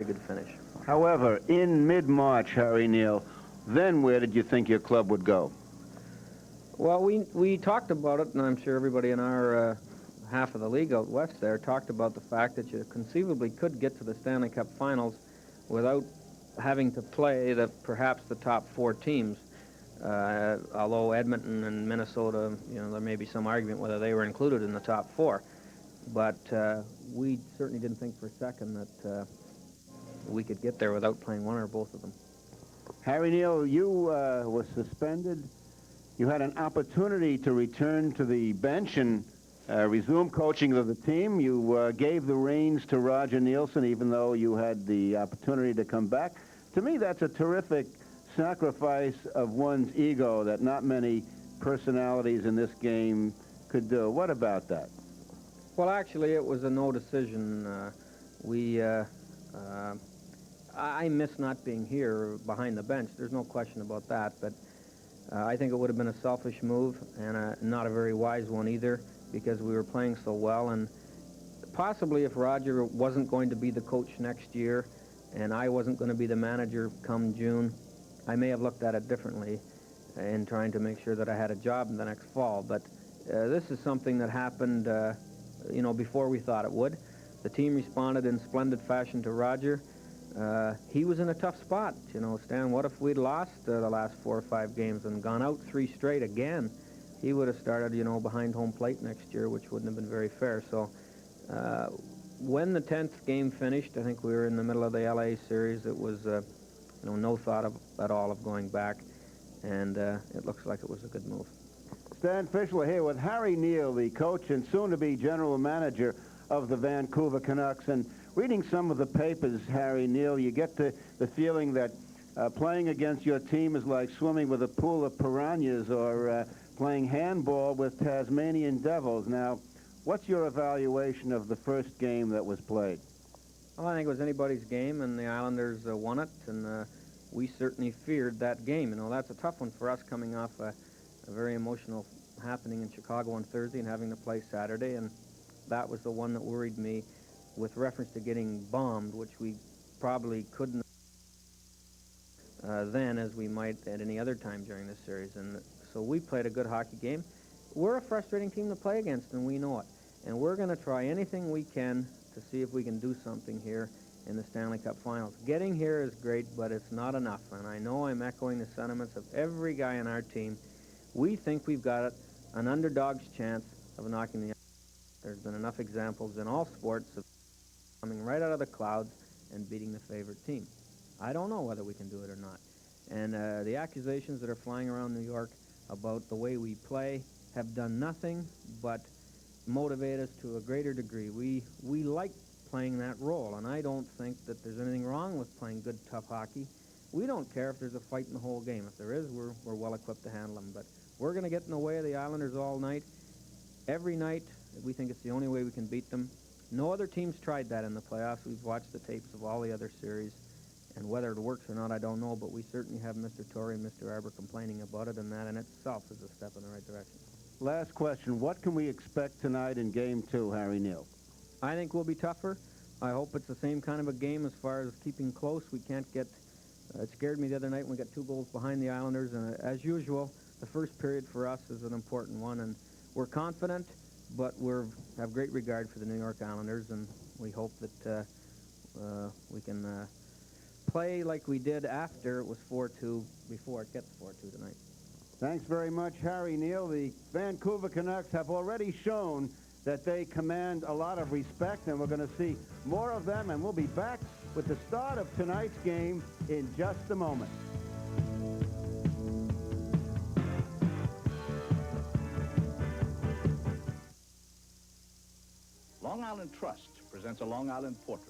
a good finish. However, in mid-March, Harry Neal, then where did you think your club would go? Well, we talked about it, and I'm sure everybody in our half of the league out west there talked about the fact that you conceivably could get to the Stanley Cup Finals without having to play perhaps the top 4 teams. Although Edmonton and Minnesota, there may be some argument whether they were included in the top 4. But we certainly didn't think for a second that we could get there without playing one or both of them. Harry Neal, you were suspended. You had an opportunity to return to the bench and resume coaching of the team. You gave the reins to Roger Nielsen, even though you had the opportunity to come back. To me, that's a terrific sacrifice of one's ego that not many personalities in this game could do. What about that? Well, actually, it was a no decision. I miss not being here behind the bench. There's no question about that. But I think it would have been a selfish move and not a very wise one either, because we were playing so well. And possibly if Roger wasn't going to be the coach next year and I wasn't going to be the manager come June, I may have looked at it differently in trying to make sure that I had a job in the next fall. But this is something that happened, before we thought it would. The team responded in splendid fashion to Roger. He was in a tough spot. Stan, what if we'd lost the last 4 or 5 games and gone out 3 straight again? He would have started, behind home plate next year, which wouldn't have been very fair. So when the 10th game finished, I think we were in the middle of the LA series. It was, no thought at all of going back, and it looks like it was a good move. Stan Fischler here with Harry Neal, the coach and soon-to-be general manager of the Vancouver Canucks. And reading some of the papers, Harry Neal, you get the feeling that playing against your team is like swimming with a pool of piranhas or playing handball with Tasmanian devils. Now, what's your evaluation of the first game that was played? Well, I think it was anybody's game, and the Islanders won it, and we certainly feared that game. That's a tough one for us coming off a very emotional happening in Chicago on Thursday and having to play Saturday, and that was the one that worried me with reference to getting bombed, which we probably couldn't then as we might at any other time during this series. And so we played a good hockey game. We're a frustrating team to play against, and we know it. And we're going to try anything we can to see if we can do something here in the Stanley Cup Finals. Getting here is great, but it's not enough. And I know I'm echoing the sentiments of every guy on our team. We think we've got an underdog's chance of knocking the. There's been enough examples in all sports of coming right out of the clouds and beating the favorite team. I don't know whether we can do it or not. And the accusations that are flying around New York about the way we play have done nothing but motivate us to a greater degree. We like playing that role, and I don't think that there's anything wrong with playing good, tough hockey. We don't care if there's a fight in the whole game. If there is, we're well equipped to handle them. But we're going to get in the way of the Islanders all night. Every night, we think it's the only way we can beat them. No other team's tried that in the playoffs. We've watched the tapes of all the other series, and whether it works or not, I don't know, but we certainly have Mr. Torrey and Mr. Arbor complaining about it, and that in itself is a step in the right direction. Last question. What can we expect tonight in Game 2, Harry Neal? I think we'll be tougher. I hope it's the same kind of a game as far as keeping close. We can't get... it scared me the other night when we got 2 goals behind the Islanders, and as usual, the first period for us is an important one, and we're confident, but we have great regard for the New York Islanders, and we hope that we can play like we did after it was 4-2, before it gets 4-2 tonight. Thanks very much, Harry Neal. The Vancouver Canucks have already shown that they command a lot of respect, and we're going to see more of them, and we'll be back with the start of tonight's game in just a moment. Long Island Trust presents a Long Island portrait.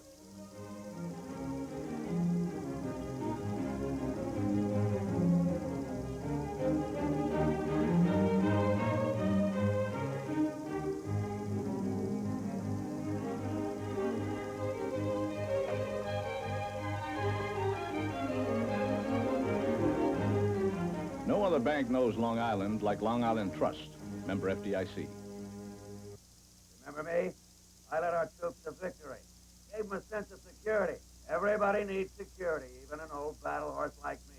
No other bank knows Long Island like Long Island Trust. Member FDIC. Remember me? I led our troops to victory. Gave them a sense of security. Everybody needs security, even an old battle horse like me.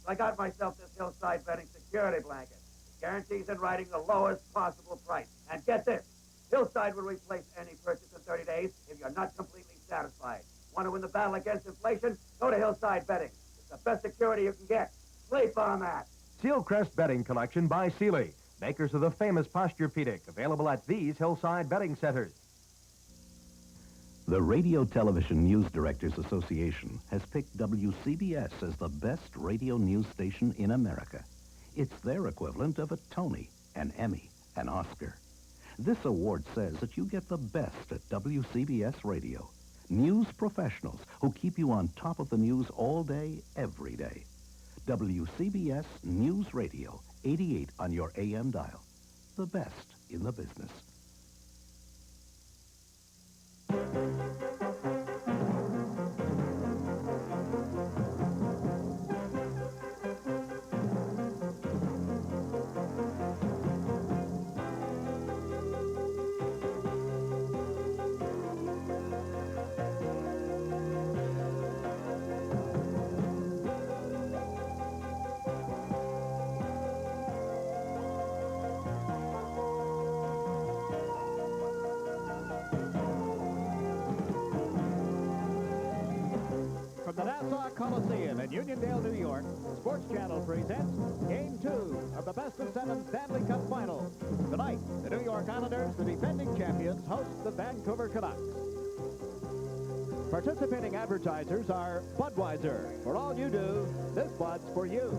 So I got myself this Hillside Betting security blanket. It guarantees in writing the lowest possible price. And get this, Hillside will replace any purchase in 30 days if you're not completely satisfied. Want to win the battle against inflation? Go to Hillside Betting. It's the best security you can get. Sleep on that. Sealcrest Betting Collection by Sealy, makers of the famous Posturepedic, available at these Hillside Betting Centers. The Radio Television News Directors Association has picked WCBS as the best radio news station in America. It's their equivalent of a Tony, an Emmy, an Oscar. This award says that you get the best at WCBS Radio. News professionals who keep you on top of the news all day, every day. WCBS News Radio, 88 on your AM dial. The best in the business. From the Nassau Coliseum in Uniondale, New York, Sports Channel presents Game 2 of the best-of-7 Stanley Cup Final. Tonight, the New York Islanders, the defending champions, host the Vancouver Canucks. Participating advertisers are Budweiser. For all you do, this Bud's for you.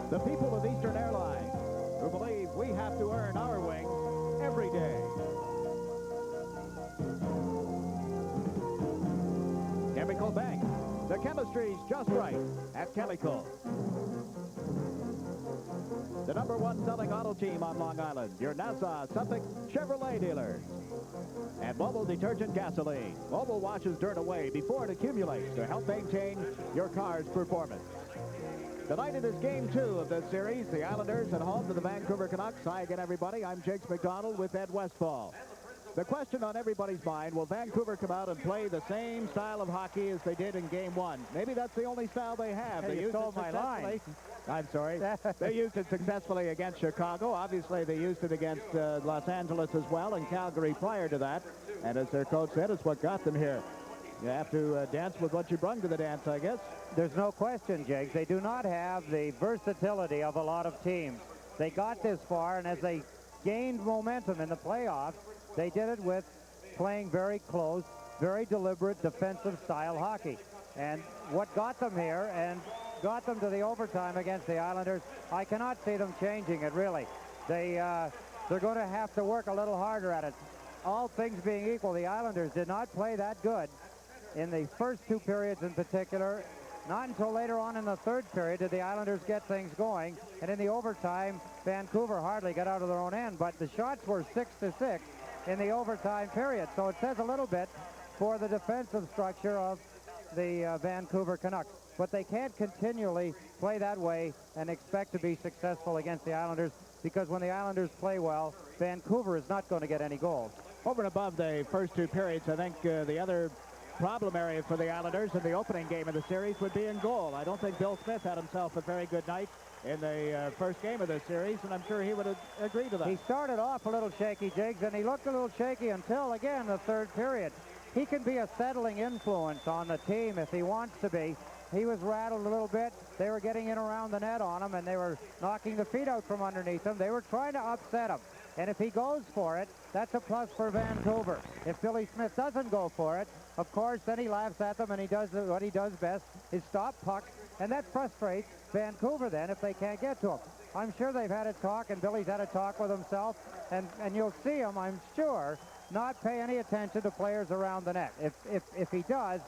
The people of Eastern Airlines, who believe we have to earn our wings every day. Chemical Bank. The chemistry's just right at Chemical. The #1 selling auto team on Long Island, your Nassau Suffolk Chevrolet dealers. And Mobil Detergent Gasoline. Mobil washes dirt away before it accumulates to help maintain your car's performance. Tonight it is Game 2 of this series. The Islanders at home to the Vancouver Canucks. Hi again, everybody. I'm Jakes McDonald with Ed Westfall. The question on everybody's mind, will Vancouver come out and play the same style of hockey as they did in Game 1? Maybe that's the only style they have. Hey, they you used stole it my successfully. line. I'm sorry. They used it successfully against Chicago. Obviously, they used it against Los Angeles as well, and Calgary prior to that. And as their coach said, it's what got them here. You have to dance with what you brung to the dance, I guess. There's no question, Jakes. They do not have the versatility of a lot of teams. They got this far, and as they gained momentum in the playoffs, they did it with playing very close, very deliberate defensive style hockey. And what got them here and got them to the overtime against the Islanders, I cannot see them changing it, really. They're going to have to work a little harder at it. All things being equal, the Islanders did not play that good in the first two periods in particular. Not until later on in the third period did the Islanders get things going. And in the overtime, Vancouver hardly got out of their own end. But the shots were 6-6 in the overtime period. So it says a little bit for the defensive structure of the Vancouver Canucks. But they can't continually play that way and expect to be successful against the Islanders, because when the Islanders play well, Vancouver is not going to get any goals. Over and above the first two periods, I think the other problem area for the Islanders in the opening game of the series would be in goal. I don't think Bill Smith had himself a very good night in the first game of this series, and I'm sure he would agree to that. He started off a little shaky, Jiggs, and he looked a little shaky until, again, the third period. He can be a settling influence on the team if he wants to be. He was rattled a little bit. They were getting in around the net on him, and they were knocking the feet out from underneath him. They were trying to upset him. And if he goes for it, that's a plus for Vancouver. If Billy Smith doesn't go for it, of course, then he laughs at them, and he does what he does best, is stop pucks, and that frustrates Vancouver then if they can't get to him. I'm sure they've had a talk, and Billy's had a talk with himself, and you'll see him, I'm sure, not pay any attention to players around the net. If he does,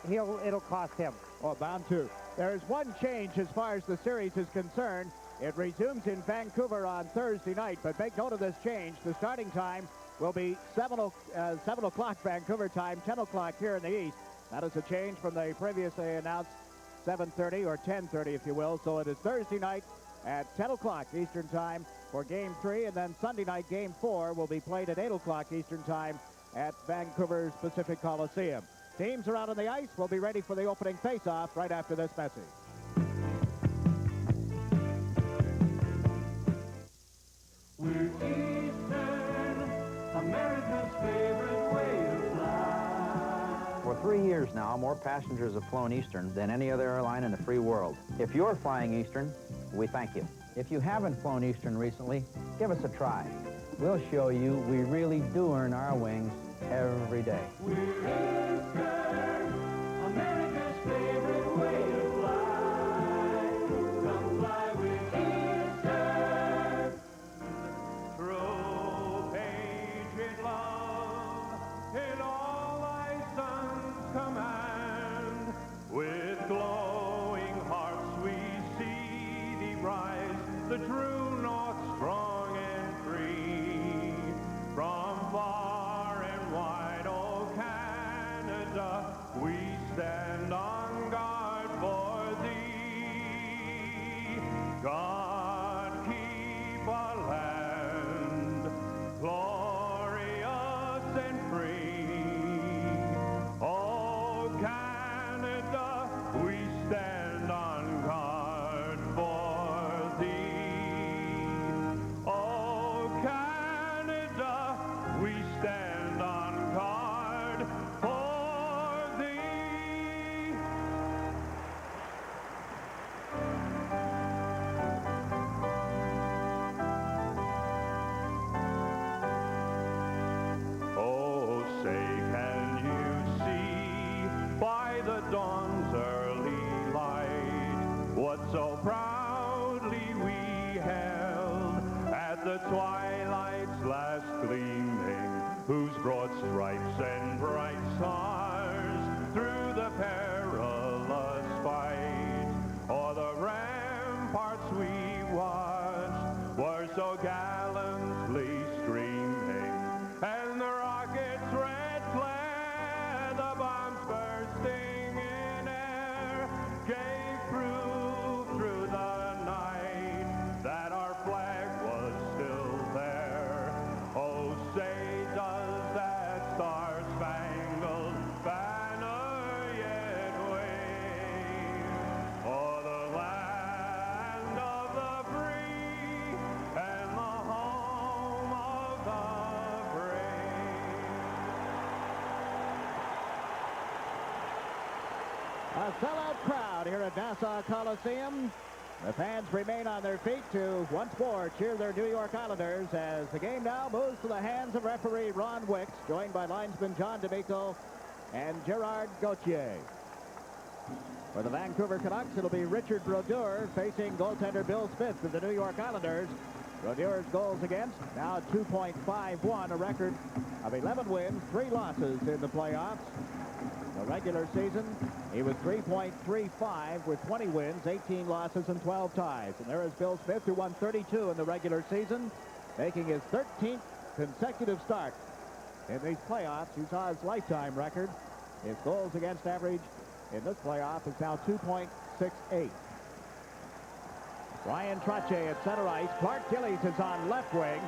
it'll cost him. Oh, bound to. There's one change as far as the series is concerned. It resumes in Vancouver on Thursday night, but make note of this change. The starting time will be 7 o'clock Vancouver time, 10 o'clock here in the East. That is a change from the previously announced 7:30 or 10:30, if you will. So it is Thursday night at 10 o'clock Eastern time for Game 3, and then Sunday night Game 4 will be played at 8 o'clock Eastern time at Vancouver's Pacific Coliseum. Teams are out on the ice. We'll be ready for the opening face-off right after this message. We're Eastern, America's favorite way to fly. For 3 years now, more passengers have flown Eastern than any other airline in the free world. If you're flying Eastern, we thank you. If you haven't flown Eastern recently, give us a try. We'll show you we really do earn our wings every day. We're Eastern, America's favorite way to fly. Come fly with Eastern. True patriot love in all thy sons command. With glowing hearts we see thee rise, the true north strong and free. From far and wide, oh Canada, we stand on guard for thee. God keep our land glorious and free. Oh Canada, we stand on guard for thee. Oh Canada, we stand on guard for thee. Oh, say, can you see by the dawn's early light what so proudly we held at the twilight's last gleaming, whose broad stripes and bright stars through the perilous fight o'er the ramparts we watched were so gallantly streaming, and the rocket's red flare, the bombs bursting in air, gave proof through the night that our flag was still there. Oh, say does that star-spangled banner yet wave o'er the land of the free and the home of the brave? A sellout crowd here at Nassau Coliseum. The fans remain on their feet to once more cheer their New York Islanders as the game now moves to the hands of referee Ron Wicks, joined by linesman John D'Amico and Gerard Gauthier. For the Vancouver Canucks, it'll be Richard Brodeur facing goaltender Bill Smith for the New York Islanders. Brodeur's goals against, now 2.51, a record of 11 wins, 3 losses in the playoffs. The regular season, he was 3.35 with 20 wins, 18 losses, and 12 ties. And there is Bill Smith, who won 32 in the regular season, making his 13th consecutive start in these playoffs. You saw his lifetime record. His goals against average in this playoff is now 2.68. Ryan Trottier at center ice. Clark Gillies is on left wing.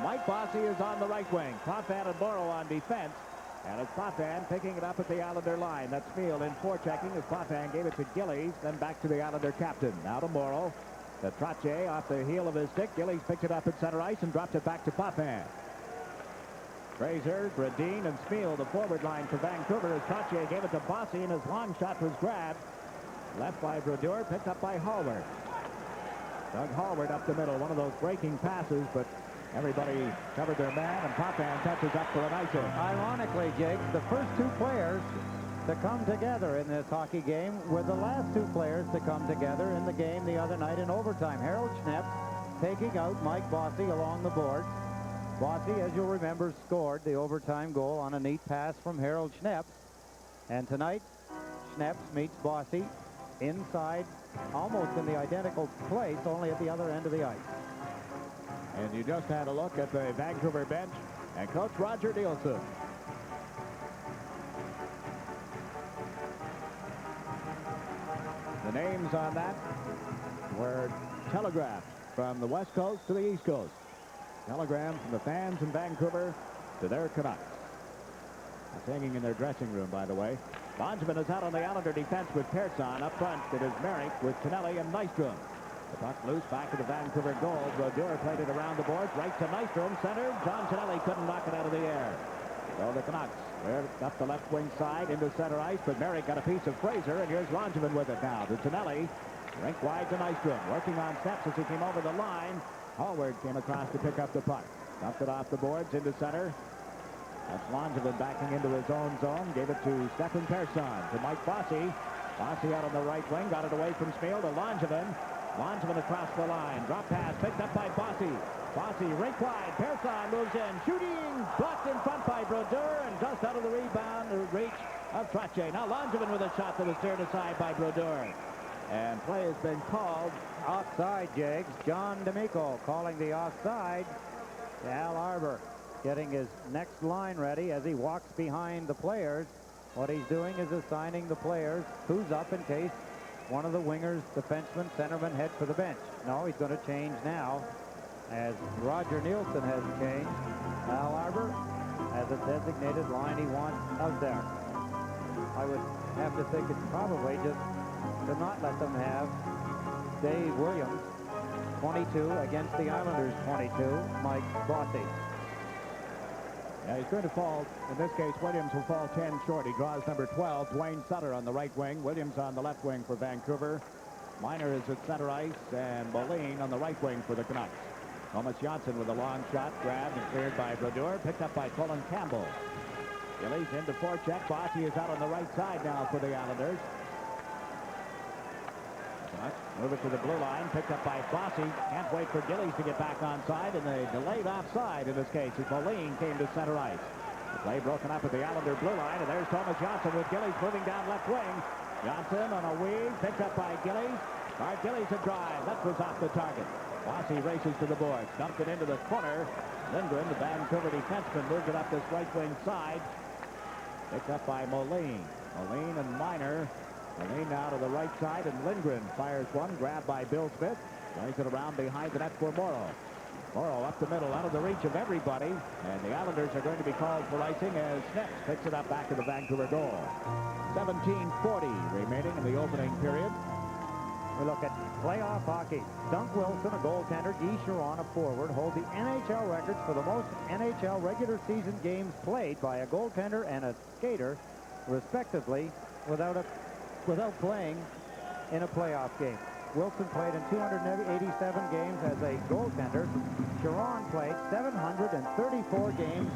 Mike Bossy is on the right wing. Potvin and Morrow on defense. And it's Potvin picking it up at the Islander line. That's Field in forechecking as Potvin gave it to Gillies, then back to the Islander captain. Now to Morrow. To Trottier off the heel of his stick. Gillies picked it up at center ice and dropped it back to Potvin. Fraser, Gradine, and Smeal, the forward line for Vancouver, as Trottier gave it to Bossy, and his long shot was grabbed. Left by Brodeur, picked up by Hallward. Doug Hallward up the middle, one of those breaking passes, but everybody covered their man, and Potvin touches up for an icing. Ironically, Jake, the first 2 players to come together in this hockey game were the last 2 players to come together in the game the other night in overtime. Harold Schnepp taking out Mike Bossy along the boards. Bossy, as you'll remember, scored the overtime goal on a neat pass from Harold Schnepp. And tonight, Schnepp meets Bossy inside, almost in the identical place, only at the other end of the ice. And you just had a look at the Vancouver bench and Coach Roger Nielsen. The names on that were telegraphed from the West Coast to the East Coast. Telegram from the fans in Vancouver to their Canucks. It's hanging in their dressing room, by the way. Langevin is out on the Islander defense with Persson. Up front, it is Merrick with Tonelli and Nystrom. The puck loose back to the Vancouver goal. Brodeur played it around the boards. Right to Nystrom. Centered. John Tonelli couldn't knock it out of the air. So the Canucks, they're up the left wing side into center ice, but Merrick got a piece of Fraser, and here's Langevin with it now. To Tonelli. Rink wide to Nystrom. Working on steps as he came over the line. Hallward came across to pick up the puck. Dumped it off the boards into center. That's Langevin backing into his own zone. Gave it to Stefan Persson. To Mike Bossy. Bossy out on the right wing. Got it away from Smeal to Langevin. Langevin across the line. Drop pass picked up by Bossy. Bossy rink wide. Persson moves in. Shooting. Blocked in front by Brodeur. And just out of the rebound reach of Trottier. Now Langevin with a shot that was turned aside by Brodeur. And play has been called. Offside, Jags. John D'Amico calling the offside. Al Arbor getting his next line ready as he walks behind the players. What he's doing is assigning the players who's up in case one of the wingers, defensemen, centermen head for the bench. No, he's going to change now as Roger Nielsen has changed. Al Arbor has a designated line he wants out there. I would have to think it's probably just to not let them have Dave Williams, 22, against the Islanders, 22, Mike Bossy. Yeah, he's going to fall. In this case, Williams will fall 10 short. He draws number 12, Dwayne Sutter on the right wing. Williams on the left wing for Vancouver. Miner is at center ice, and Moline on the right wing for the Canucks. Thomas Johnson with a long shot, grabbed and cleared by Brodeur, picked up by Colin Campbell. Gillies into forecheck. Bossy is out on the right side now for the Islanders. Move it to the blue line, picked up by Bossy. Can't wait for Gillies to get back on side, and they delayed offside in this case as Moline came to center ice. The play broken up at the Islander blue line, and there's Thomas Johnson with Gillies moving down left wing. Johnson on a weave, picked up by Gillies. Bart Gillies a drive. That was off the target. Bossy races to the boards, dumped it into the corner. Lindgren, the Vancouver defenseman, moved it up this right wing side. Picked up by Moline. Moline and Miner. Moline now to the right side, and Lindgren fires one, grabbed by Bill Smith. Brings it around behind the net for Morrow. Morrow up the middle, out of the reach of everybody, and the Islanders are going to be called for icing as Smith picks it up back to the Vancouver goal. 17:40 remaining in the opening period. We look at playoff hockey. Dunk Wilson, a goaltender, Guy Chiron, a forward, hold the NHL records for the most NHL regular season games played by a goaltender and a skater, respectively, without playing in a playoff game. Wilson played in 287 games as a goaltender. Chiron played 734 games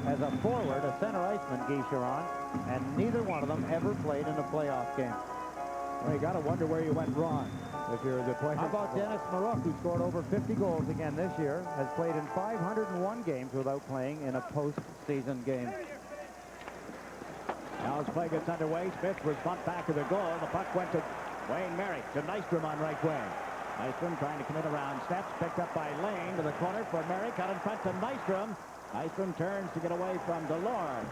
as a forward, a center iceman, Guy Chiron, and neither one of them ever played in a playoff game. Well, you got to wonder where you went wrong if you're the player. How about Dennis Maruk, who scored over 50 goals again this year, has played in 501 games without playing in a postseason game. Now as play gets underway, Smith was bumped back to the goal. The puck went to Wayne Merrick, to Nystrom on right wing. Nystrom trying to commit around steps, picked up by Lane to the corner for Merrick, out in front to Nystrom. Nystrom turns to get away from DeLorme.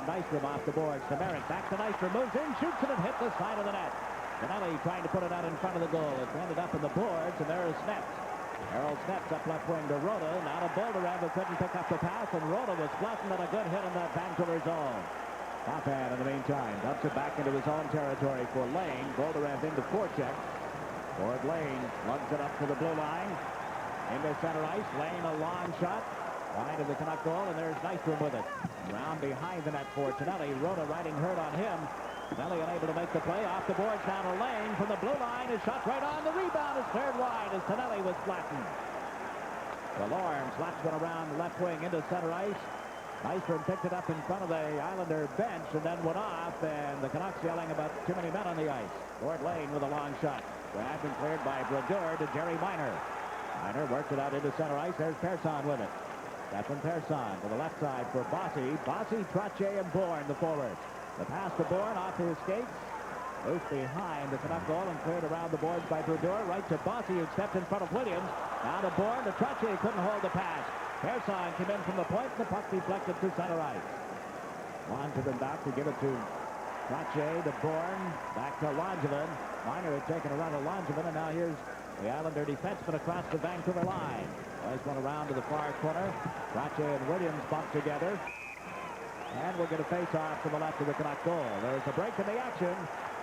Nystrom off the boards to Merrick, back to Nystrom, moves in, shoots it, and hit the side of the net. Tonelli trying to put it out in front of the goal. It ended up in the boards, and there is Snaps. Harold Snaps up left wing to Rhoda. Now to Bolderev, who couldn't pick up the pass, and Rhoda was flattened at a good hit in the Vancouver zone. Popham in the meantime dumps it back into his own territory for Lane. Bolderev into forecheck. Ford Lane lugs it up to the blue line. Into center ice. Lane a long shot. Wide of the Canuck goal, and there's Nystrom with it. Round behind the net for Tonelli. Rhoda riding hurt on him. Tonelli unable to make the play. Off the boards down to Lane from the blue line. His shot right on. The rebound is cleared wide as Tonelli was flattened. DeLorme slaps one around the left wing into center ice. Nystrom picked it up in front of the Islander bench and then went off, and the Canucks yelling about too many men on the ice. Ford Lane with a long shot. Grabbed and cleared by Brodeur to Jerry Miner. Miner worked it out into center ice. There's Persson with it. Stefan Persson to the left side for Bossy. Bossy, Trottier, and Bourne, the forwards. The pass to Bourne off his skates. Loose behind the Canuck goal and cleared around the boards by Brodeur. Right to Bossy, who stepped in front of Williams. Now to Bourne. To Trottier, couldn't hold the pass. Persson came in from the point, and the puck deflected to center ice. Langevin back to give it to Trottier, to Bourne, back to Langevin. Miner had taken a run at Langevin, and now here's the Islander defenseman across the Vancouver line. Plays one around to the far corner. Trottier and Williams bump together. And we'll get a face-off to the left of the Canuck goal. There's a break in the action.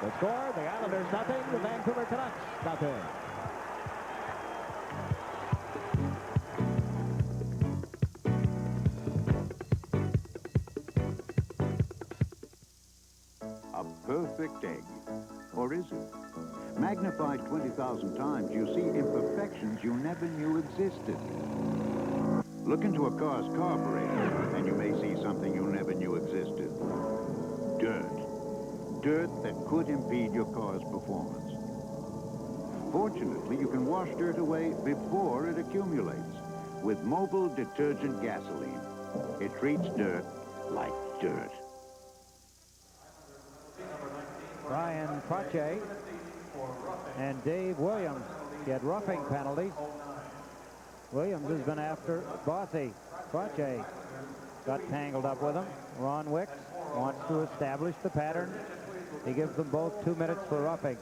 The score, the Islanders nothing, the Vancouver Canucks nothing. A perfect egg. Or is it? Magnified 20,000 times, you see imperfections you never knew existed. Look into a car's carburetor, and you may see something you never knew existed. Dirt. Dirt that could impede your car's performance. Fortunately, you can wash dirt away before it accumulates with mobile detergent gasoline. It treats dirt like dirt. Brian Croce and Dave Williams get roughing penalties. Williams has been after Bossy. Croce got tangled up with him. Ron Wicks wants to establish the pattern. He gives them both 2 minutes for roughing.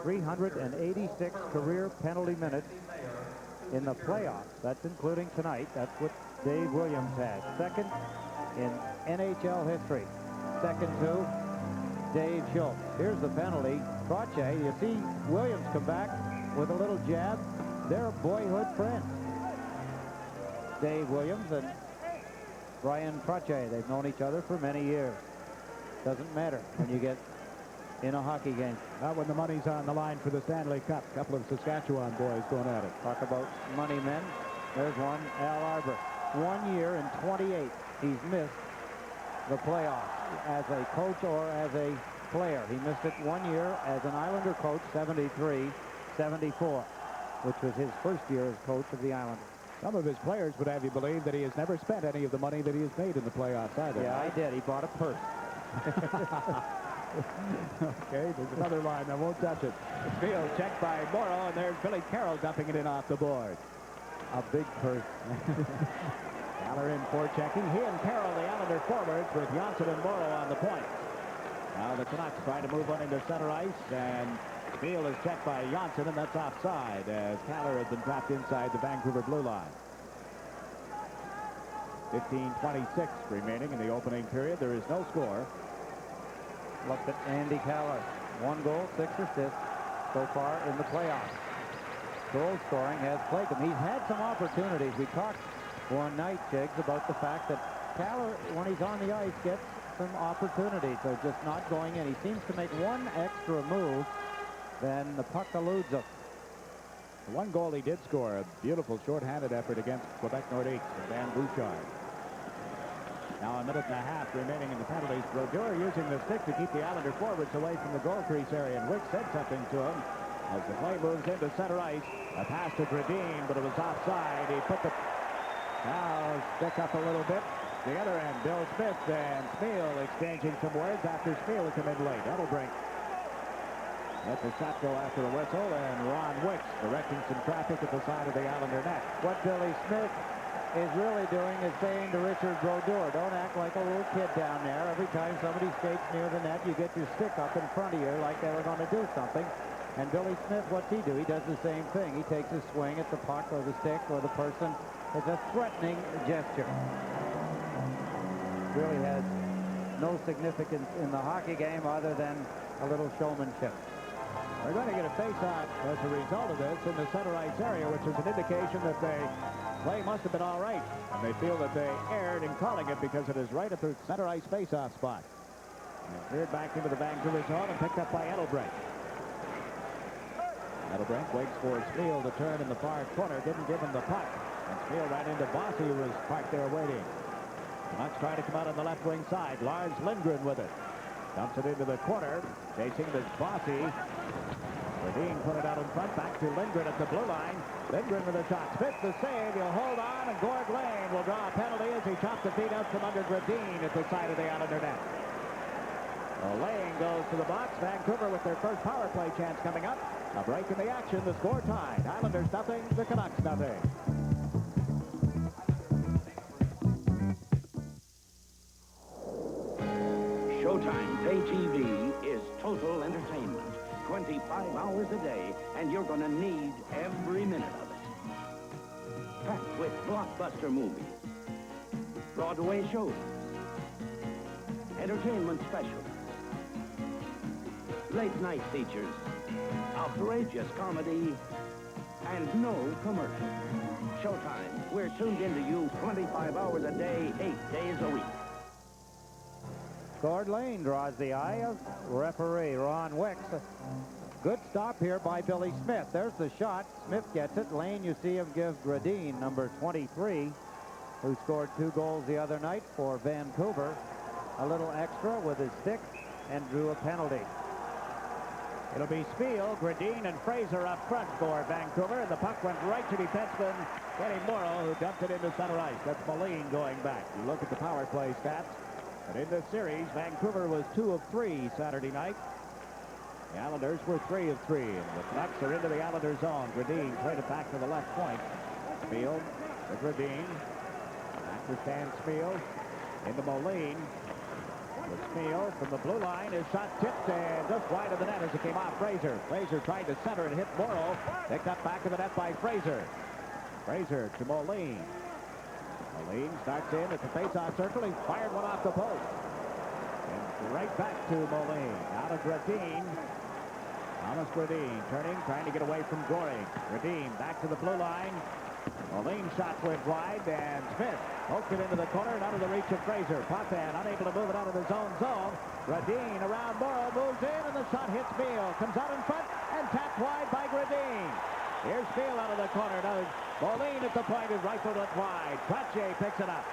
386 career penalty minutes in the playoffs. That's including tonight. That's what Dave Williams has. Second in NHL history. Second to Dave Schultz. Here's the penalty. Croce, you see Williams come back with a little jab. They're boyhood friends. Dave Williams and Brian Croce. They've known each other for many years. Doesn't matter when you get in a hockey game. Not when the money's on the line for the Stanley Cup. A couple of Saskatchewan boys going at it. Talk about money men. There's one, Al Arbor. 1 year in 28, he's missed the playoffs as a coach or as a player. He missed it 1 year as an Islander coach, 73-74, which was his first year as coach of the Islanders. Some of his players would have you believe that he has never spent any of the money that he has made in the playoffs either. Yeah, I did. He bought a purse. Okay, there's another line that won't touch it. Field checked by Morrow, and there's Billy Carroll dumping it in off the board. A big purse. Fowler in for checking. He and Carroll, the Islander forwards, with Johnson and Morrow on the point. Now the Canucks trying to move one into center ice, and Field is checked by Johnson, and that's offside as Fowler has been trapped inside the Vancouver blue line. 15:26 remaining in the opening period. There is no score. Look at Andy Caller. 1 goal, 6 assists so far in the playoffs. Goal scoring has plagued him. He's had some opportunities. We talked one night, Jiggs, about the fact that Caller, when he's on the ice, gets some opportunities. They're just not going in. He seems to make one extra move, then the puck eludes him. The one goal he did score, a beautiful short-handed effort against Quebec Nordiques and Van Bouchard. Now a minute and a half remaining in the penalties. Brodeur using the stick to keep the Islander forwards away from the goal crease area, and Wick said something to him as the play moves into center ice. A pass to Gradine, but it was offside. He put the stick up a little bit. The other end, Bill Smith and Smeal exchanging some words after Smeal has come in late. That'll bring. Let the shot go after the whistle, and Ron Wicks directing some traffic at the side of the Islander net. What Billy Smith is really doing is saying to Richard Brodeur, don't act like a little kid down there. Every time somebody skates near the net, you get your stick up in front of you like they were going to do something. And Billy Smith, what's he do? He does the same thing. He takes a swing at the puck or the stick or the person. It's a threatening gesture. Really has no significance in the hockey game other than a little showmanship. They're going to get a face-off as a result of this in the center ice area, which is an indication that they play must have been all right. And they feel that they erred in calling it because it is right at the center ice face-off spot. And cleared back into the Vancouver zone and picked up by Edelbrink. Edelbrink waits for Smeal to turn in the far corner, didn't give him the puck. And Smeal ran into Bossy, who was parked there waiting. The Canucks trying to come out on the left wing side. Lars Lindgren with it. Dumps it into the corner. Chasing this Bossy. Levine put it out in front. Back to Lindgren at the blue line. Lindgren with a shot. Smith the save. He'll hold on, and Gord Lane will draw a penalty as he chops the feet out from under Gradine at the side of the Islander net. Well, Lane goes to the box. Vancouver with their first power play chance coming up. A break in the action. The score tied. Islanders nothing. The Canucks nothing. Showtime Pay TV is total entertainment. 25 hours a day, and you're going to need every minute of it. Packed with blockbuster movies, Broadway shows, entertainment specials, late night features, outrageous comedy, and no commercial. Showtime. We're tuned into you 25 hours a day, 8 days a week. Gord Lane draws the eye of referee Ron Wicks. Good stop here by Billy Smith. There's the shot. Smith gets it. Lane, you see him give Gradine, number 23, who scored 2 goals the other night for Vancouver, a little extra with his stick and drew a penalty. It'll be Spiel, Gradine, and Fraser up front for Vancouver, and the puck went right to defenseman Kenny Morrow, who dumped it into center ice. That's Moline going back. You look at the power play stats, and in this series, Vancouver was 2 of 3 Saturday night. The Islanders were 3 of 3, and the Canucks are into the Islanders zone. Gradine played it back to the left point. Spiel to Gradine. Back to Stan Spiel. Into Moline. The Spiel from the blue line. His shot tipped and just wide of the net as it came off Fraser. Fraser tried to center and hit Morrow. Picked up back of the net by Fraser. Fraser to Moline. Moline starts in at the face-off circle. He fired one off the post. And right back to Moline. Out of Gradine. Thomas Gradine turning, trying to get away from Goring. Gradine back to the blue line. Moline shot went wide, and Smith poked it into the corner and out of the reach of Fraser. Potvin unable to move it out of his own zone. Gradine around Morrow, moves in, and the shot hits Beal. Comes out in front and tapped wide by Gradine. Here's Beal out of the corner. Now Moline at the point is rifled it wide. Trottier picks it up.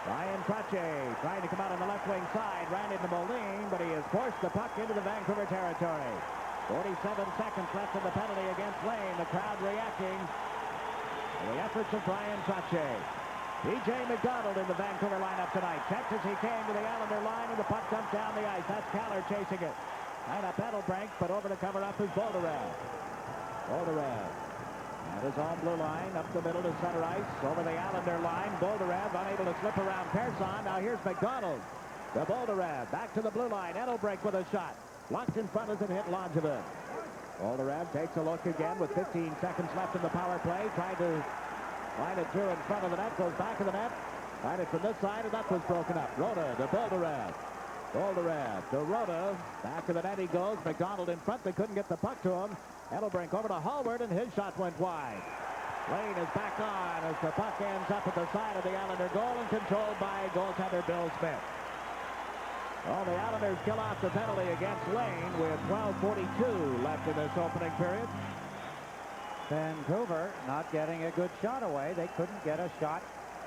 Ryan Trottier trying to come out on the left wing side, ran into Moline, but he has forced the puck into the Vancouver territory. 47 seconds left in the penalty against Lane. The crowd reacting to the efforts of Brian Trottier. P.J. McDonald in the Vancouver lineup tonight. Checked as he came to the Islander line, and the puck dumped down the ice. That's Caller chasing it. And a pedal break, but over to cover up is Bolderev. Bolderev. At his own blue line, up the middle to center ice, over the Islander line. Bolderev unable to slip around Persson. Now here's McDonald. To Bolderev, back to the blue line. Edelbrink with a shot. Blocked in front as it hit Langevin. Bolderev takes a look again with 15 seconds left in the power play. Tried to line it through in front of the net. Goes back of the net. Line it from this side, and that was broken up. Rhoda to Bolderev. Bolderev to Rhoda. Back of the net he goes. McDonald in front. They couldn't get the puck to him. Edelbrink over to Hallward, and his shot went wide. Lane is back on as the puck ends up at the side of the Islander goal and controlled by goaltender Bill Smith. Well, the Islanders kill off the penalty against Lane with 12:42 left in this opening period. Vancouver not getting a good shot away. They couldn't get a shot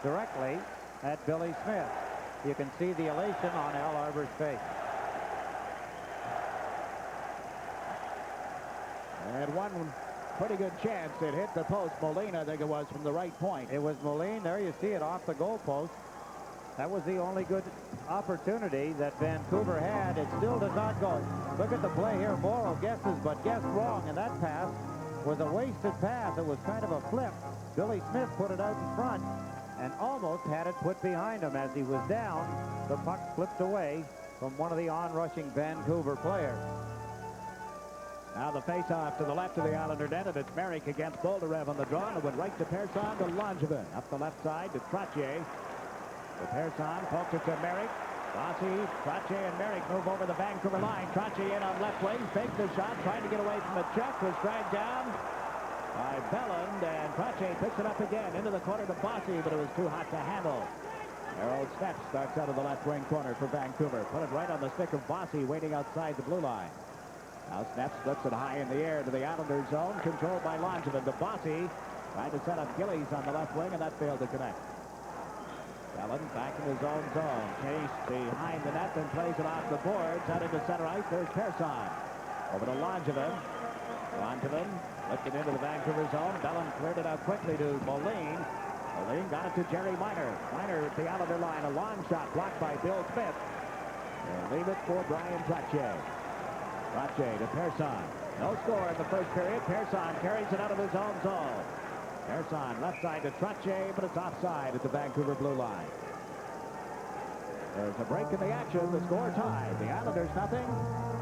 directly at Billy Smith. You can see the elation on Al Arbor's face. And one pretty good chance. It hit the post. Moline, I think it was, from the right point. It was Moline. There you see it off the goal post. That was the only good opportunity that Vancouver had. It still does not go. Look at the play here. Morrow guesses, but guessed wrong, and that pass was a wasted pass. It was kind of a flip. Billy Smith put it out in front and almost had it put behind him. As he was down, the puck flipped away from one of the on-rushing Vancouver players. Now the face-off to the left of the Islander net, and it's Merrick against Bolderev on the draw, and it went right to Persson to Langevin. Up the left side to Trottier. The Persson poked it to Merrick. Bossy, Trottier, and Merrick move over the Vancouver line. Trottier in on left wing, faked the shot, trying to get away from the check, was dragged down by Belland, and Trottier picks it up again into the corner to Bossy, but it was too hot to handle. Harold Snep starts out of the left wing corner for Vancouver. Put it right on the stick of Bossy, waiting outside the blue line. Now Snep splits it high in the air to the Islanders zone, controlled by Langevin. To Bossy, trying to set up Gillies on the left wing, and that failed to connect. Belland back in his own zone. Chase behind the net, then plays it off the boards. Out into center ice. There's Persson. Over to Langevin. Langevin lifted into the Vancouver zone. Belland cleared it out quickly to Moline. Moline got it to Jerry Miner. Miner at the Islander line. A long shot blocked by Bill Smith. And leave it for Brian Trottier. Trottier to Persson. No score in the first period. Persson carries it out of his own zone. Persson left side to Trottier, but it's offside at the Vancouver blue line. There's a break in the action. The score tied. The Islanders nothing.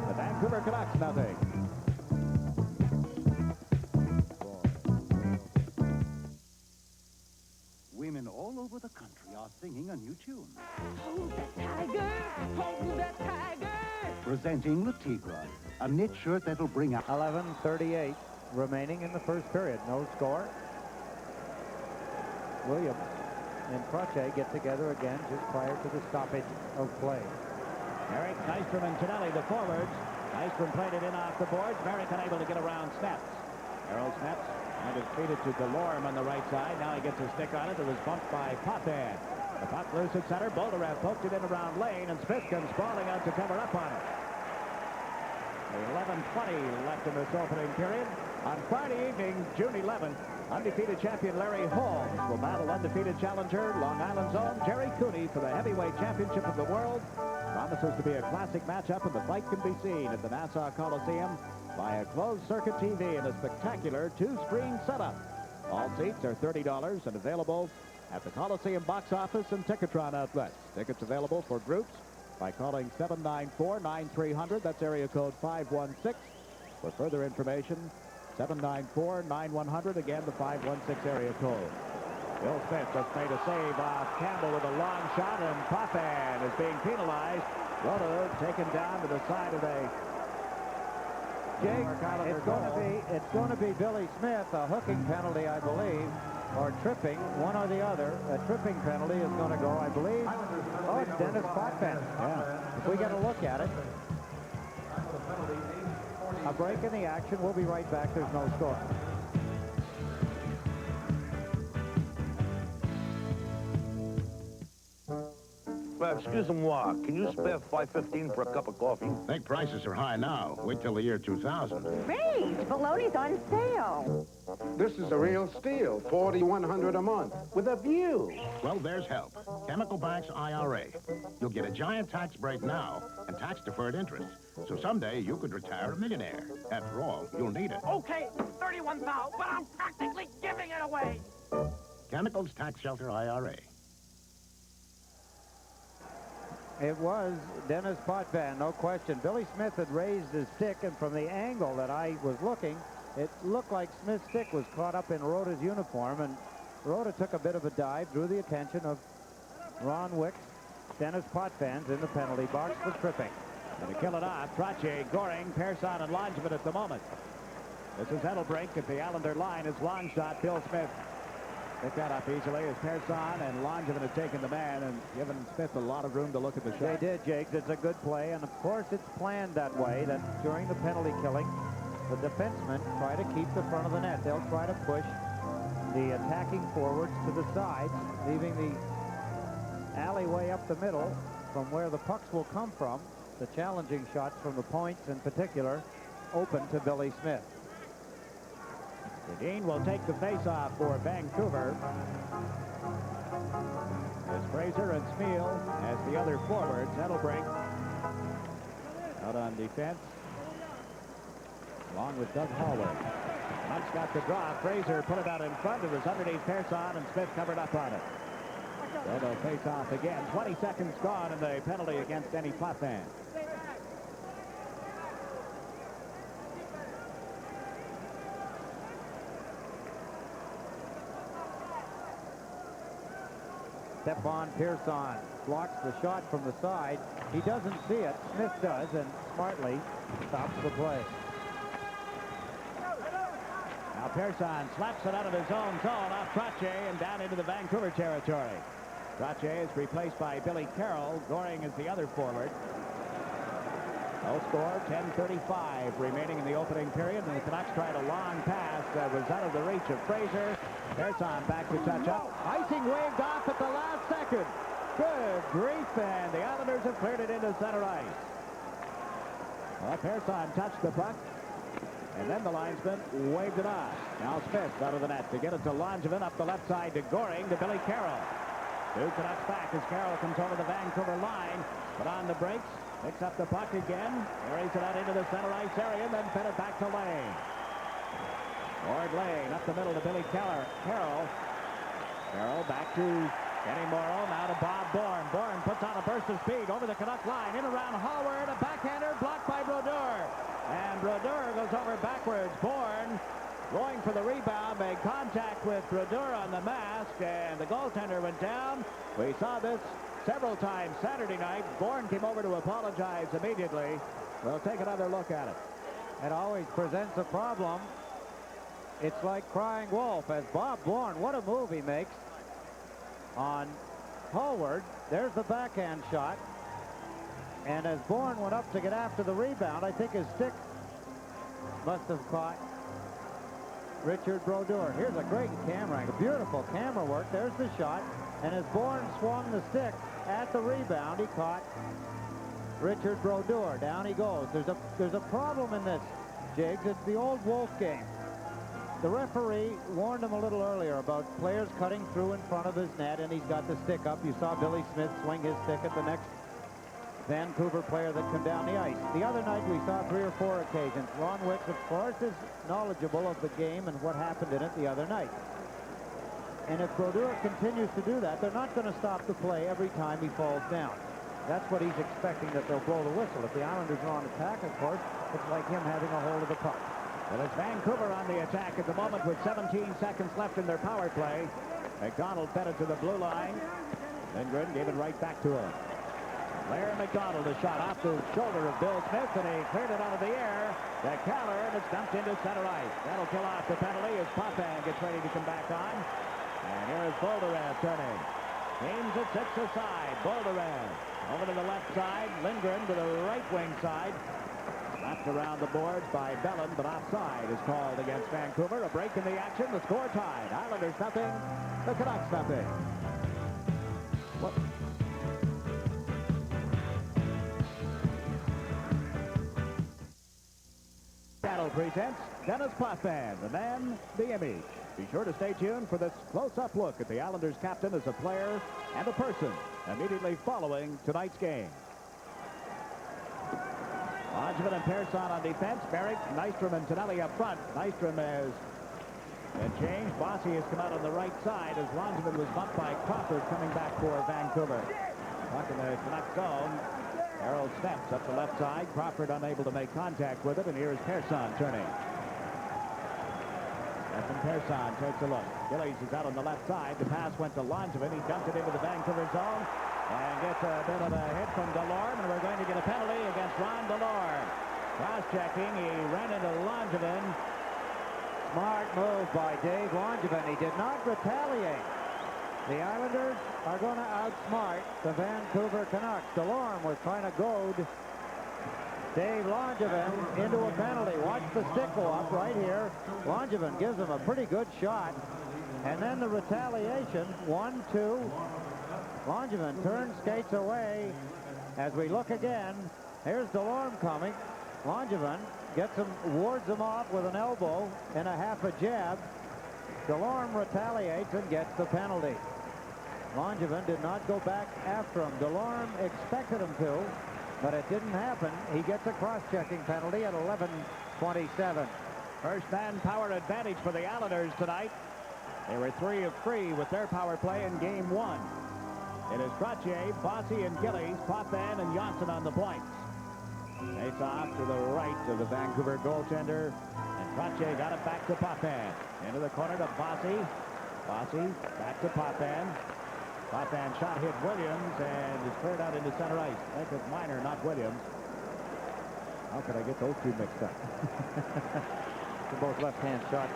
The Vancouver Canucks nothing. Women all over the country country are singing a new tune. Hold that tiger, hold that tiger. Presenting the Tigra, a knit shirt that'll bring out 11:38 remaining in the first period. No score. Williams and Crotche get together again just prior to the stoppage of play. Merrick, Nystrom, and Tonelli, the forwards. Nystrom played it in off the boards. Merrick unable to get around Snets. Errol Snets and is feeded to Delorme on the right side. Now he gets a stick on it. It was bumped by Potvin. The puck loose at center. Bolderev poked it in around Lane, and Smith comes sprawling out to cover up on it. 11:20 left in this opening period. On Friday evening, June 11th, undefeated champion Larry Holmes will battle undefeated challenger Long Island's own Jerry Cooney for the heavyweight championship of the world. Promises to be a classic matchup, and the fight can be seen at the Nassau Coliseum via closed-circuit TV in a spectacular two-screen setup. All seats are $30 and available at the Coliseum box office and Ticketron outlets. Tickets available for groups by calling 794-9300. That's area code 516. For further information, 794-9100. Again, the 516 area code. Bill Smith just made a save off Campbell with a long shot, and Potvin is being penalized. Roto taken down to the side of the Jake, it's going to be Billy Smith, a hooking penalty, I believe, or tripping, one or the other. A tripping penalty is going to go, I believe. Oh, it's Dennis Potvin. Yeah. If we get a look at it. A break in the action. We'll be right back. There's no score. Excuse-moi, can you spare $5.15 for a cup of coffee? Think prices are high now. Wait till the year 2000. Great! Bologna's on sale. This is a real steal. $4,100 a month with a view. Well, there's help. Chemical Bank's IRA. You'll get a giant tax break now and tax-deferred interest. So someday you could retire a millionaire. After all, you'll need it. Okay, $31,000, but I'm practically giving it away. Chemicals Tax Shelter IRA. It was Dennis Potvin, no question. Billy Smith had raised his stick, and from the angle that I was looking, it looked like Smith's stick was caught up in Rota's uniform, and Rota took a bit of a dive, drew the attention of Ron Wicks. Dennis Potvin's in the penalty box for tripping. Going to kill it off. Trottier, Goring, Persson, and Langevin at the moment. This is Edelbrink at the Islander line. His long shot. Bill Smith picked that up easily as Persson and Langevin had taken the man and given Smith a lot of room to look at the shot. They did, Jake. It's a good play, and of course it's planned that way, that during the penalty killing, the defensemen try to keep the front of the net. They'll try to push the attacking forwards to the sides, leaving the alleyway up the middle from where the pucks will come from, the challenging shots from the points in particular, open to Billy Smith. Dean will take the face-off for Vancouver. As Fraser and Smeal as the other forwards. Edelbrink out on defense, along with Doug Hallward. Hunt's got the draw. Fraser put it out in front. It was underneath Persson, and Smith covered up on it. So they'll face off again. 20 seconds gone in the penalty against Denny Potvin. Stepan Persson blocks the shot from the side. He doesn't see it. Smith does, and smartly stops the play. Now Persson slaps it out of his own zone off Trottier and down into the Vancouver territory. Trottier is replaced by Billy Carroll. Goring is the other forward. No score, 10:35 remaining in the opening period, and the Canucks tried a long pass that was out of the reach of Fraser. Persson back to touch up. Icing waved off at the last second. Good grief, and the Islanders have cleared it into center ice. Well, Persson touched the puck, and then the linesman waved it off. Now Smith out of the net to get it to Langevin, up the left side to Goring, to Billy Carroll. Two Canucks back as Carroll comes over the Vancouver line, but on the brakes, picks up the puck again, carries it out into the center ice area, and then fed it back to Lane. Ward Lane up the middle to Billy Carroll. Carroll back to Kenny Morrow, now to Bob Bourne. Bourne puts on a burst of speed over the Canuck line, in around Hallward, a backhander blocked by Brodeur. And Brodeur goes over backwards. Bourne going for the rebound, made contact with Brodeur on the mask, and the goaltender went down. We saw this several times Saturday night. Bourne came over to apologize immediately. We'll take another look at it. It always presents a problem. It's like crying wolf, as Bob Bourne, what a move he makes on Hallward. There's the backhand shot. And as Bourne went up to get after the rebound, I think his stick must have caught Richard Brodeur. Here's a great camera angle, beautiful camera work. There's the shot. And as Bourne swung the stick at the rebound, he caught Richard Brodeur. Down he goes. There's a problem in this, Jiggs. It's the old Wolf game. The referee warned him a little earlier about players cutting through in front of his net, and he's got the stick up. You saw Billy Smith swing his stick at the next Vancouver player that come down the ice. The other night we saw 3 or 4 occasions. Ron Wicks, of course, is knowledgeable of the game and what happened in it the other night. And if Brodeur continues to do that, they're not going to stop the play every time he falls down. That's what he's expecting, that they'll blow the whistle. If the Islanders are on attack, of course, it's like him having a hold of the puck. Well, it's Vancouver on the attack at the moment with 17 seconds left in their power play. McDonald fed it to the blue line. Lindgren gave it right back to him. Larry McDonald, a shot off the shoulder of Bill Smith, and he cleared it out of the air to Keller, and it's dumped into center ice. That'll kill off the penalty as Potvin gets ready to come back on. And here is Bolderev turning. Aims at 6 aside. Bolderev over to the left side. Lindgren to the right wing side. Slapped around the boards by Bellin, but offside is called against Vancouver. A break in the action. The score tied. Islanders nothing. The Canucks nothing. What? Battle presents Dennis Potvin, the man, the image. Be sure to stay tuned for this close-up look at the Islanders captain as a player and a person immediately following tonight's game. Langevin and Persson on defense. Merrick, Nystrom, and Tonelli up front. Nystrom has changed. Bossy has come out on the right side as Langevin was bumped by Crawford coming back for Vancouver. Puck in the Canucks zone. Harold steps up the left side. Crawford unable to make contact with it, and here's Persson turning. Stephen Persson takes a look. Gillies is out on the left side. The pass went to Langevin. He dumped it into the Vancouver zone and gets a bit of a hit from Delorme, and we're going to get a penalty against Ron Delorme. Cross-checking. He ran into Langevin. Smart move by Dave Langevin. He did not retaliate. The Islanders are going to outsmart the Vancouver Canucks. Delorme was trying to goad Dave Langevin into a penalty. Watch the stick go up right here. Langevin gives him a pretty good shot. And then the retaliation, 1-2. Langevin turns, skates away. As we look again, here's Delorme coming. Langevin gets him, wards him off with an elbow and a half a jab. Delorme retaliates and gets the penalty. Langevin did not go back after him. Delorme expected him to, but it didn't happen. He gets a cross-checking penalty at 11:27. First manpower advantage for the Islanders tonight. They were 3 of 3 with their power play in game 1. It is Trottier, Bossy, and Gillies, Potvin, and Johnson on the points. Face off to the right of the Vancouver goaltender, and Trottier got it back to Potvin. Into the corner to Bossy. Bossy back to Potvin. Potvin shot hit Williams and is cleared out into center ice. That was Minor, not Williams. How could I get those two mixed up? They're both left-hand shots.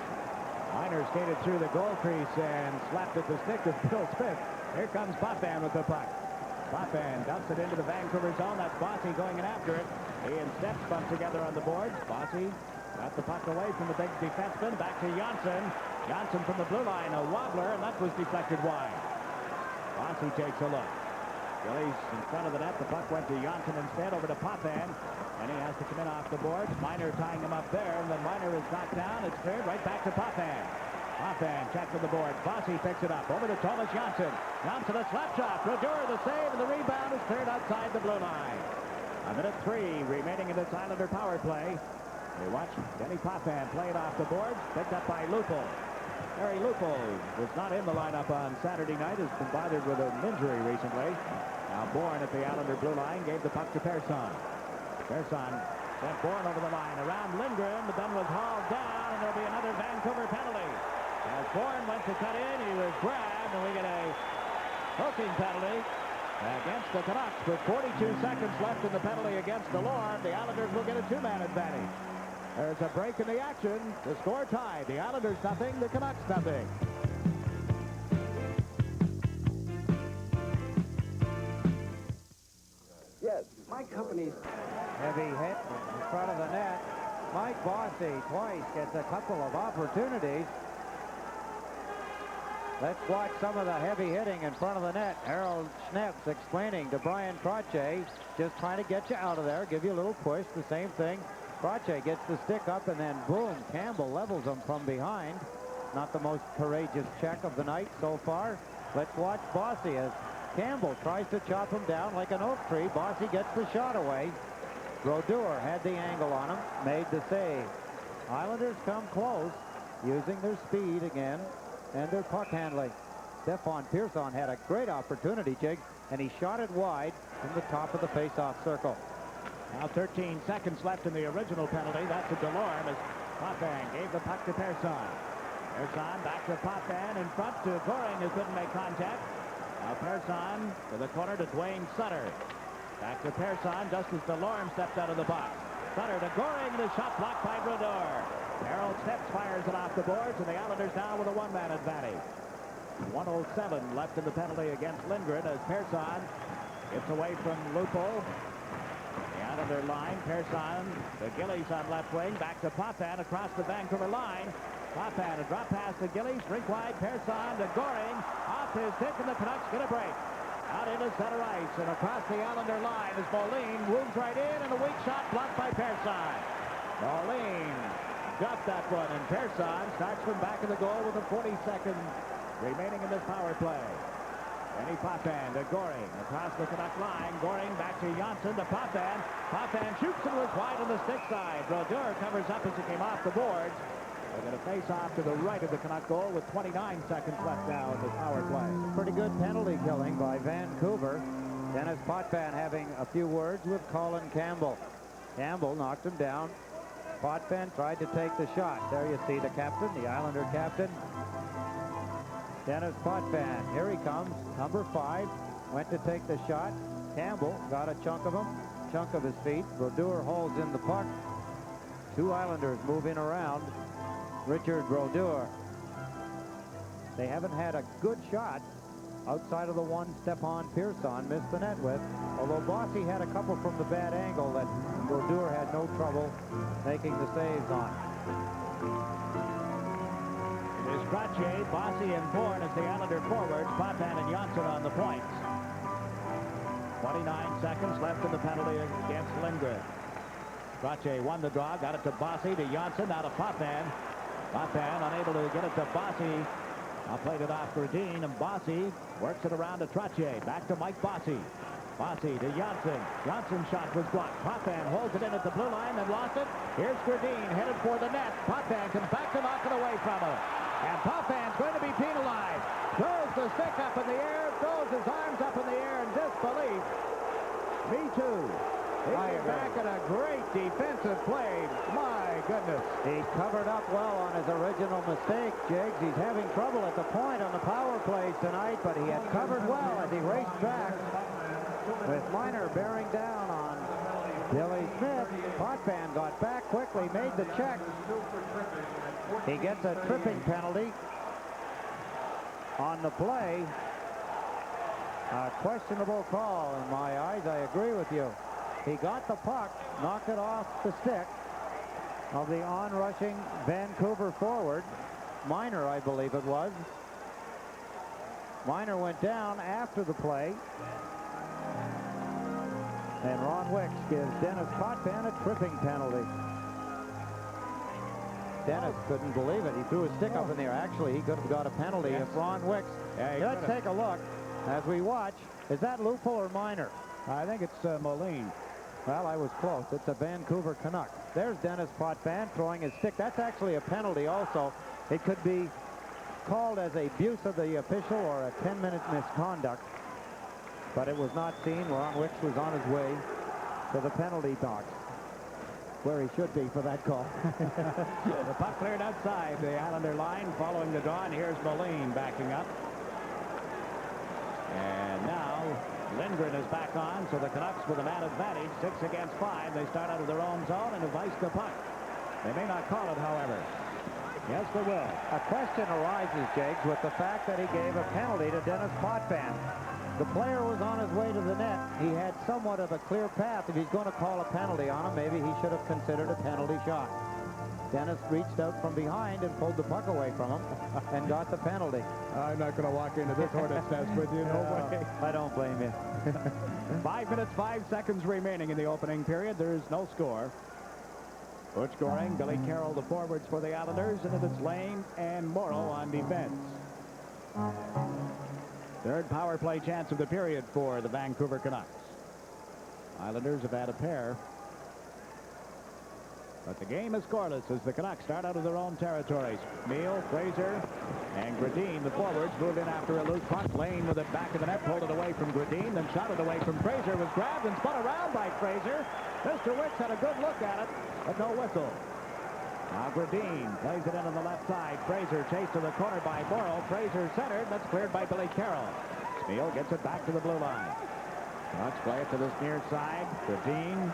Minor skated through the goal crease and slapped at the stick of Bill Smith. Here comes Potvin with the puck. Potvin dumps it into the Vancouver zone. That's Bossy going in after it. He and Steps bump together on the boards. Bossy got the puck away from the big defenseman. Back to Johnson. Johnson from the blue line, a wobbler, and that was deflected wide. Bossy takes a look. Gillies in front of the net. The puck went to Johnson instead, over to Potvin. And he has to come in off the boards. Minor tying him up there, and then Minor is knocked down. It's cleared right back to Potvin. Potvin checked with the board. Bossy picks it up. Over to Thomas Johnson. Johnson a slap shot. Brodeur the save, and the rebound is cleared outside the blue line. 1:03 remaining in this Islander power play. We watch Denny Potvin play it off the boards. Picked up by Lupul. Harry Lupul was not in the lineup on Saturday night. Has been bothered with an injury recently. Now Bourne at the Islander blue line gave the puck to Persson. Persson Sent Bourne over the line around Lindgren, but then was hauled down, and there'll be another Vancouver penalty. As Bourne went to cut in, he was grabbed, and we get a hooking penalty against the Canucks with 42 seconds left in the penalty against DeLorme. The Islanders will get a two-man advantage. There's a break in the action. The score tied. The Islanders nothing, the Canucks nothing. Yes, my company's... Heavy hit in front of the net. Mike Bossy twice gets a couple of opportunities. Let's watch some of the heavy hitting in front of the net. Harold Schneps explaining to Brian Trottier, just trying to get you out of there, give you a little push. The same thing. Trottier gets the stick up, and then boom, Campbell levels him from behind. Not the most courageous check of the night so far. Let's watch Bossy as Campbell tries to chop him down like an oak tree. Bossy gets the shot away. Brodeur had the angle on him, made the save. Islanders come close, using their speed again and their puck handling. Stefan Pearson had a great opportunity, Jig, and he shot it wide from the top of the face-off circle. Now 13 seconds left in the original penalty. That's to DeLorme as Potvin gave the puck to Pearson. Pearson back to Potvin in front to Goring, who couldn't make contact. Now Pearson to the corner to Dwayne Sutter. Back to Pearson just as DeLorme stepped out of the box. Sutter to Goring, the shot blocked by Brodeur. Harold Steps fires it off the boards, and the Islanders now with a one-man advantage. 1:07 left in the penalty against Lindgren as Pearson gets away from Lupo. The Islander line, Pearson to Gillies on left wing, back to Potvin across the Vancouver line. Potvin, a drop pass to Gillies, rink wide, Pearson to Goring, off his stick, and the Canucks get a break. Out into center ice and across the Islander line as Moline moves right in, and a weak shot blocked by Pearson. Moline got that one, and Pearson starts from back of the goal with a 40 seconds remaining in this power play. Benny Potvin to Goring across the Canuck line. Goring back to Janssen to Potvin. Potvin shoots and was wide on the stick side. Brodeur covers up as he came off the boards. They're going to face off to the right of the Canuck goal with 29 seconds left now in the power play. Pretty good penalty killing by Vancouver. Dennis Potvin having a few words with Colin Campbell. Campbell knocked him down. Potvin tried to take the shot. There you see the captain, the Islander captain. Dennis Potvin. Here he comes, number 5. Went to take the shot. Campbell got a chunk of him, chunk of his feet. Brodeur holds in the puck. Two Islanders moving around. Richard Brodeur. They haven't had a good shot outside of the one Stefan Pearson missed the net with, although Bossy had a couple from the bad angle that Brodeur had no trouble making the saves on. It is Trottier, Bossy, and Bourne as the Islander forwards. Potvin and Janssen on the points. 29 seconds left in the penalty against Lindgren. Trottier won the draw, got it to Bossy, to Janssen, now to Potvin. Potvin unable to get it to Bossy. Now played it off Gradine, and Bossy works it around to Trottier. Back to Mike Bossy. Bossy to Janssen. Jansson's shot was blocked. Potvin holds it in at the blue line, then lost it. Here's Gradine headed for the net. Potvin comes back to knock it away from him. And Potvin's going to be penalized. Throws the stick up in the air, throws his arms up in the air in disbelief. Me too. He's back in a great defensive play. My goodness. He covered up well on his original mistake, Jiggs. He's having trouble at the point on the power plays tonight, but he had covered well as he raced back with Miner bearing down on Billy Smith. Potvin got back quickly, made the check. He gets a tripping penalty on the play. A questionable call in my eyes. I agree with you. He got the puck, knocked it off the stick of the on-rushing Vancouver forward. Miner, I believe it was. Miner went down after the play. And Ron Wicks gives Dennis Potvin a tripping penalty. Dennis couldn't believe it. He threw his stick up in the air. Actually, he could have got a penalty if Ron Wicks. Let's take a look as we watch. Is that Lupo or Miner? I think it's Moline. Well, I was close. It's a Vancouver Canuck. There's Dennis Potvin throwing his stick. That's actually a penalty also. It could be called as abuse of the official or a 10-minute misconduct. But it was not seen. Ron Wicks was on his way to the penalty box. where he should be for that call. The puck cleared outside the Islander line following the draw, and here's Moline backing up. And now Lindgren is back on, so the Canucks with a man advantage, 6 against 5. They start out of their own zone and have iced the puck. They may not call it, however. Yes, they will. A question arises, Jakes, with the fact that he gave a penalty to Dennis Potvin. The player was on his way to the net. He had somewhat of a clear path. If he's going to call a penalty on him, maybe he should have considered a penalty shot. Dennis reached out from behind and pulled the puck away from him and got the penalty. I'm not going to walk into this hornet's nest with you. No way. I don't blame you. 5 minutes, 5 seconds remaining in the opening period. There is no score. Butch Goring, Billy Carroll, the forwards for the Islanders, and it's Lane and Morrow on defense. Third power play chance of the period for the Vancouver Canucks. Islanders have had a pair. But the game is scoreless as the Canucks start out of their own territories. Neal, Fraser, and Gradin, the forwards, moved in after a loose puck. Lane with it back of the net, pulled it away from Gradin, then shot it away from Fraser, was grabbed and spun around by Fraser. Mr. Wicks had a good look at it, but no whistle. Now Gradin plays it in on the left side. Fraser chased to the corner by Morrow. Fraser centered. That's cleared by Billy Carroll. Spiel gets it back to the blue line. Let's play it to this near side. Gradin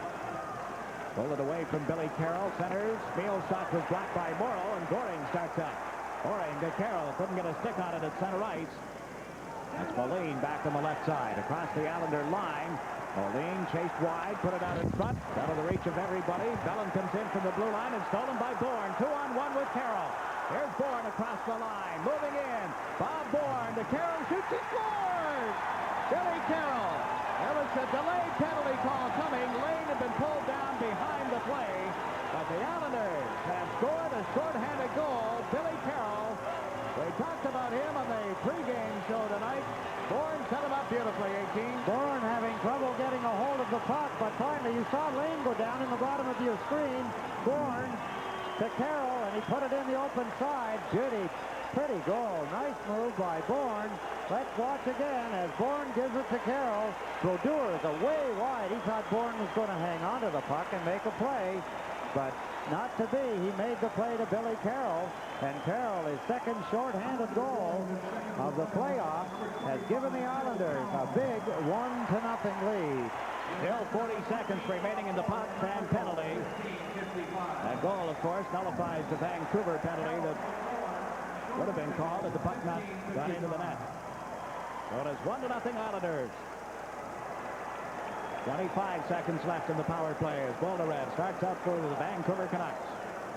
pulled it away from Billy Carroll. Centers. Spiel's shot was blocked by Morrow, and Goring starts up. Goring to Carroll. Couldn't get a stick on it at center ice. That's Moline back on the left side. Across the Islander line. Moline chased wide, put it out in front, out of the reach of everybody. Bellin comes in from the blue line and stolen by Bourne. 2-on-1 with Carroll. Here's Bourne across the line, moving in. Bob Bourne to Carroll, shoots, he scores! Billy Carroll. There was a delayed penalty call coming. Lane had been pulled down behind the play, but the Islanders have scored a shorthanded goal. Billy Carroll. We talked about him on the pregame show tonight. Bourne set him up beautifully, 18. Bourne having trouble getting a hold of the puck, but finally you saw Lane go down in the bottom of your screen. Bourne to Carroll, and he put it in the open side. Pretty goal. Nice move by Bourne. Let's watch again as Bourne gives it to Carroll. Brodeur is away wide. He thought Bourne was going to hang on to the puck and make a play, but not to be. He made the play to Billy Carroll, and Carroll, his second shorthanded goal of the playoffs, has given the Islanders a big 1-0 lead. Still 40 seconds remaining in the Potvin penalty. That goal, of course, nullifies the Vancouver penalty that would have been called had the puck not gone into the net. So it is 1-0 Islanders. 25 seconds left in the power play as Boldarev starts out for the Vancouver Canucks.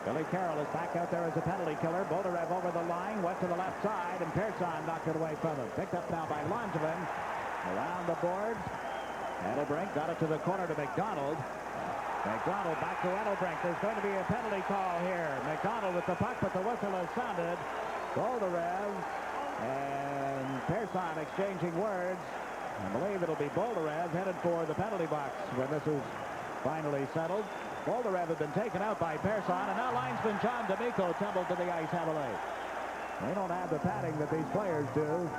Billy Carroll is back out there as a penalty killer. Boldarev over the line, went to the left side, and Pearson knocked it away from him. Picked up now by Langevin. Around the boards. Edelbrink got it to the corner to McDonald. McDonald back to Edelbrink. There's going to be a penalty call here. McDonald with the puck, but the whistle has sounded. Boldarev and Pearson exchanging words. I believe it'll be Boldarev headed for the penalty box when this is finally settled. Boldarev had been taken out by Pearson, and now linesman John D'Amico tumbled to the ice heavily. They don't have the padding that these players do.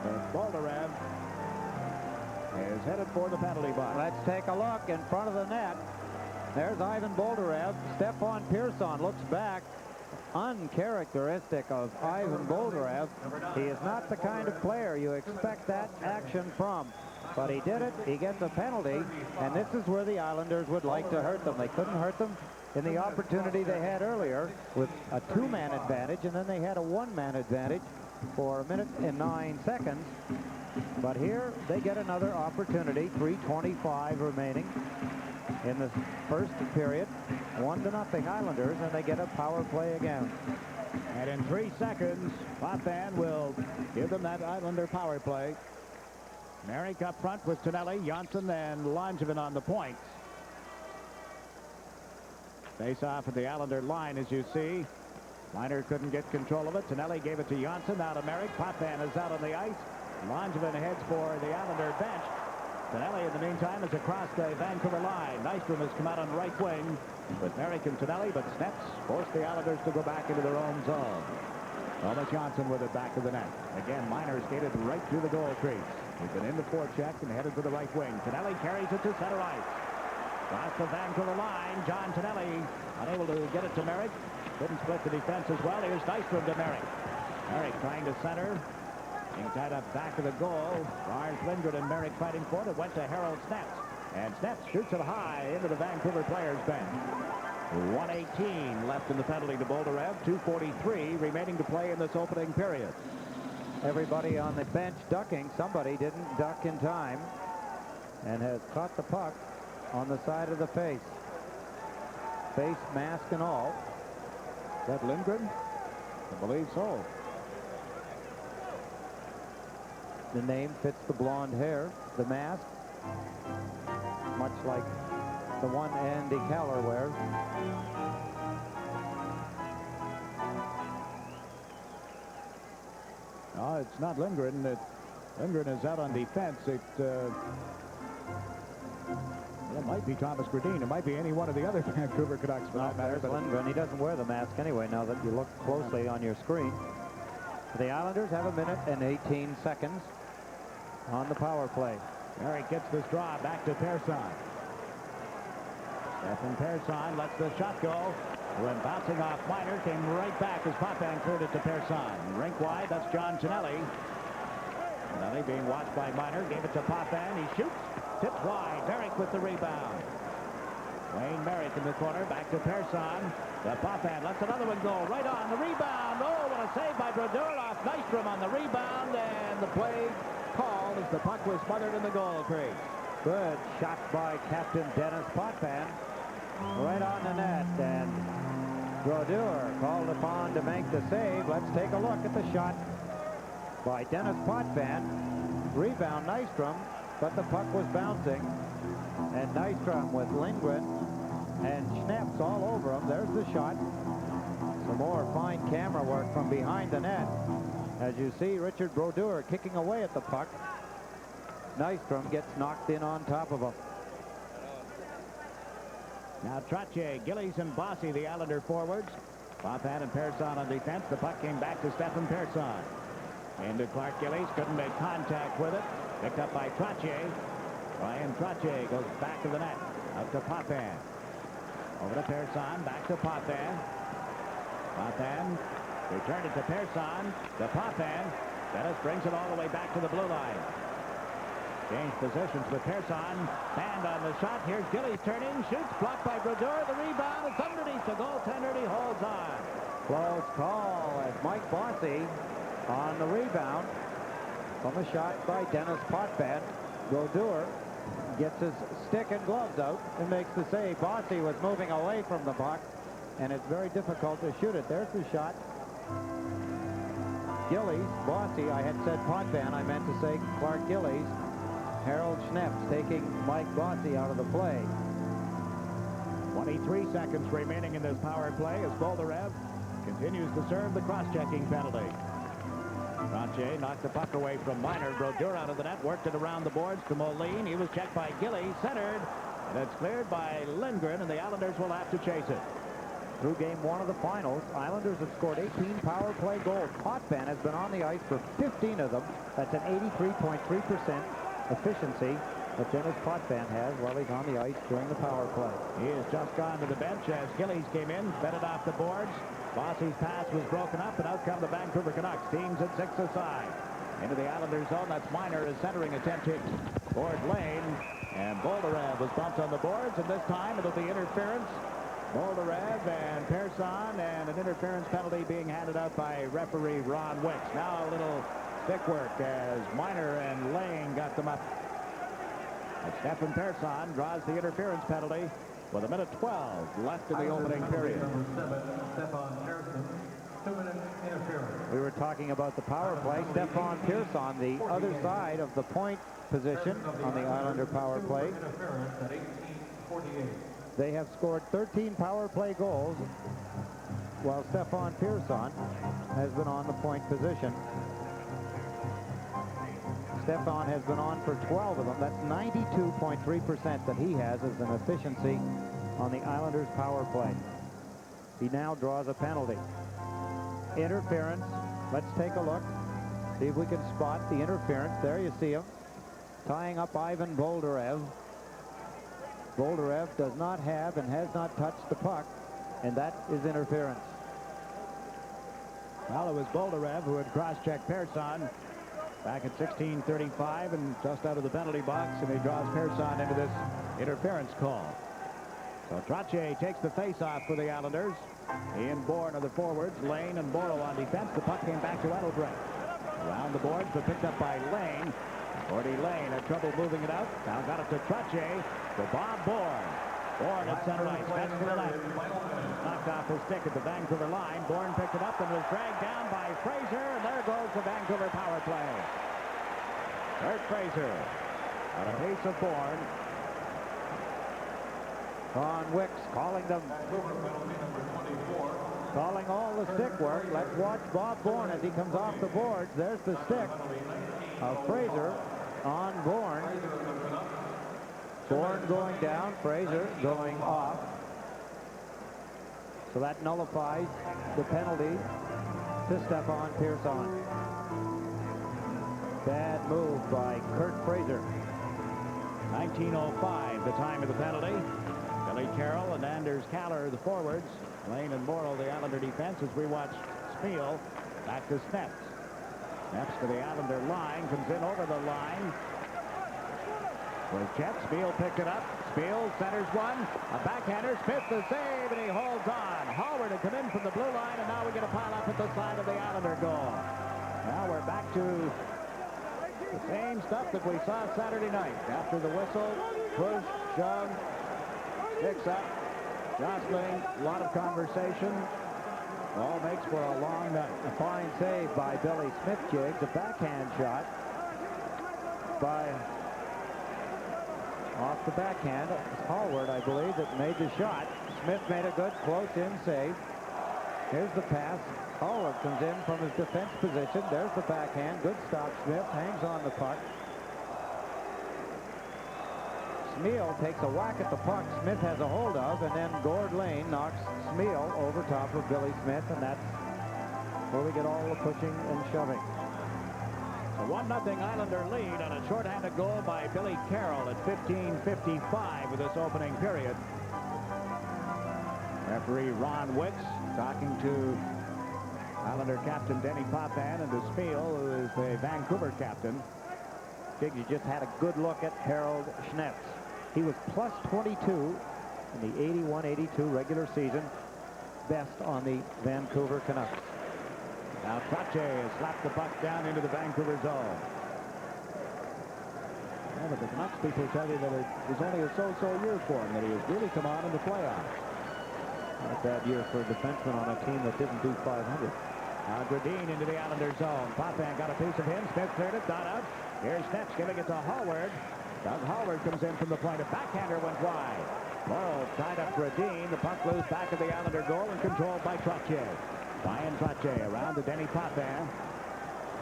But Boldarev is headed for the penalty box. Let's take a look in front of the net. There's Ivan Boldarev. Stefan Pearson looks back. Uncharacteristic of Ivan Boldarev. He is not the kind of player you expect that action from. But he did it. He gets a penalty. And this is where the Islanders would like to hurt them. They couldn't hurt them in the opportunity they had earlier with a 2-man advantage. And then they had a 1-man advantage for 1 minute and 9 seconds. But here they get another opportunity. 3:25 remaining in the first period. 1-0 Islanders, and they get a power play again. And in 3 seconds, Potvin will give them that Islander power play. Merrick up front with Tonelli, Janssen, and Langevin on the points. Face off at the Islander line, as you see. Liner couldn't get control of it. Tonelli gave it to Janssen, now to Merrick. Potvin is out on the ice. Langevin heads for the Islander bench. Tonelli, in the meantime, is across the Vancouver line. Nystrom has come out on right wing with Merrick and Tonelli, but Snets forced the Islanders to go back into their own zone. Thomas Johnson with it back to the net. Again, Miner skated right through the goal crease. He's been in the forecheck and headed to the right wing. Tonelli carries it to center ice. Across the Vancouver line, John Tonelli unable to get it to Merrick. Couldn't split the defense as well. Here's Nystrom to Merrick. Merrick trying to center. Being tied up back of the goal. Lars Lindgren and Merrick fighting for it. It went to Harold Snetz. And Snetz shoots it high into the Vancouver players' bench. 1:18 left in the penalty to Boldarev. 2:43 remaining to play in this opening period. Everybody on the bench ducking. Somebody didn't duck in time and has caught the puck on the side of the face. Face mask and all. Is that Lindgren? I believe so. The name fits the blonde hair. The mask, much like the one Andy Keller wears. No, it's not Lindgren. Lindgren is out on defense. It might be Thomas Gradine. It might be any one of the other Vancouver Canucks for that matter. But Lindgren, he doesn't wear the mask anyway now that you look closely on your screen. The Islanders have 1 minute and 18 seconds on the power play. Merrick gets this draw back to Persson. Stefan Persson lets the shot go. When bouncing off Miner, came right back as Potvin cleared it to Persson. Rink wide, that's John Tonelli. Tonelli being watched by Miner, gave it to Potvin. He shoots, tipped wide. Merrick with the rebound. Wayne Merrick in the corner, back to Persson. The Potvin lets another one go right on the rebound. Oh, what a save by Brodeur off Nystrom on the rebound, and the play called as the puck was smothered in the goal crease. Good shot by Captain Dennis Potvin. Right on the net, and Brodeur called upon to make the save. Let's take a look at the shot by Dennis Potvin. Rebound Nystrom, but the puck was bouncing. And Nystrom with Lindgren and Schneps all over him. There's the shot. Some more fine camera work from behind the net. As you see, Richard Brodeur kicking away at the puck. Nystrom gets knocked in on top of him. Now Trottier, Gillies, and Bossy, the Islander forwards. Potvin and Persson on defense. The puck came back to Stefan Persson. Into Clark Gillies, couldn't make contact with it. Picked up by Trottier. Ryan Trottier goes back to the net. Out to Potvin. Over to Persson, back to Potvin. Potvin returned it to Persson. To Potvin. Dennis brings it all the way back to the blue line. Change positions with Persson. Hand on the shot. Here's Gillies turning. Shoots. Blocked by Brodeur. The rebound. It's underneath the goaltender. He holds on. Close call as Mike Bossy on the rebound from a shot by Dennis Potvin. Brodeur gets his stick and gloves out and makes the save. Bossy was moving away from the puck, and it's very difficult to shoot it. There's the shot. Gillies, Bossy, I had said Potvin. I meant to say Clark Gillies. Harold Schneps taking Mike Bossy out of the play. 23 seconds remaining in this power play as Boldarev continues to serve the cross-checking penalty. Trottier knocked the puck away from Miner. Brodeur out of the net, worked it around the boards to Moline. He was checked by Gillies, centered, and it's cleared by Lindgren, and the Islanders will have to chase it. Through game 1 of the finals, Islanders have scored 18 power play goals. Potvin has been on the ice for 15 of them. That's an 83.3% efficiency that Dennis Potvin has while he's on the ice during the power play. He has just gone to the bench as Gillies came in, fed it off the boards. Bossy's pass was broken up, and out come the Vancouver Canucks. Teams at 6 aside. Into the Islanders zone. That's Miner, his centering attempt hit board lane. And Boldarev was bumped on the boards, and this time it'll be interference. Boldarev and Persson, and an interference penalty being handed out by referee Ron Wicks. Now a little stick work as Miner and Lane got them up. And Stefan Persson draws the interference penalty with 1:12 left in the opening period. We were talking about the power play. Stefan Persson, the other side of the point position on the Islander power play. They have scored 13 power play goals, while Stefan Persson has been on the point position. Stefan has been on for 12 of them. That's 92.3% that he has as an efficiency on the Islanders power play. He now draws a penalty. Interference. Let's take a look. See if we can spot the interference. There you see him tying up Ivan Boldarev. Boldarev does not have and has not touched the puck, and that is interference. Well, it was Boldarev who had cross-checked Persson back at 16:35 and just out of the penalty box, and he draws Persson into this interference call. So Trottier takes the face-off for the Islanders. He and Bourne are the forwards. Lane and Morrow on defense. The puck came back to Edelbrecht. Around the boards, but picked up by Lane. Gordy Lane had trouble moving it out. Now got it to Trottier. To Bob Bourne. Bourne at center ice. Pass to the left. Knocked off his stick at the Vancouver line. Bourne picked it up and was dragged down by Fraser. And there goes the Vancouver power play. Bert Fraser on a piece of Bourne. Ron Wicks calling them. Calling all the stick work. Let's watch Bob Bourne as he comes off the boards. There's the stick of Fraser on Bourne. Bourne going down, Fraser going off. So that nullifies the penalty to Stefan Persson. Bad move by Kurt Fraser. 19:05, the time of the penalty. Billy Carroll and Anders Kaller, the forwards. Lane and Morrow, the Islander defense, as we watch Spiel back to Snaps. Snaps to the Islander line, comes in over the line. Was Jet. Spiel picked it up. Spiel centers one. A backhander. Smith the save, and he holds on. Howard had come in from the blue line, and now we get a pile up at the side of the Islander goal. Now we're back to the same stuff that we saw Saturday night. After the whistle, push, shove, picks up, jostling, a lot of conversation. All makes for a long night. A fine save by Billy Smith, Jiggs. A backhand shot by off the backhand. It was Hallward, I believe, that made the shot. Smith made a good close-in save. Here's the pass. Hallward comes in from his defense position. There's the backhand. Good stop. Smith hangs on the puck. Smeal takes a whack at the puck Smith has a hold of, and then Gord Lane knocks Smeal over top of Billy Smith, and that's where we get all the pushing and shoving. A 1-0 Islander lead on a shorthanded goal by Billy Carroll at 15:55 with this opening period. Referee Ron Wicks talking to Islander captain Denny Potvin and to Spiel, who is the Vancouver captain. You just had a good look at Harold Schnetz. He was plus 22 in the 81-82 regular season, best on the Vancouver Canucks. Now Trottier has slapped the puck down into the Vancouver zone. Yeah, but the Canucks people tell you that it was only a so-so year for him, that he has really come on in the playoffs. Not a bad year for a defenseman on a team that didn't do 500. Now Gradine into the Islander zone. Potvin got a piece of him. Smith cleared it, done out. Here's Snaps giving it to Hallward. Doug Hallward comes in from the point. A backhander went wide. Morrow tied up Gradine. The puck loose back of the Islander goal and controlled by Trottier. Brian Trottier around to Denny Potvin.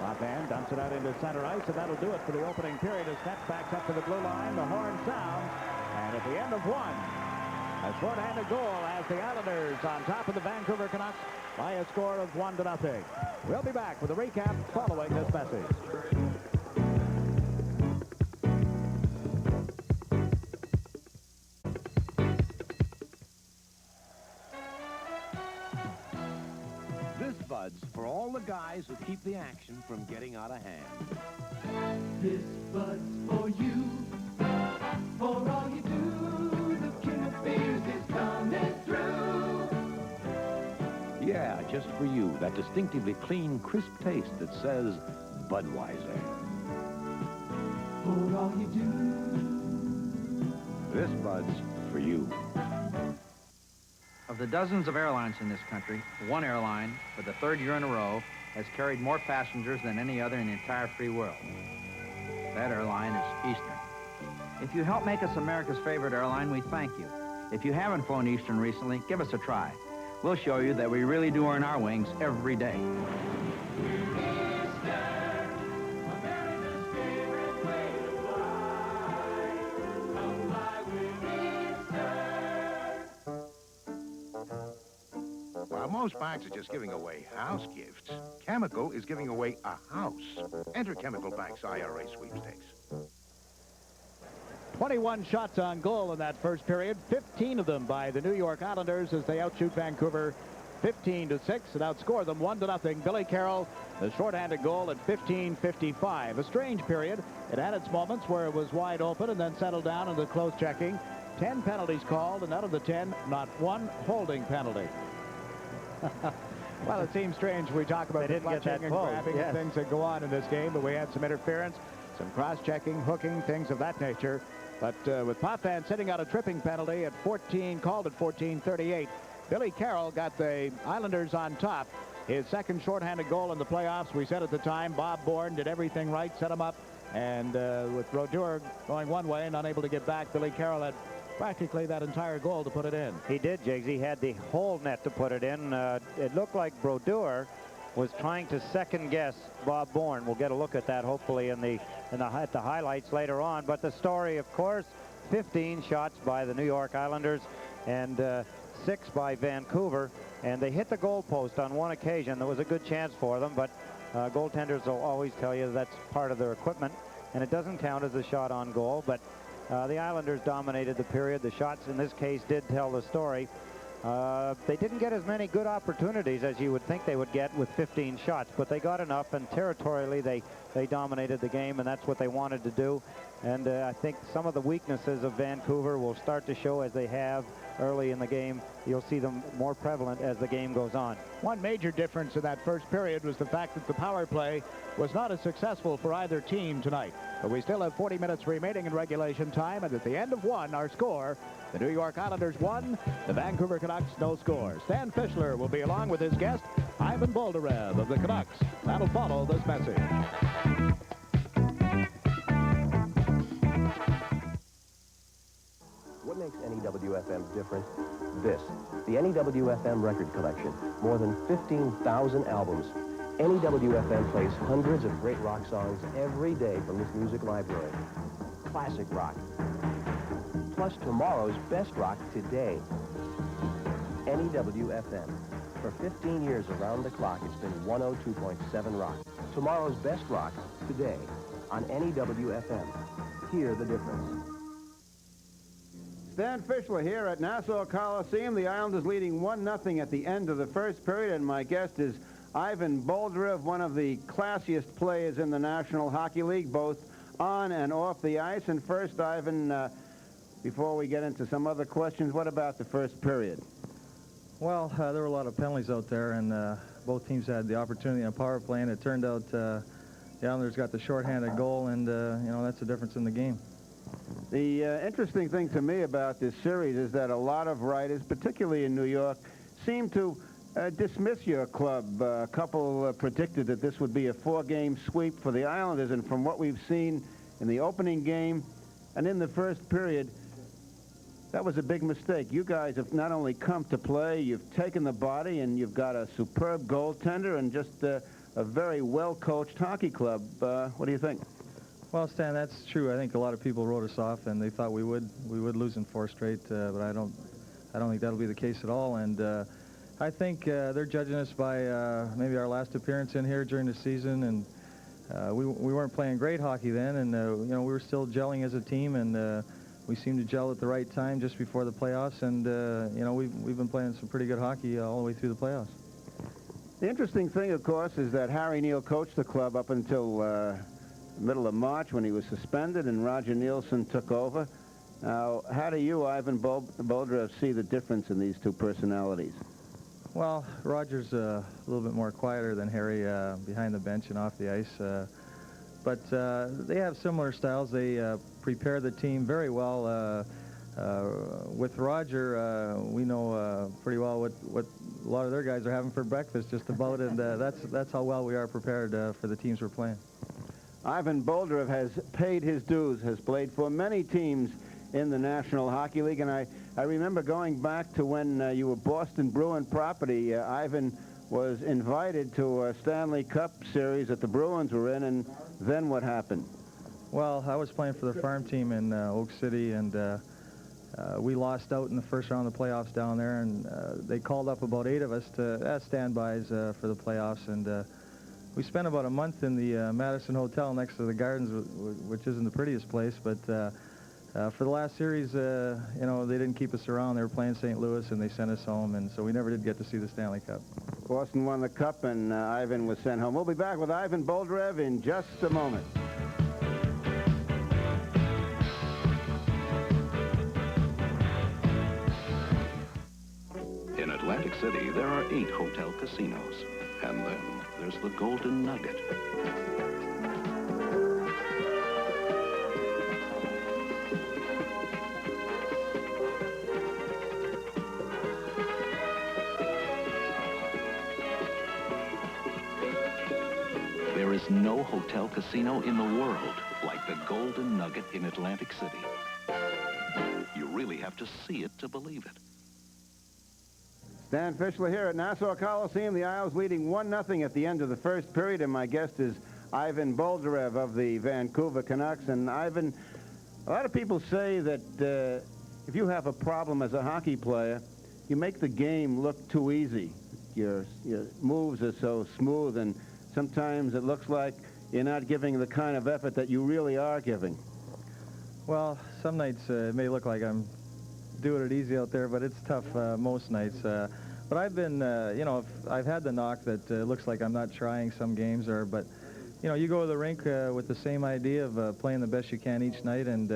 Potvin dumps it out into center ice, and that'll do it for the opening period as Snaps backs up to the blue line. The horn sounds, and at the end of one, a short-handed goal as the Islanders on top of the Vancouver Canucks by a score of 1-0. We'll be back with a recap following this message. This Bud's for all the guys who keep the action from getting out of hand. This Bud's for you, for all you do. The king of beers is coming through. Yeah, just for you, that distinctively clean, crisp taste that says Budweiser. For all you do. This Bud's for you. Of the dozens of airlines in this country, one airline, for the third year in a row, has carried more passengers than any other in the entire free world. That airline is Eastern. If you help make us America's favorite airline, we thank you. If you haven't flown Eastern recently, give us a try. We'll show you that we really do earn our wings every day. While most banks are just giving away house gifts, Chemical is giving away a house. Enter Chemical Bank's IRA sweepstakes. 21 shots on goal in that first period, 15 of them by the New York Islanders as they outshoot Vancouver 15-6 and outscore them 1-0. Billy Carroll, the shorthanded goal at 15:55. A strange period. It had its moments where it was wide open and then settled down into close checking. 10 penalties called, and out of the 10, not one holding penalty. Well, it seems strange we talk about the clutching and grabbing and things that go on in this game, but we had some interference, some cross-checking, hooking, things of that nature. But with Potvin sitting out a tripping penalty at 14, called at 14:38, Billy Carroll got the Islanders on top. His second shorthanded goal in the playoffs. We said at the time, Bob Bourne did everything right, set him up, and with Brodeur going one way and unable to get back, Billy Carroll had practically that entire goal to put it in. He did, Jiggs. He had the whole net to put it in. It looked like Brodeur was trying to second-guess Bob Bourne. We'll get a look at that hopefully at the highlights later on. But the story, of course, 15 shots by the New York Islanders and 6 by Vancouver, and they hit the goalpost on one occasion. There was a good chance for them, but goaltenders will always tell you that's part of their equipment, and it doesn't count as a shot on goal. But the Islanders dominated the period. The shots in this case did tell the story. They didn't get as many good opportunities as you would think they would get with 15 shots, but they got enough, and territorially they dominated the game, and that's what they wanted to do. And I think some of the weaknesses of Vancouver will start to show as they have early in the game. You'll see them more prevalent as the game goes on. One major difference in that first period was the fact that the power play was not as successful for either team tonight. But we still have 40 minutes remaining in regulation time, and at the end of one, our score, the New York Islanders 1, the Vancouver Canucks no score. Stan Fischler will be along with his guest, Ivan Boldarev of the Canucks. That'll follow this message. What makes NEWFM different? This, the NEWFM record collection. More than 15,000 albums. NEWFM plays hundreds of great rock songs every day from this music library. Classic rock. Plus tomorrow's best rock today. NEWFM. For 15 years around the clock, it's been 102.7 rock. Tomorrow's best rock today on NEWFM. Hear the difference. Stan Fischler here at Nassau Coliseum. The Islanders leading 1-0 at the end of the first period, and my guest is Ivan Boldarev, one of the classiest players in the National Hockey League, both on and off the ice. And first, Ivan, before we get into some other questions, what about the first period? Well, there were a lot of penalties out there, and both teams had the opportunity on power play, and it turned out the Islanders got the shorthanded goal, and, you know, that's the difference in the game. The interesting thing to me about this series is that a lot of writers, particularly in New York, seem to dismiss your club. A couple predicted that this would be a 4-game sweep for the Islanders, and from what we've seen in the opening game and in the first period, that was a big mistake. You guys have not only come to play, you've taken the body, and you've got a superb goaltender and just a very well-coached hockey club. What do you think? Well, Stan, that's true. I think a lot of people wrote us off, and they thought we would lose in 4 straight, but I don't think that'll be the case at all. And I think they're judging us by maybe our last appearance in here during the season, and we weren't playing great hockey then, and you know, we were still gelling as a team, and we seemed to gel at the right time just before the playoffs, and you know, we've been playing some pretty good hockey all the way through the playoffs. The interesting thing, of course, is that Harry Neal coached the club up until middle of March when he was suspended, and Roger Nielsen took over. Now, how do you, Ivan Boldarev, see the difference in these two personalities? Well, Roger's a little bit more quieter than Harry behind the bench and off the ice, but they have similar styles. They prepare the team very well. With Roger, we know pretty well what a lot of their guys are having for breakfast just about, and that's how well we are prepared for the teams we're playing. Ivan Boldarev has paid his dues, has played for many teams in the National Hockey League, and I remember going back to when you were Boston Bruin property. Ivan was invited to a Stanley Cup series that the Bruins were in, and then what happened? Well, I was playing for the farm team in Oak City, and we lost out in the first round of the playoffs down there, and they called up about 8 of us to standbys for the playoffs, and we spent about a month in the Madison Hotel next to the Gardens, which isn't the prettiest place, but For the last series, you know, they didn't keep us around. They were playing St. Louis, and they sent us home, and so we never did get to see the Stanley Cup. Boston won the Cup, and Ivan was sent home. We'll be back with Ivan Boldarev in just a moment. In Atlantic City, there are 8 hotel casinos. And then there's the Golden Nugget. There is no hotel casino in the world like the Golden Nugget in Atlantic City. You really have to see it to believe it. Stan Fischler here at Nassau Coliseum. The Isles leading 1-0 at the end of the first period, and my guest is Ivan Boldarev of the Vancouver Canucks. And Ivan, a lot of people say that if you have a problem as a hockey player, you make the game look too easy. Your moves are so smooth, and sometimes it looks like you're not giving the kind of effort that you really are giving. Well, some nights it may look like I'm doing it easy out there, but it's tough most nights. But I've been, you know, I've had the knock that looks like I'm not trying some games, but, you know, you go to the rink with the same idea of playing the best you can each night, and,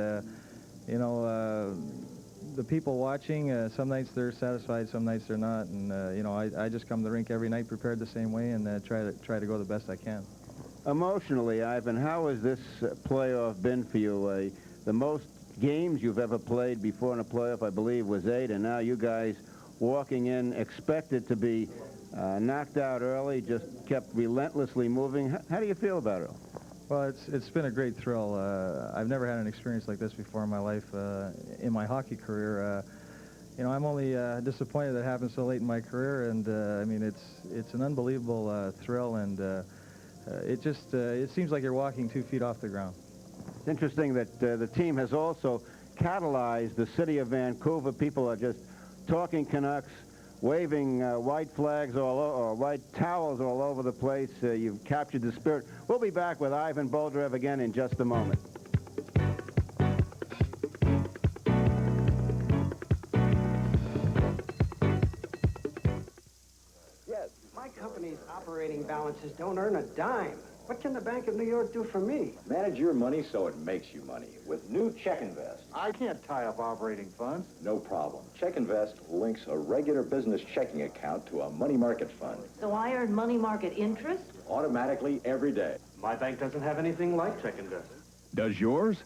you know, the people watching, some nights they're satisfied, some nights they're not, and, you know, I just come to the rink every night prepared the same way and try to go the best I can. Emotionally, Ivan, how has this playoff been for you? The most games you've ever played before in a playoff, I believe, was 8, and now you guys walking in expected to be knocked out early, just kept relentlessly moving. How do you feel about it? Well, it's been a great thrill. I've never had an experience like this before in my life, in my hockey career. You know, I'm only disappointed that it happened so late in my career, and I mean, it's an unbelievable thrill, and it seems like you're walking 2 feet off the ground. It's interesting that the team has also catalyzed the city of Vancouver. People are just talking Canucks, waving white flags or white towels all over the place. You've captured the spirit. We'll be back with Ivan Boldarev again in just a moment. Yes, my company's operating balances don't earn a dime. What can the Bank of New York do for me? Manage your money so it makes you money with new Check Invest. I can't tie up operating funds. No problem. Check Invest links a regular business checking account to a money market fund. So I earn money market interest? Automatically every day. My bank doesn't have anything like Check Invest. Does yours?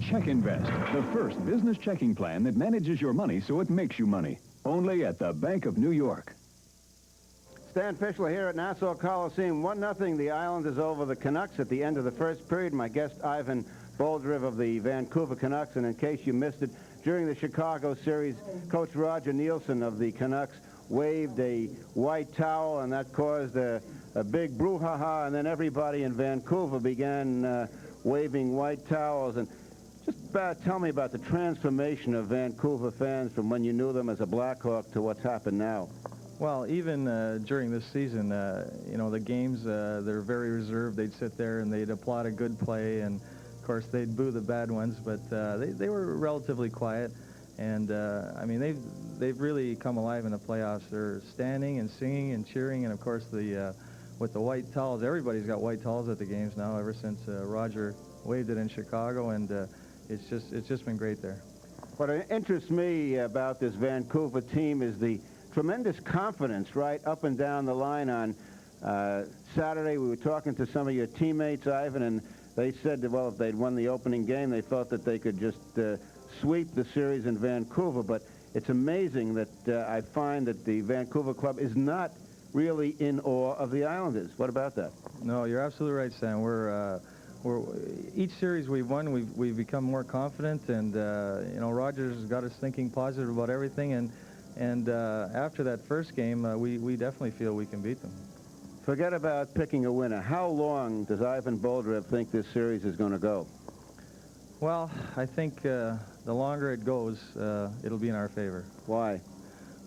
Check Invest, the first business checking plan that manages your money so it makes you money. Only at the Bank of New York. Stan Fischler here at Nassau Coliseum. 1-0, the Islanders over the Canucks at the end of the first period. My guest, Ivan Boldarev of the Vancouver Canucks. And in case you missed it, during the Chicago series, Coach Roger Nielsen of the Canucks waved a white towel, and that caused a big brouhaha, and then everybody in Vancouver began waving white towels. And just tell me about the transformation of Vancouver fans from when you knew them as a Blackhawk to what's happened now. Well, even during this season, you know, the games, they're very reserved. They'd sit there and they'd applaud a good play, and of course they'd boo the bad ones, but they were relatively quiet. And I mean, they've really come alive in the playoffs. They're standing and singing and cheering, and of course with the white towels, everybody's got white towels at the games now ever since Roger waved it in Chicago, and it's just been great there. What interests me about this Vancouver team is the tremendous confidence right up and down the line. On Saturday, we were talking to some of your teammates, Ivan, and they said that, well, if they'd won the opening game, they thought that they could just sweep the series in Vancouver. But it's amazing that I find that the Vancouver club is not really in awe of the Islanders. What about that? No, you're absolutely right, Stan. We're each series we've won, we've become more confident, and you know, Rogers got us thinking positive about everything, and after that first game, we definitely feel we can beat them. Forget about picking a winner. How long does Ivan Boldarev think this series is going to go? Well, I think the longer it goes, it'll be in our favor. Why?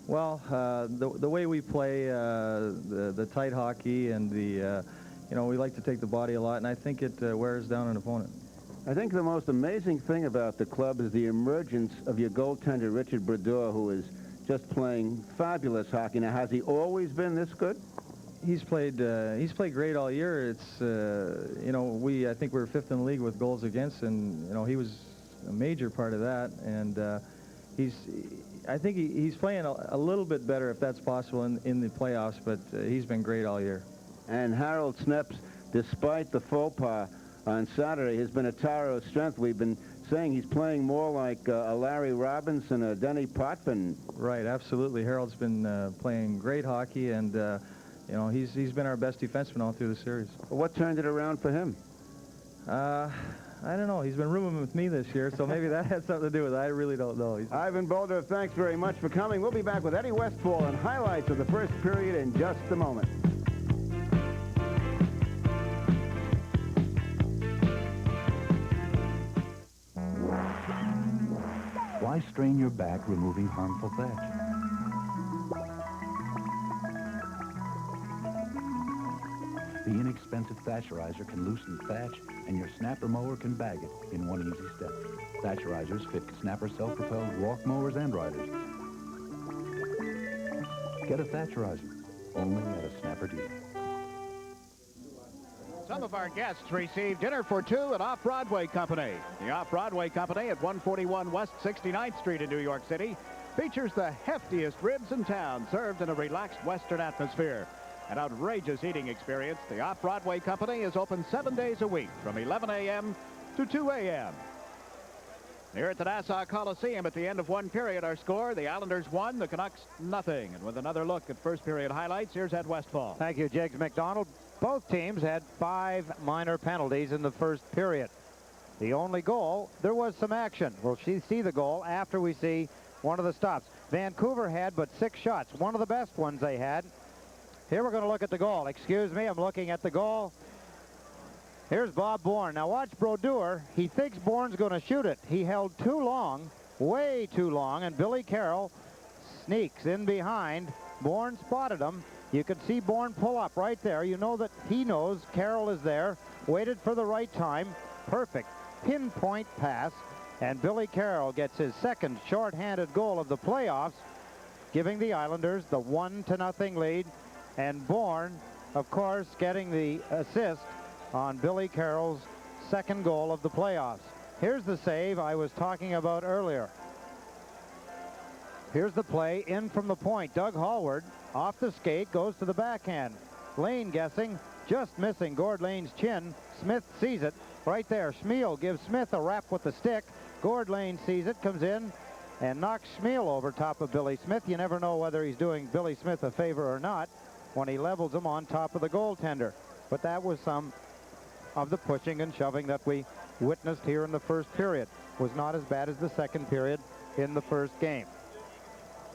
Well, the way we play, the tight hockey, and the you know, we like to take the body a lot, and I think it wears down an opponent. I think the most amazing thing about the club is the emergence of your goaltender, Richard Brodeur, who is just playing fabulous hockey. Now, has he always been this good? He's played great all year. It's you know, I think we're 5th in the league with goals against, and you know, he was a major part of that. And I think he's playing a little bit better, if that's possible, in the playoffs. But he's been great all year. And Harold Snep's, despite the faux pas on Saturday, has been a tower of strength. We've been saying he's playing more like a Larry Robinson, a Denny Potvin. Right, absolutely. Harold's been playing great hockey, and you know, he's been our best defenseman all through the series. What turned it around for him? I don't know. He's been rooming with me this year, so maybe that has something to do with it. I really don't know. Ivan Boulder, thanks very much for coming. We'll be back with Eddie Westfall and highlights of the first period in just a moment. Why strain your back removing harmful thatch? The inexpensive Thatcherizer can loosen thatch, and your snapper mower can bag it in one easy step. Thatcherizers fit snapper self-propelled walk mowers and riders. Get a Thatcherizer, only at a Snapper dealer. Some of our guests receive dinner for two at Off-Broadway Company. The Off-Broadway Company at 141 West 69th Street in New York City features the heftiest ribs in town, served in a relaxed Western atmosphere. An outrageous eating experience. The Off-Broadway Company is open 7 days a week from 11 a.m. to 2 a.m. Here at the Nassau Coliseum at the end of one period, our score, the Islanders 1, the Canucks nothing. And with another look at first period highlights, here's Ed Westfall. Thank you, Jiggs McDonald. Both teams had 5 minor penalties in the first period. The only goal, there was some action. We'll see the goal after we see one of the stops. Vancouver had but 6 shots, one of the best ones they had. Here we're going to look at the goal. Excuse me, I'm looking at the goal. Here's Bob Bourne. Now watch Brodeur. He thinks Bourne's going to shoot it. He held too long, way too long, and Billy Carroll sneaks in behind. Bourne spotted him. You can see Bourne pull up right there. You know that he knows Carroll is there. Waited for the right time. Perfect pinpoint pass. And Billy Carroll gets his second shorthanded goal of the playoffs, giving the Islanders the 1-0 lead. And Bourne, of course, getting the assist on Billy Carroll's second goal of the playoffs. Here's the save I was talking about earlier. Here's the play in from the point. Doug Hallward off the skate goes to the backhand. Lane guessing, just missing Gord Lane's chin. Smith sees it right there. Schmiel gives Smith a rap with the stick. Gord Lane sees it, comes in and knocks Schmiel over top of Billy Smith. You never know whether he's doing Billy Smith a favor or not when he levels him on top of the goaltender. But that was some of the pushing and shoving that we witnessed here in the first period. Was not as bad as the second period in the first game.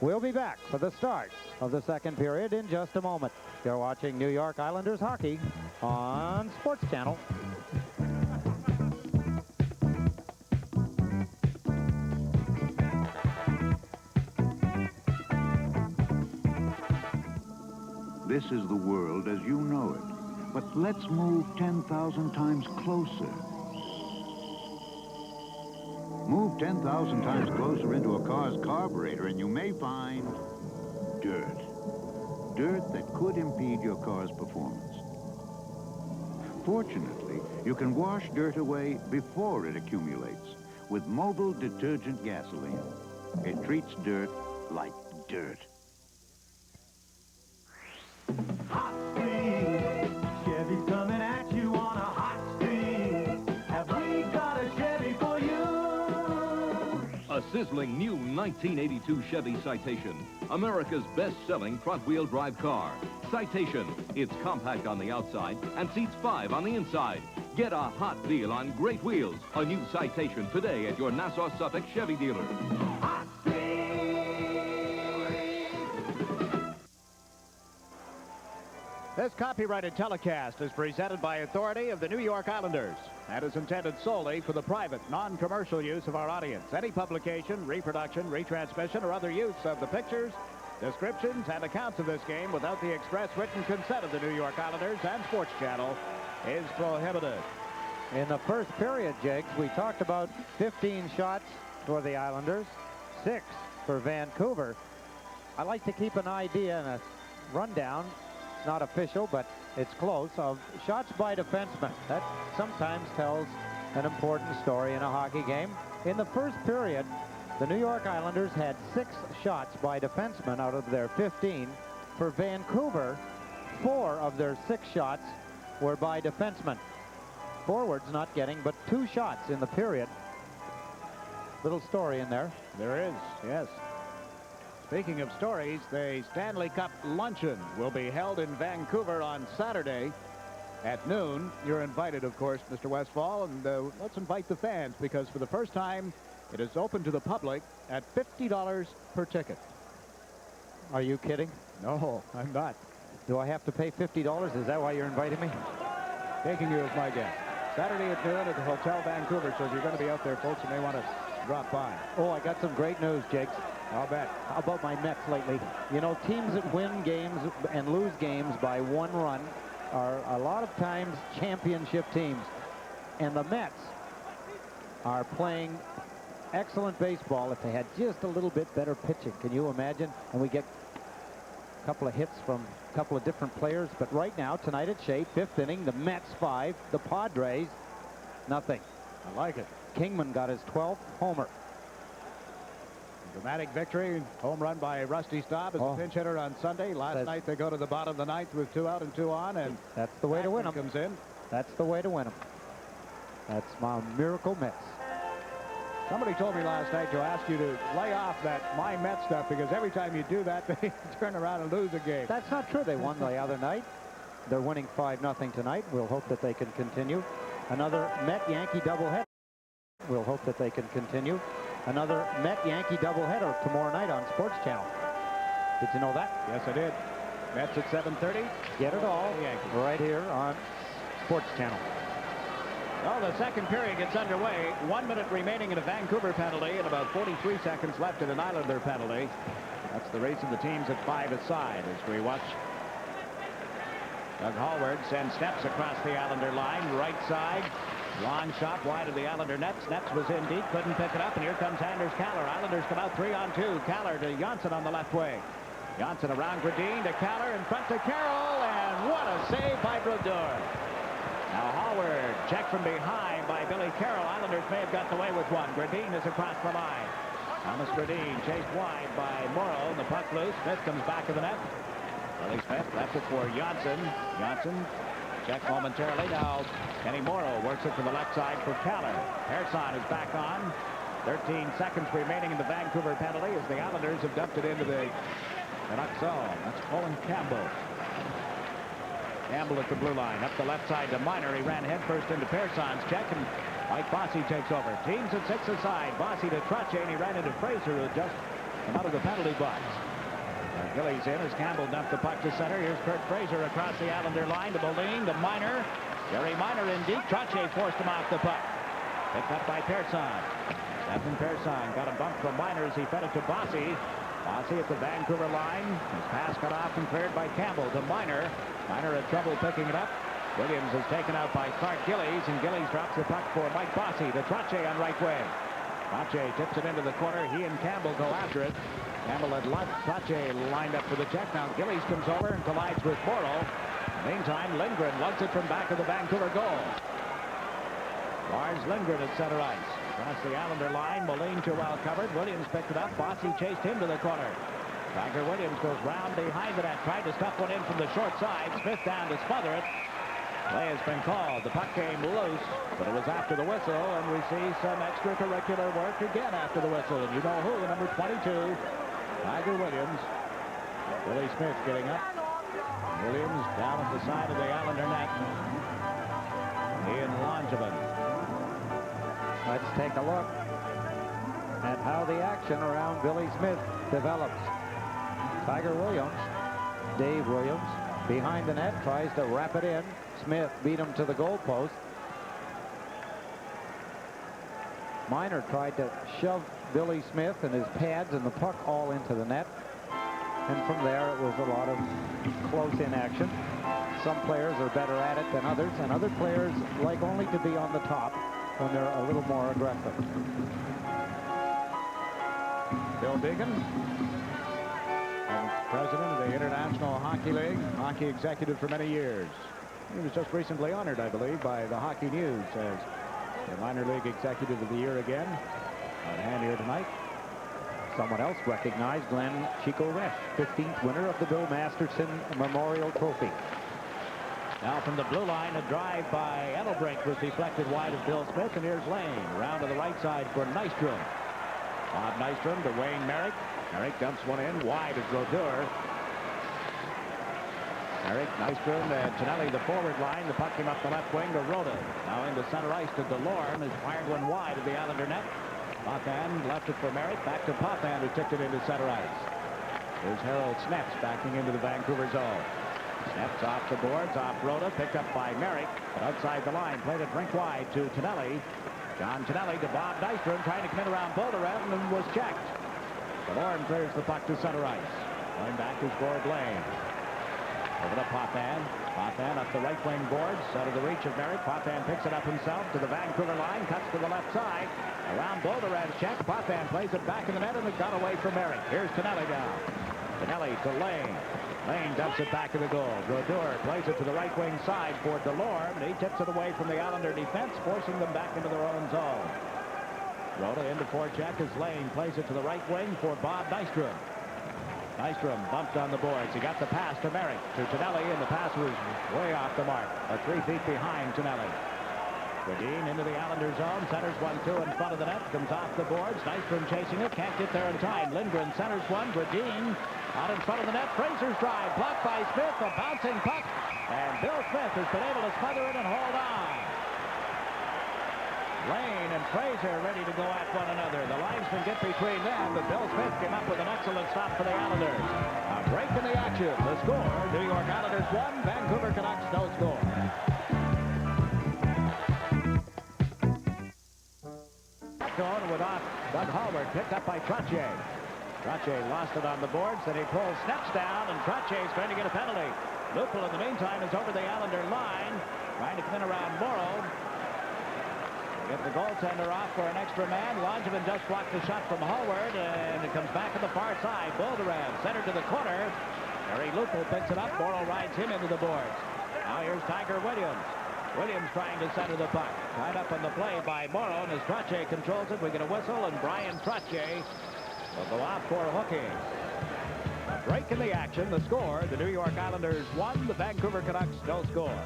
We'll be back for the start of the second period in just a moment. You're watching New York Islanders hockey on Sports Channel. This is the world as you know it. But let's move 10,000 times closer. Move 10,000 times closer into a car's carburetor and you may find dirt. Dirt that could impede your car's performance. Fortunately, you can wash dirt away before it accumulates with mobile detergent gasoline. It treats dirt like dirt. Hot stream. Chevy's coming at you on a hot stream. Have we got a Chevy for you? A sizzling new 1982 Chevy Citation, America's best-selling front-wheel drive car. Citation, it's compact on the outside and seats 5 on the inside. Get a hot deal on great wheels. A new Citation today at your Nassau Suffolk Chevy dealer. Hot stream. This copyrighted telecast is presented by authority of the New York Islanders and is intended solely for the private, non-commercial use of our audience. Any publication, reproduction, retransmission, or other use of the pictures, descriptions, and accounts of this game without the express written consent of the New York Islanders and Sports Channel is prohibited. In the first period, Jakes, we talked about 15 shots for the Islanders, 6 for Vancouver. I like to keep an idea and a rundown. It's not official, but it's close, of shots by defensemen. That sometimes tells an important story in a hockey game. In the first period, the New York Islanders had 6 shots by defensemen out of their 15. For Vancouver, 4 of their 6 shots were by defensemen. Forwards not getting but 2 shots in the period. Little story in there. There is, yes. Speaking of stories, the Stanley Cup luncheon will be held in Vancouver on Saturday at noon. You're invited, of course, Mr. Westfall, and let's invite the fans, because for the first time, it is open to the public at $50 per ticket. Are you kidding? No, I'm not. Do I have to pay $50? Is that why you're inviting me? Taking you as my guest. Saturday at noon at the Hotel Vancouver, so if you're going to be out there, folks, you may want to drop by. Oh, I got some great news, Jakes. I'll bet. How about my Mets lately? You know, teams that win games and lose games by 1 run are a lot of times championship teams. And the Mets are playing excellent baseball if they had just a little bit better pitching. Can you imagine? And we get a couple of hits from a couple of different players. But right now, tonight at Shea, 5th inning, the Mets 5, the Padres nothing. I like it. Kingman got his 12th homer. Dramatic victory, home run by Rusty Staub as a pinch hitter on Sunday. Last night they go to the bottom of the 9th with 2 out and 2 on, and that's the way to win them. Comes in. That's the way to win them. That's my miracle Mets. Somebody told me last night to ask you to lay off that My Mets stuff, because every time you do that, they turn around and lose a game. That's not true. They won the other night. They're winning 5-0 tonight. We'll hope that they can continue. Another Met-Yankee doubleheader. We'll hope that they can continue. Another Met-Yankee doubleheader tomorrow night on Sports Channel. Did you know that? Yes, I did. Mets at 7:30. Get it all right here on Sports Channel. Well, the second period gets underway. 1 minute remaining in a Vancouver penalty and about 43 seconds left in an Islander penalty. That's the race of the teams at 5 aside as we watch Doug Hallward send Steps across the Islander line, right side. Long shot wide of the Islander net. Steps was in deep, couldn't pick it up, and here comes Anders Kaller. Islanders come out 3-on-2. Kaller to Janssen on the left wing. Janssen around Gradin to Kaller, in front to Carroll, and what a save by Brodeur. Now Hallward checked from behind by Billy Carroll. Islanders may have gotten away with one. Gradin is across the line. Thomas Gradin chased wide by Morrow, and the puck loose. Smith comes back to the net. Billy Smith left it for Janssen. Janssen checked momentarily. Now Kenny Morrow works it to the left side for Kaller. Persson is back on. 13 seconds remaining in the Vancouver penalty as the Islanders have dumped it into the Canucks zone. That's Colin Campbell. Campbell at the blue line. Up the left side to Miner. He ran headfirst into Persson's check, and Mike Bossy takes over. Teams at 6 aside. Bossy to Trottier, and he ran into Fraser, who had just come out of the penalty box. Gillies in as Campbell dumped the puck to center. Here's Kurt Fraser across the Islander line to Moline to Miner. Jerry Miner in deep. Trottier forced him off the puck. Picked up by Persson. Stephen Persson got a bump from Miner as he fed it to Bossy. Bossy at the Vancouver line. His pass cut off and cleared by Campbell to Miner. Miner had trouble picking it up. Williams is taken out by Clark Gillies, and Gillies drops the puck for Mike Bossy to Trottier on right wing. Trottier tips it into the corner. He and Campbell go after it. Campbell had left. Trottier lined up for the check. Now Gillies comes over and collides with Morrow. Meantime, Lindgren lugs it from back of the Vancouver goal. Lars Lindgren at center ice. Across the Islander line, Moline too well covered. Williams picked it up. Bossy chased him to the corner. Tiger Williams goes round behind the net, tried to stuff one in from the short side. Smith down to smother it. Play has been called. The puck came loose, but it was after the whistle, and we see some extracurricular work again after the whistle. And you know who? Number 22, Tiger Williams. Billy Smith getting up. Williams down at the side of the Islander net. Ian Langevin. Let's take a look at how the action around Billy Smith develops. Tiger Williams, Dave Williams, behind the net, tries to wrap it in. Smith beat him to the goalpost. Miner tried to shove Billy Smith and his pads and the puck all into the net. And from there, it was a lot of close-in action. some players are better at it than others, and other players like only to be on the top when they're a little more aggressive. Bill Deegan, president of the International Hockey League, hockey executive for many years. He was just recently honored, I believe, by the Hockey News as the Minor League Executive of the Year again. On hand here tonight. Someone else recognized, Glenn Chico Resch, 15th winner of the Bill Masterson Memorial Trophy. Now from the blue line, a drive by Edelbrink was deflected wide of Bill Smith, and here's Lane. Around to the right side for Nystrom. Bob Nystrom to Wayne Merrick. Merrick dumps one in wide of Brodeur. Merrick, Nystrom, and Tonelli, the forward line. The puck came up the left wing to Rhoda. Now into center ice to Delorme. Has fired one wide of the Islander net. Potvin left it for Merrick. Back to Potvin, who tipped it into center ice. Here's Harold Snets backing into the Vancouver zone. Snets off the boards, off Rhoda, picked up by Merrick. But outside the line, played it rink wide to Tonelli. John Tonelli to Bob Nystrom, trying to come in around Bolderev, and was checked. Delorme clears the puck to center ice. Going back is Gord Lane. Over to Potvin. Potvin up the right wing boards, out of the reach of Merrick. Potvin picks it up himself to the Vancouver line, cuts to the left side. Around Bolderev's check. Potvin plays it back in the net, and it got away from Merrick. Here's Tonelli down. Tonelli to Lane. Lane dumps it back to the goal. Brodeur plays it to the right wing side for Delorme, and he tips it away from the Islander defense, forcing them back into their own zone. Rhoda into forecheck as Lane plays it to the right wing for Bob Nystrom. Nystrom bumped on the boards. He got the pass to Merrick, to Tonelli, and the pass was way off the mark. 3 feet behind Tonelli. Gradine into the Islander zone. Centers 1-2 in front of the net. Comes off the boards. Nystrom chasing it. Can't get there in time. Lindgren centers one. Gradine out in front of the net. Fraser's drive. Blocked by Smith. A bouncing puck. And Bill Smith has been able to smother it and hold on. Lane and Fraser ready to go at one another. The linesmen get between them, but Bill Smith came up with an excellent stop for the Islanders. A break in the action. The score, New York Islanders 1, Vancouver Canucks no score. Going with off Doug Hallward, picked up by Trottier. Trottier lost it on the boards, then he pulls Snets down, and Trottier is going to get a penalty. Lupul in the meantime is over the Islander line, trying to come in around Morrow. Get the goaltender off for an extra man. Langevin just blocked the shot from Hallward, and it comes back to the far side. Bolderev centered to the corner. Harry Lupul picks it up. Morrow rides him into the boards. Now here's Tiger Williams. Williams trying to center the puck. Tied up on the play by Morrow, and as Trottier controls it, we get a whistle, and Brian Trottier will go out for hooking. A break in the action. The score, the New York Islanders 1, the Vancouver Canucks no score.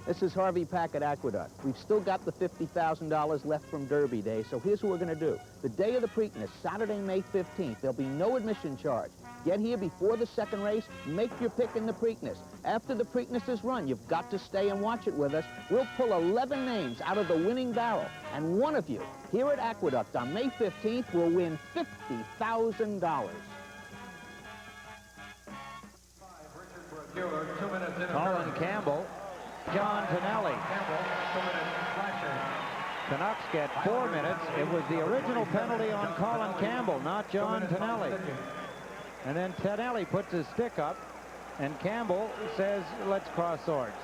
This is Harvey Pack at Aqueduct. We've still got the $50,000 left from Derby Day, so here's what we're going to do. The day of the Preakness, Saturday, May 15th, there'll be no admission charge. Get here before the second race, make your pick in the Preakness. After the Preakness is run, you've got to stay and watch it with us. We'll pull 11 names out of the winning barrel, and one of you here at Aqueduct on May 15th will win $50,000. Colin Campbell, John Tonelli. Canucks get 4 minutes. It was the original penalty on Colin Campbell, not John Tonelli. And then Tonelli puts his stick up, and Campbell says, let's cross swords.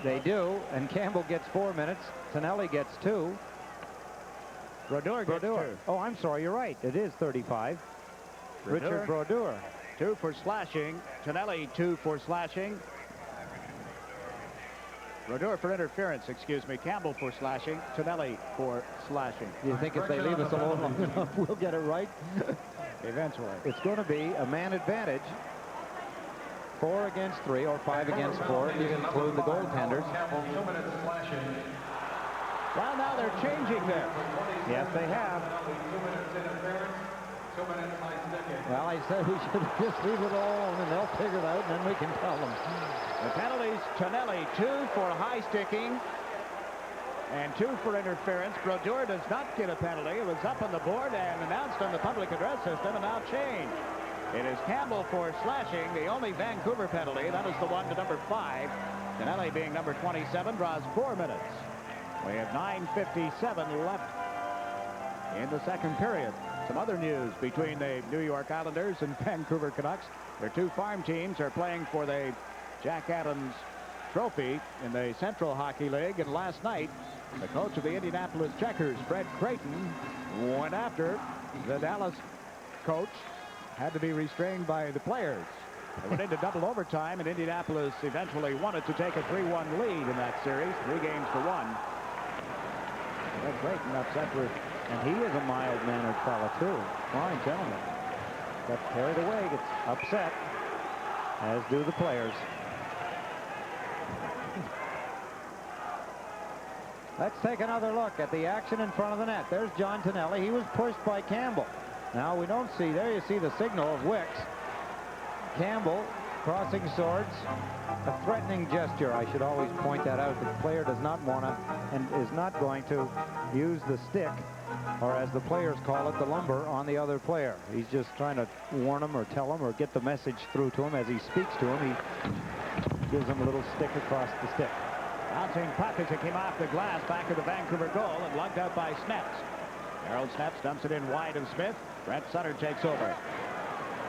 They do, and Campbell gets 4 minutes. Tonelli gets 2. Brodeur gets 2. Oh, I'm sorry, you're right. It is 35. Richard Brodeur. 2 for slashing. Tonelli 2 for slashing. Brodeur for interference, excuse me. Campbell for slashing. Tonelli for slashing. You think if they leave us alone long enough, we'll get it right? Eventually. It's going to be a man advantage. 4 against 3 or 5 against 4 if you include the goaltenders. Well, now they're changing this. Yes, they have. Well, I said we should just leave it all alone, and they'll figure it out, and then we can tell them. The penalties, Tonelli 2 for high sticking and 2 for interference. Brodeur does not get a penalty. It was up on the board and announced on the public address system and now changed. It is Campbell for slashing, the only Vancouver penalty. That is the one to number 5. Tonelli being number 27 draws 4 minutes. We have 9:57 left in the second period. Some other news between the New York Islanders and Vancouver Canucks. Their two farm teams are playing for the Jack Adams Trophy in the Central Hockey League. And last night, the coach of the Indianapolis Checkers, Fred Creighton, went after the Dallas coach. Had to be restrained by the players. They went into double overtime, and Indianapolis eventually wanted to take a 3-1 lead in that series, 3-1. Fred Creighton upset with, and he is a mild-mannered fella too. Fine gentleman. Got carried away, gets upset, as do the players. Let's take another look at the action in front of the net. There's John Tonelli. He was pushed by Campbell. Now we don't see, there you see the signal of Wicks. Campbell crossing swords. A threatening gesture. I should always point that out. The player does not want to and is not going to use the stick, or as the players call it, the lumber, on the other player. He's just trying to warn him or tell him or get the message through to him. As he speaks to him, he gives him a little stick across the stick. Bouncing puck as it came off the glass back of the Vancouver goal and lugged out by Snaps. Harold Snaps dumps it in wide of Smith. Brent Sutter takes over.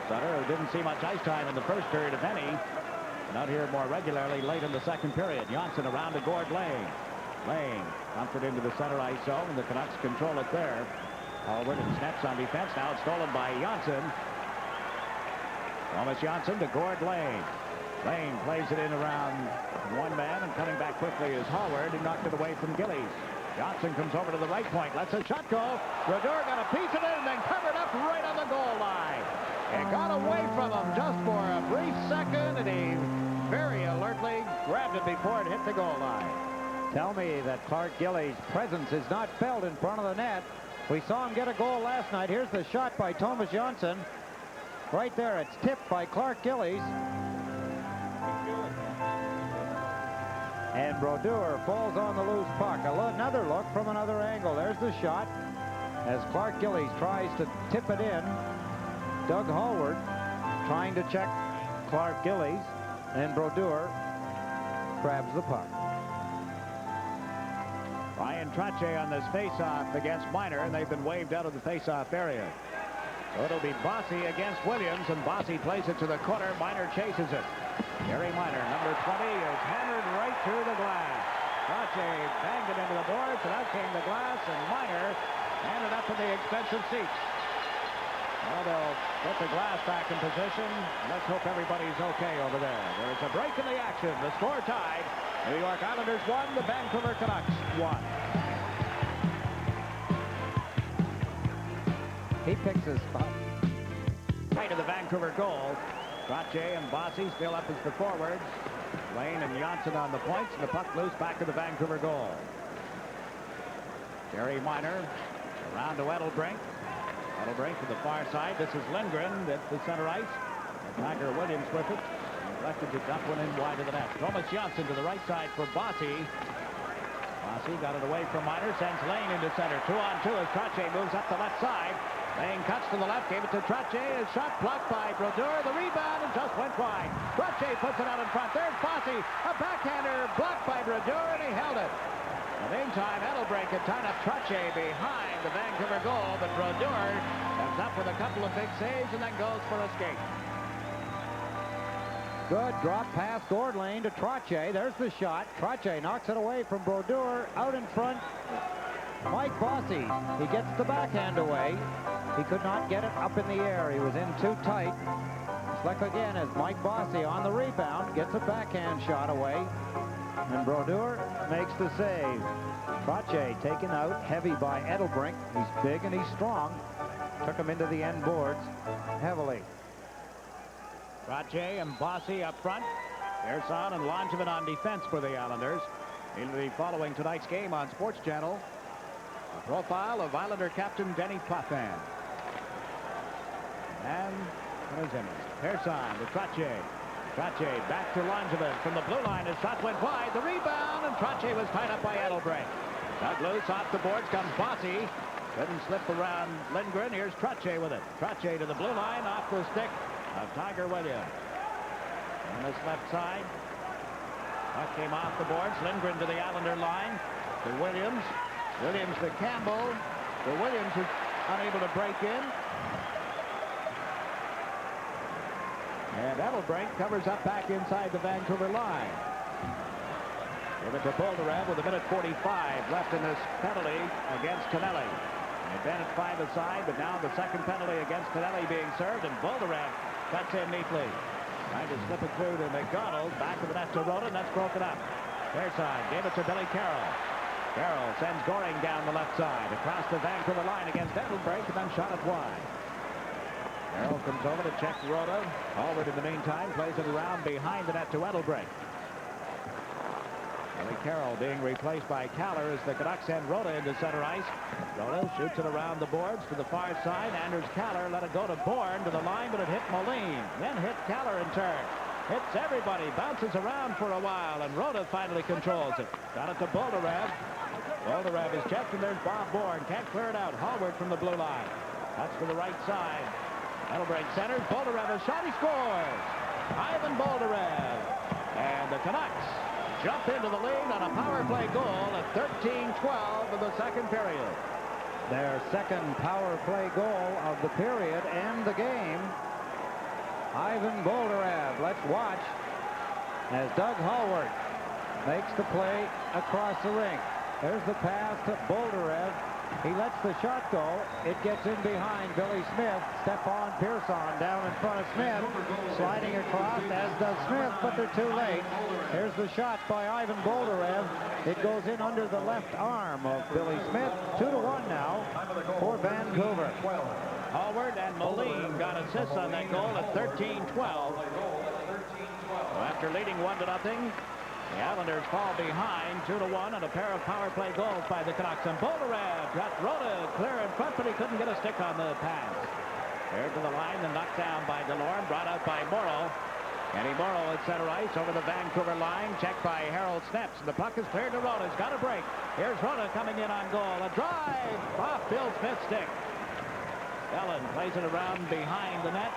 Sutter, who didn't see much ice time in the first period, if any, and out here more regularly late in the second period. Johnson around to Gord Lane. Lane dumps it into the center ice zone, and the Canucks control it there. Hallward and Snaps on defense. Now it's stolen by Johnson. Thomas Johnson to Gord Lane. Lane plays it in around one man, and coming back quickly is Hallward, who knocked it away from Gillies. Johnson comes over to the right point, lets a shot go. Brodeur got a piece of it and then covered up right on the goal line. It got away from him just for a brief second, and he very alertly grabbed it before it hit the goal line. Tell me that Clark Gillies' presence is not felt in front of the net. We saw him get a goal last night. Here's the shot by Thomas Johnson. Right there, it's tipped by Clark Gillies. And Brodeur falls on the loose puck. Another look from another angle. There's the shot as Clark Gillies tries to tip it in. Doug Hallward trying to check Clark Gillies, and Brodeur grabs the puck. Ryan Trottier on this face-off against Miner, and they've been waved out of the face-off area. So it'll be Bossy against Williams, and Bossy plays it to the corner. Miner chases it. Gary Miner, number 20, is hammered right through the glass. Trottier banged it into the boards, and out came the glass, and Miner ended up in the expensive seats. Well, they'll get the glass back in position. Let's hope everybody's okay over there. There's a break in the action. The score tied. New York Islanders 1, the Vancouver Canucks 1. He picks his spot. Right to the Vancouver goal. Trottier and Bossy still up as the forwards. Lane and Johnson on the points, and the puck loose back to the Vancouver goal. Gary Miner around to Edelbrink. Edelbrink to the far side. This is Lindgren at the center ice. And Tiger Williams with it. Elected to dump one in wide of the net. Thomas Johnson to the right side for Bossy. Bossy got it away from Miner, sends Lane into center. 2-on-2 as Trottier moves up the left side. Lane cuts to the left, gave it to Trottier. His shot blocked by Brodeur. The rebound and just went wide. Trottier puts it out in front. There's Bossy. A backhander blocked by Brodeur, and he held it. In the meantime, Edelbrink had tied up Trottier behind the Vancouver goal, but Brodeur comes up with a couple of big saves and then goes for a skate. Good drop pass, Gord Lane to Trottier. There's the shot. Trottier knocks it away from Brodeur. Out in front, Mike Bossy. He gets the backhand away. He could not get it up in the air. He was in too tight. Slick again as Mike Bossy on the rebound gets a backhand shot away. And Brodeur makes the save. Trottier taken out heavy by Edelbrink. He's big and he's strong. Took him into the end boards heavily. Trottier and Bossy up front. Ersan and Langevin on defense for the Islanders. He'll be following tonight's game on Sports Channel. A profile of Islander captain Denny Potvin. And Ersan to Trottier. Trottier back to Langevin from the blue line. His shot went wide. The rebound, and Trottier was tied up by Edelbrink. Dug loose off the boards comes Bossy. Couldn't slip around Lindgren. Here's Trottier with it. Trottier to the blue line off the stick of Tiger Williams. On this left side. Puck came off the boards. Lindgren to the Islander line. To Williams. Williams to Campbell. To Williams, who unable to break in. And Edelbrink covers up back inside the Vancouver line. Give it to Bolderev with 1:45 left in this penalty against Kennelly. Advantage 5 aside, but now the second penalty against Kennelly being served, and Bolderev cuts in neatly. Trying to slip it through to McDonald. Back of the net to Rhoda, and that's broken up. Fair side, gave it to Billy Carroll. Carroll sends Goring down the left side, across the Vancouver line against Edelbrink, and then shot it wide. Carroll comes over to check Rhoda. Hallward in the meantime plays it around behind the net to Edelbrink. Billy Carroll being replaced by Caller as the Canucks send Rhoda into center ice. Rhoda shoots it around the boards to the far side. Anders Caller let it go to Bourne to the line, but it hit Moline. Then hit Caller in turn. Hits everybody, bounces around for a while, and Rhoda finally controls it. Got it to Bolderev. Bolderev is checked, and there's Bob Bourne. Can't clear it out. Hallward from the blue line. That's to the right side. Edelbrink centers. Bolderev a shot. He scores. Ivan Bolderev. And the Canucks jump into the lead on a power play goal at 13-12 of the second period. Their second power play goal of the period and the game. Ivan Bolderev. Let's watch as Doug Hallward makes the play across the rink. There's the pass to Bolderev. He lets the shot go. It gets in behind Billy Smith. Stepan Pearson down in front of Smith. Sliding across, as does Smith, but they're too late. Here's the shot by Ivan Bolderev. It goes in under the left arm of Billy Smith. 2-1 now for Vancouver. Hallward and Moline got assists on that goal at 13-12. After leading 1-0, the Islanders fall behind 2-1 on a pair of power play goals by the Canucks. And Bolderev got Rhoda clear in front, but he couldn't get a stick on the pass. There to the line, then knocked down by DeLorme, brought out by Morrow. Kenny Morrow at center ice over the Vancouver line, checked by Harold Snepps. And the puck is cleared to Rhoda. He's got a break. Here's Rhoda coming in on goal. A drive off Bill Smith's stick. Ellen plays it around behind the net.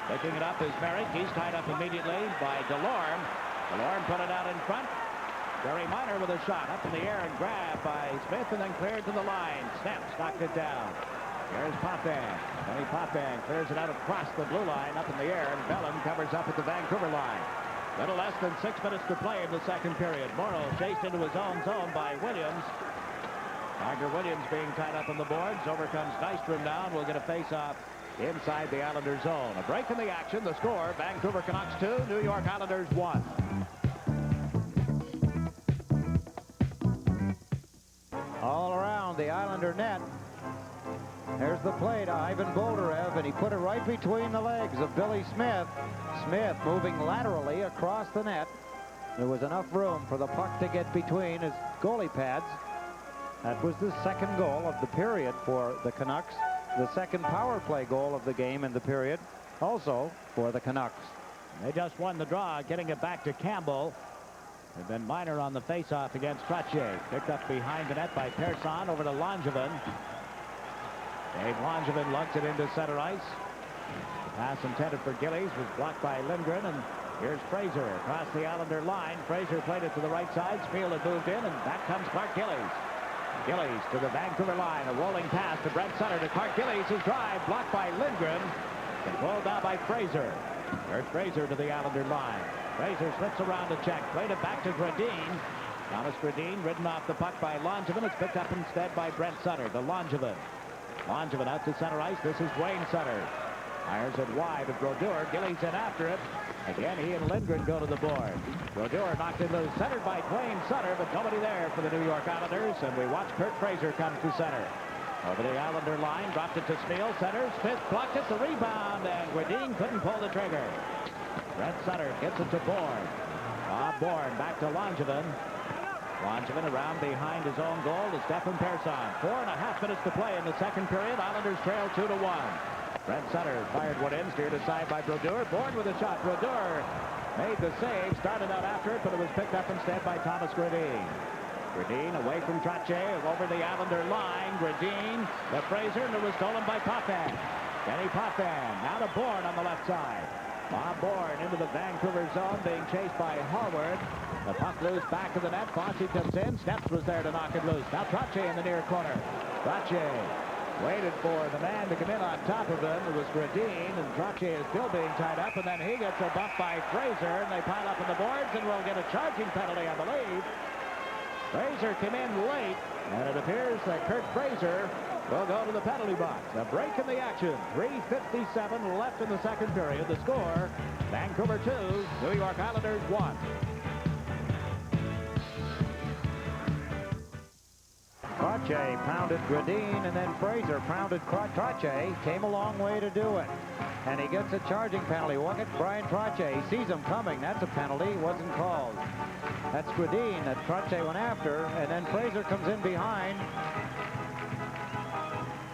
Picking it up is Merrick. He's tied up immediately by DeLorme. DeLorme put it out in front. Gary Minor with a shot up in the air and grabbed by Smith and then cleared to the line. Snepps knocked it down. Here's Potvin. Kenny Potvin clears it out across the blue line up in the air, and Bellin covers up at the Vancouver line. Little less than 6 minutes to play in the second period. Morrow chased into his own zone by Williams. Tiger Williams being tied up on the boards. Over comes Nystrom now, and we'll get a face-off inside the Islanders zone. A break in the action. The score, Vancouver Canucks 2, New York Islanders 1. All around the Islander net. There's the play to Ivan Bolderev, and he put it right between the legs of Billy Smith. Smith moving laterally across the net. There was enough room for the puck to get between his goalie pads. That was the second goal of the period for the Canucks. The second power play goal of the game in the period, also for the Canucks. They just won the draw, getting it back to Campbell. And then Minor on the face-off against Trottier. Picked up behind the net by Pearson over to Langevin. Dave Langevin lugs it into center ice. The pass intended for Gillies was blocked by Lindgren, and here's Fraser across the Islander line. Fraser played it to the right side. Spiel had moved in, and back comes Clark Gillies. Gillies to the Vancouver line. A rolling pass to Brent Sutter to Clark Gillies. His drive blocked by Lindgren. Controlled now by Fraser. There's Fraser to the Islander line. Fraser slips around to check. Played it back to Gradine. Thomas Gradine ridden off the puck by Langevin. It's picked up instead by Brent Sutter. The Langevin. Langevin out to center ice. This is Wayne Sutter. Fires it wide of Brodeur. Gillies in after it. Again, he and Lindgren go to the board. Brodeur knocked it loose. Centered by Wayne Sutter, but nobody there for the New York Islanders. And we watch Kurt Fraser come to center. Over the Islander line. Dropped it to Spiel. Center. Smith blocked it. The rebound. And Gradine couldn't pull the trigger. Brent Sutter gets it to Bourne. Bob Bourne back to Langevin. Langevin around behind his own goal to Stephen Pearson. 4.5 minutes to play in the second period. Islanders trail 2-1. Brent Sutter fired one in, steered aside by Brodeur. Bourne with a shot. Brodeur made the save. Started out after it, but it was picked up instead by Thomas Gradine. Gradine away from Trottier over the Islander line. Gradine, the Fraser, and it was stolen by Potvin. Kenny Potvin now to Bourne on the left side. Bob Bourne into the Vancouver zone, being chased by Hallward. The puck loose back of the net. Fossey comes in. Snepps was there to knock it loose. Now Trottier in the near corner. Trottier Waited for the man to come in on top of him. It was Gradine, and Trottier is still being tied up, and then he gets a bump by Fraser, and they pile up on the boards, and will get a charging penalty, I believe. Fraser came in late, and it appears that Kurt Fraser will go to the penalty box. A break in the action. 3:57 left in the second period. The score, Vancouver 2, New York Islanders 1. Trottier pounded Gradine, and then Fraser pounded Trottier. Came a long way to do it. And he gets a charging penalty. Look at Brian Trottier. He sees him coming. That's a penalty. Wasn't called. That's Gradine that Trottier went after, and then Fraser comes in behind.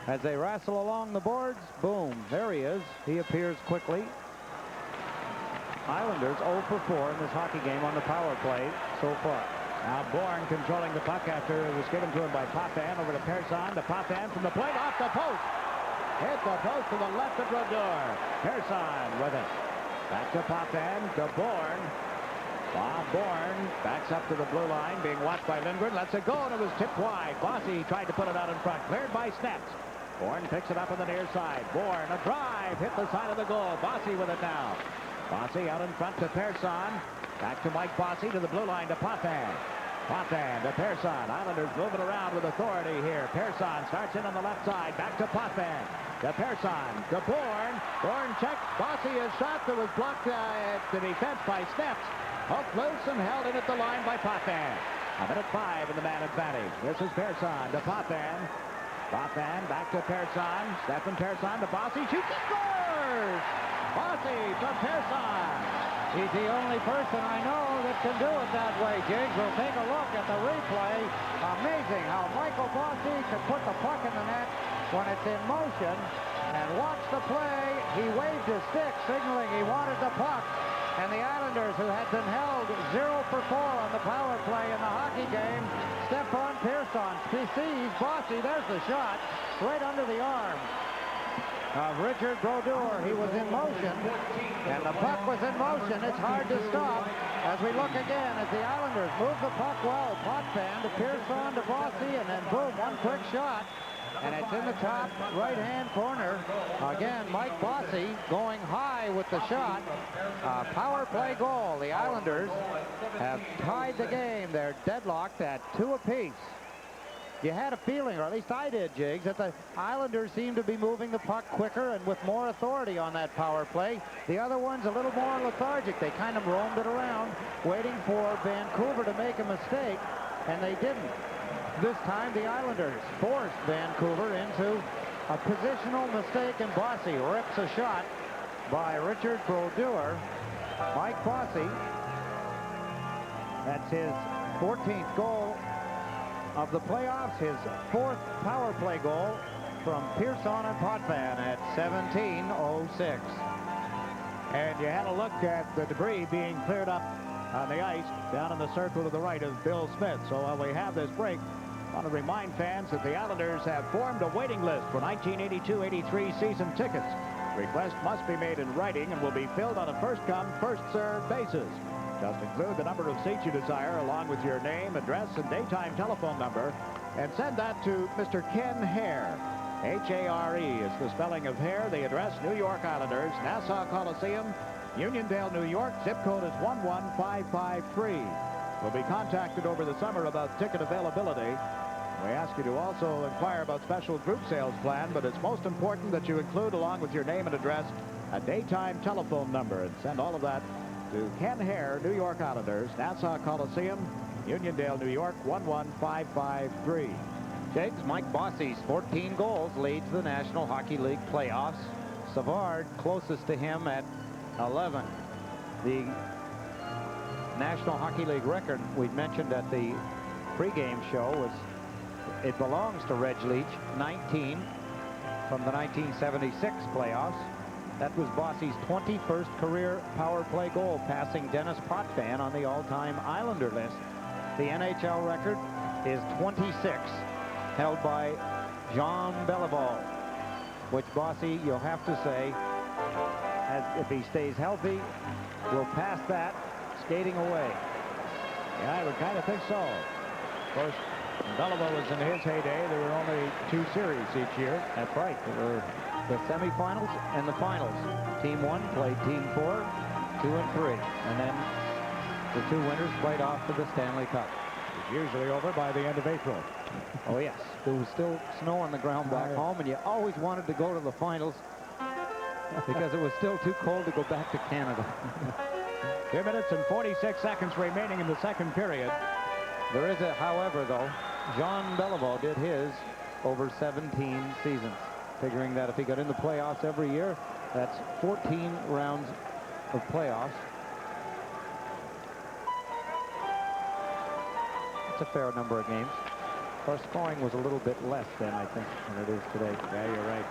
As they wrestle along the boards, boom, there he is. He appears quickly. Islanders 0 for 4 in this hockey game on the power play so far. Now Bourne controlling the puck after it was given to him by Potvin. Over to Persson. To Potvin from the plate, off the post. Hit the post to the left of Brodeur. Persson with it. Back to Potvin, to Bourne. Bob Bourne backs up to the blue line, being watched by Lindgren. Lets it go, and it was tipped wide. Bossy tried to put it out in front. Cleared by Snets. Bourne picks it up on the near side. Bourne, a drive, hit the side of the goal. Bossy with it now. Bossy out in front to Persson. Back to Mike Bossy to the blue line to Potvin. Potvin to Persson. Islanders moving around with authority here. Persson starts in on the left side. Back to Potvin. To Persson. To Bourne. Bourne checks. Bossy is shot that was blocked at the defense by Steps. Hooked loose and held in at the line by Potvin. 1:05 in the man advantage. This is Persson to Potvin. Potvin back to Persson. Stefan Persson to Bossy. Shoots and scores! Bossy from Persson. He's the only person I know that can do it that way, Jiggs. We'll take a look at the replay. Amazing how Michael Bossy could put the puck in the net when it's in motion. And watch the play. He waved his stick, signaling he wanted the puck. And the Islanders, who had been held 0 for 4 on the power play in the hockey game, Stefan Persson sees Bossy. There's the shot right under the arm of Richard Brodeur. He was in motion, and the puck was in motion. It's hard to stop. As we look again, as the Islanders move the puck well, Potvin to Persson to Bossy, and then boom, one quick shot, and it's in the top right-hand corner. Again, Mike Bossy going high with the shot. Power play goal. The Islanders have tied the game. They're deadlocked at 2 apiece. You had a feeling, or at least I did, Jiggs, that the Islanders seemed to be moving the puck quicker and with more authority on that power play. The other one's a little more lethargic. They kind of roamed it around, waiting for Vancouver to make a mistake, and they didn't. This time, the Islanders forced Vancouver into a positional mistake, and Bossy rips a shot by Richard Brodeur. Mike Bossy, that's his 14th goal of the playoffs, his 4th power play goal from Persson and Potvin at 17:06. And you had a look at the debris being cleared up on the ice down in the circle to the right of Bill Smith. So while we have this break, I want to remind fans that the Islanders have formed a waiting list for 1982-83 season tickets. Request must be made in writing and will be filled on a first-come, first-served basis. Just include the number of seats you desire, along with your name, address, and daytime telephone number, and send that to Mr. Ken Hare. H-A-R-E is the spelling of Hare. The address, New York Islanders, Nassau Coliseum, Uniondale, New York. Zip code is 11553. We'll be contacted over the summer about ticket availability. We ask you to also inquire about special group sales plan, but it's most important that you include, along with your name and address, a daytime telephone number, and send all of that to Ken Hare, New York Islanders, Nassau Coliseum, Uniondale, New York, 11553. Jiggs, Mike Bossy's 14 goals leads the National Hockey League playoffs. Savard closest to him at 11. The National Hockey League record we mentioned at the pregame show was, it belongs to Reg Leach, 19 from the 1976 playoffs. That was Bossy's 21st career power play goal, passing Dennis Potvin on the all-time Islander list. The NHL record is 26, held by Jean Beliveau, which Bossy, you'll have to say, if he stays healthy, will pass that skating away. Yeah, I would kind of think so. Of course, When Beliveau was in his heyday, there were only 2 series each year. That's right. There were the semifinals and the finals. Team 1 played Team 4, 2 and 3. And then the 2 winners played off to the Stanley Cup. It's usually over by the end of April. Oh, yes. There was still snow on the ground back home, and you always wanted to go to the finals because it was still too cold to go back to Canada. 2 minutes and 46 seconds remaining in the second period. There is a however, though. Jean Beliveau did his over 17 seasons, figuring that if he got in the playoffs every year, that's 14 rounds of playoffs. That's a fair number of games. Our scoring was a little bit less then, I think, than it is today. Yeah, you're right.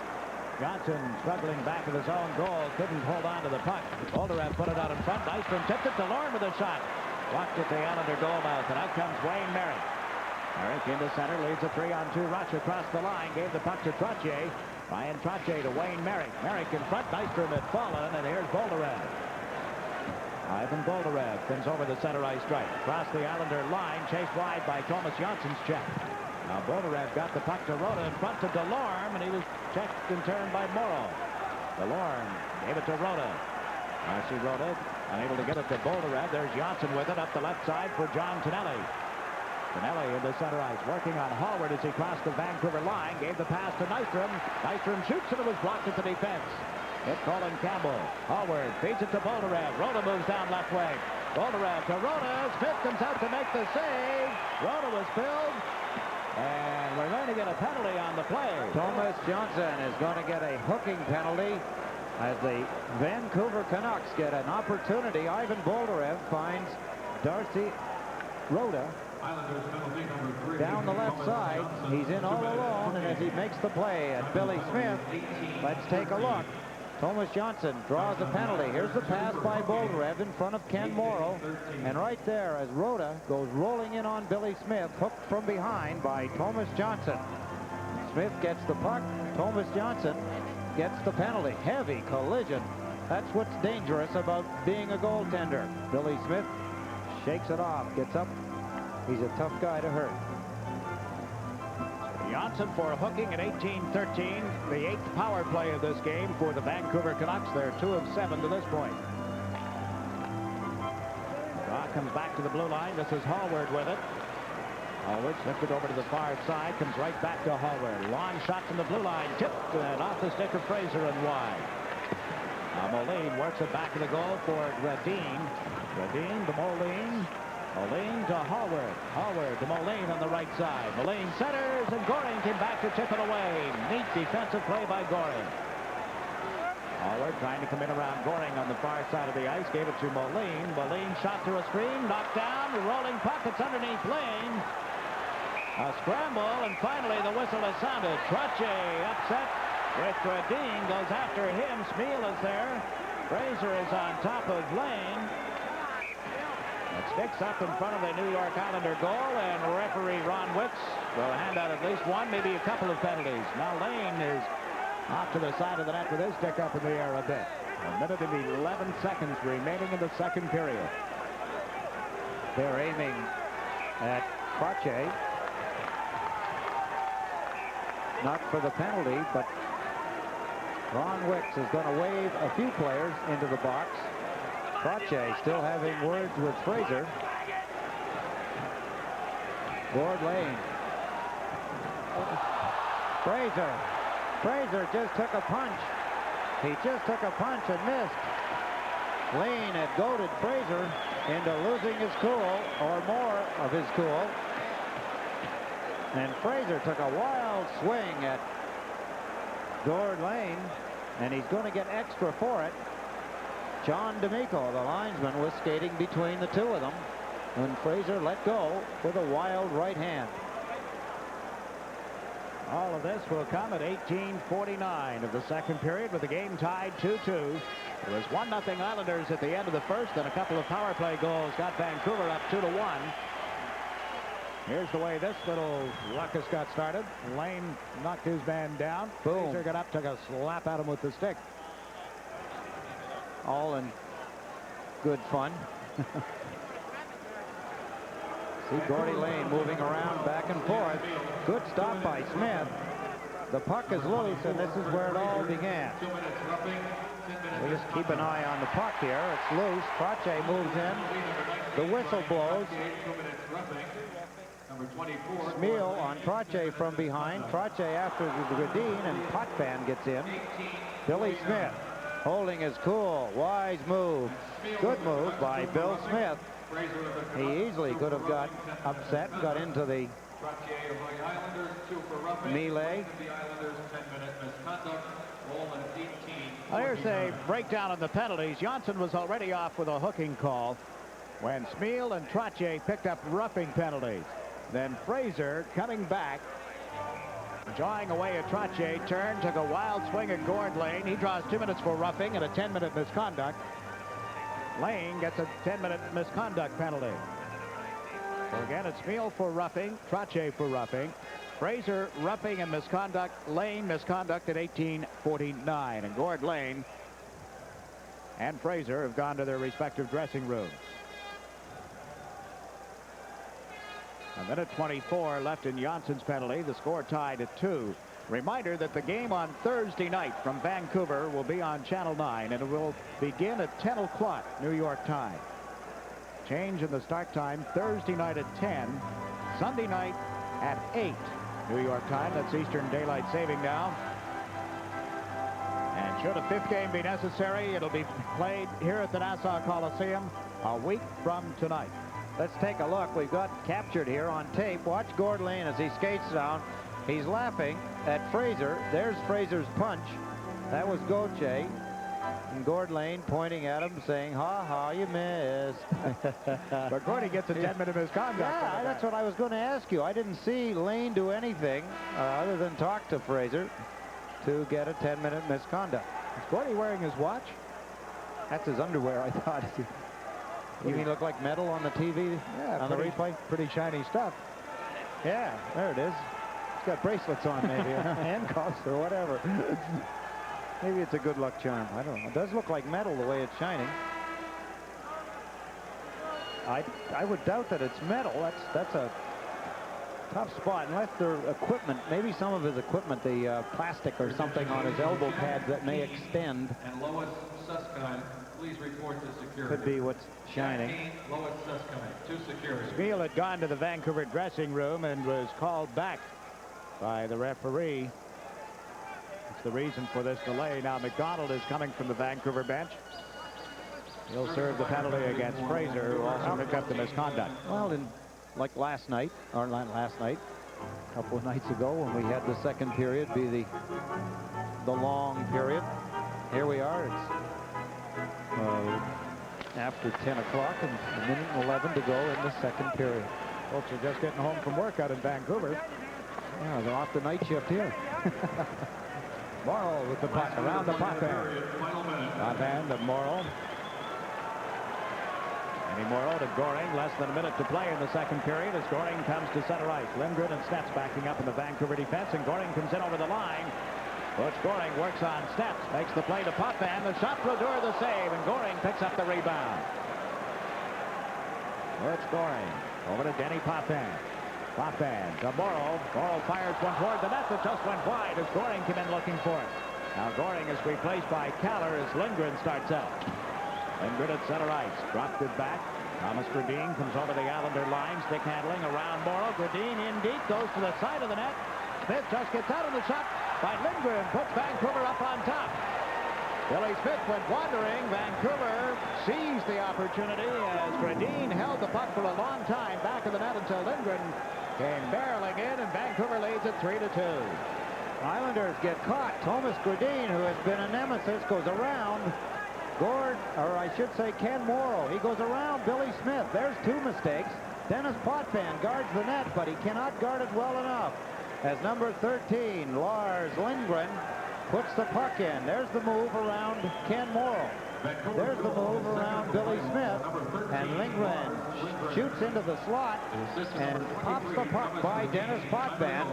Johnson struggling back of his own goal. Couldn't hold on to the puck. Bolderev put it out in front. Nystrom tipped it to Lorne with a shot. Blocked at the Islander goal mouth, and out comes Wayne Merrick. Merrick into center, leads a 3-on-2 rush across the line. Gave the puck to Trottier. Ryan Trottier to Wayne Merrick. Merrick in front. Nystrom had fallen, and here's Bolderev. Ivan Bolderev comes over the center ice stripe. Across the Islander line, chased wide by Thomas Johnson's check. Now Bolderev got the puck to Rota in front to Delorme, and he was checked and turned by Morrow. Delorme gave it to Rota. Marcy Rota unable to get it to Bolderev. There's Johnson with it up the left side for John Tonelli. Tonelli in the center ice, working on Hallward as he crossed the Vancouver line. Gave the pass to Nystrom. Nystrom shoots, and it was blocked at the defense. Hit Colin Campbell. Hallward feeds it to Bolderev. Rota moves down left wing. Bolderev to Rota. Smith comes out to make the save. Rota was filled. And we're going to get a penalty on the play. Thomas Johnson is going to get a hooking penalty as the Vancouver Canucks get an opportunity. Ivan Bolderev finds Darcy Rota down the left side. He's in all alone, and as he makes the play at Billy Smith, let's take a look. Thomas Johnson draws a penalty. Here's the pass by Bolderev in front of Ken Morrow. And right there, as Rota goes rolling in on Billy Smith, hooked from behind by Thomas Johnson. Smith gets the puck. Thomas Johnson gets the penalty. Heavy collision. That's what's dangerous about being a goaltender. Billy Smith shakes it off, gets up. He's a tough guy to hurt. Johnson for hooking at 18-13, the 8th power play of this game for the Vancouver Canucks. They're 2 of 7 to this point. Rock comes back to the blue line. This is Hallward with it. Hallward lifted over to the far side, comes right back to Hallward. Long shot from the blue line, tipped and off the stick of Fraser and wide. Moline works it back to the goal for Radin. Radin to Moline. Moline to Hallward. Hallward to Moline on the right side. Moline centers, and Goring came back to chip it away. Neat defensive play by Goring. Hallward trying to come in around Goring on the far side of the ice. Gave it to Moline. Moline shot through a screen. Knocked down. Rolling puck. It's underneath Lane. A scramble, and finally the whistle is sounded. Trottier upset with Radin. Goes after him. Smeal is there. Fraser is on top of Lane. It sticks up in front of the New York Islander goal, and referee Ron Wicks will hand out at least one, maybe a couple of penalties. Now Lane is off to the side of the net with his stick up in the air a bit. 1 minute and 11 seconds remaining in the second period. They're aiming at Trottier. Not for the penalty, but Ron Wicks is going to wave a few players into the box. Trottier still having words with Fraser. Gord Lane. Fraser just took a punch. He just took a punch and missed. Lane had goaded Fraser into losing his cool, or more of his cool. And Fraser took a wild swing at Gord Lane, and he's going to get extra for it. John D'Amico, the linesman, was skating between the two of them when Fraser let go with a wild right hand. All of this will come at 18:49 of the second period with the game tied 2-2. It was 1-0 Islanders at the end of the first, and a couple of power play goals got Vancouver up 2-1. Here's the way this little ruckus got started. Lane knocked his man down. Boom. Fraser got up, took a slap at him with the stick. All in good fun. See Gordy Lane moving around back and forth. Good stop by Smith. The puck is loose, and this is where it all began. We just keep an eye on the puck here. It's loose. Trache moves in. The whistle blows. Smeal on Trache from behind. Trache after the Gradine, and Potvin gets in. Billy Smith holding his cool. Wise move. Good move by Bill Smith. He easily could have got upset, got into the melee. There's a breakdown on the penalties. Johnson was already off with a hooking call when Smeal and Trache picked up roughing penalties. Then Fraser coming back, jawing away at Trache, turned, took a wild swing at Gord Lane. He draws 2 minutes for roughing and a 10-minute misconduct. Lane gets a 10-minute misconduct penalty. So again, it's Smeal for roughing, Trache for roughing. Fraser roughing and misconduct. Lane misconduct at 18:49. And Gord Lane and Fraser have gone to their respective dressing rooms. A minute 24 left in Johnson's penalty. The score tied at 2. Reminder that the game on Thursday night from Vancouver will be on Channel 9, and it will begin at 10 o'clock New York time. Change in the start time Thursday night at 10, Sunday night at 8 New York time. That's Eastern Daylight Saving now. And should a fifth game be necessary, it'll be played here at the Nassau Coliseum a week from tonight. Let's take a look. We've got captured here on tape. Watch Gord Lane as he skates down. He's laughing at Fraser. There's Fraser's punch. That was Gauthier. And Gord Lane pointing at him saying, ha ha, you missed. But Gordy gets a 10-minute misconduct. Yeah, that's what I was going to ask you. I didn't see Lane do anything other than talk to Fraser to get a 10-minute misconduct. Is Gordy wearing his watch? That's his underwear, I thought. You mean look like metal on the TV? Yeah, on the replay? Pretty shiny stuff. Yeah, there it is. It's got bracelets on, maybe, handcuffs or whatever. Maybe it's a good luck charm. I don't know. It does look like metal the way it's shining. I would doubt that it's metal. That's a tough spot, unless their equipment, maybe some of his equipment, the plastic or something on his elbow pads that may extend. And Lois Susskind, please report to security. Could be what's shining. Lois Susskind to security. Smeal had gone to the Vancouver dressing room and was called back by the referee. It's the reason for this delay. Now McDonald is coming from the Vancouver bench. He'll serve the penalty against Fraser, who also picked up the misconduct. Well, like last night, or not last night, a couple of nights ago when we had the second period be the long period. Here we are. It's after 10 o'clock and a minute and 11 to go in the second period. Folks are just getting home from work out in Vancouver. Yeah, they're off the night shift here. Morrow with the puck around the Potvin. Potvin to Morrow. Any Morrow to Goring. Less than a minute to play in the second period as Goring comes to center ice. Lindgren and Steps backing up in the Vancouver defense, and Goring comes in over the line. Butch Goring works on Steps, makes the play to Potvin. The shot will lure the save, and Goring picks up the rebound. Butch Goring over to Denny Potvin. Potvin to Morrow. Morrow fires one toward the net that just went wide as Goring came in looking for it. Now Goring is replaced by Kaller as Lindgren starts out. Lindgren at center ice. Dropped it back. Thomas Gradine comes over the Islander line. Stick handling around Morrow. Gradine in deep. Goes to the side of the net. Smith just gets out of the shot by Lindgren. Puts Vancouver up on top. Billy Smith went wandering. Vancouver seized the opportunity as Gradine held the puck for a long time back of the net until Lindgren came barreling in, and Vancouver leads it 3-2. Islanders get caught. Thomas Gradine, who has been a nemesis, goes around Ken Morrow. He goes around Billy Smith. There's two mistakes. Dennis Potvin guards the net, but he cannot guard it well enough. As number 13, Lars Lindgren, puts the puck in. There's the move around Ken Morrow. There's the move around Billy Smith. And Lindgren shoots into the slot and pops the puck by Dennis Potvin.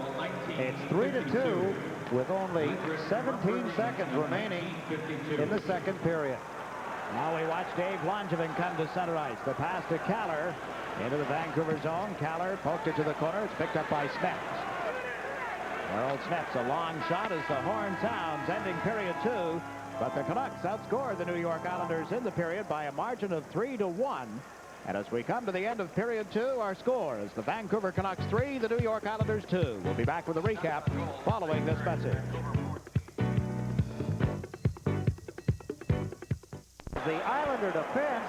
It's 3-2 with only 17 seconds remaining in the second period. Now we watch Dave Langevin come to center ice. The pass to Kaller. Into the Vancouver zone. Caller poked it to the corner. It's picked up by Smets. Harold Smets, a long shot as the horn sounds, ending period 2. But the Canucks outscored the New York Islanders in the period by a margin of 3-1. And as we come to the end of period 2, our score is the Vancouver Canucks 3, the New York Islanders 2. We'll be back with a recap following this message. The Islander defense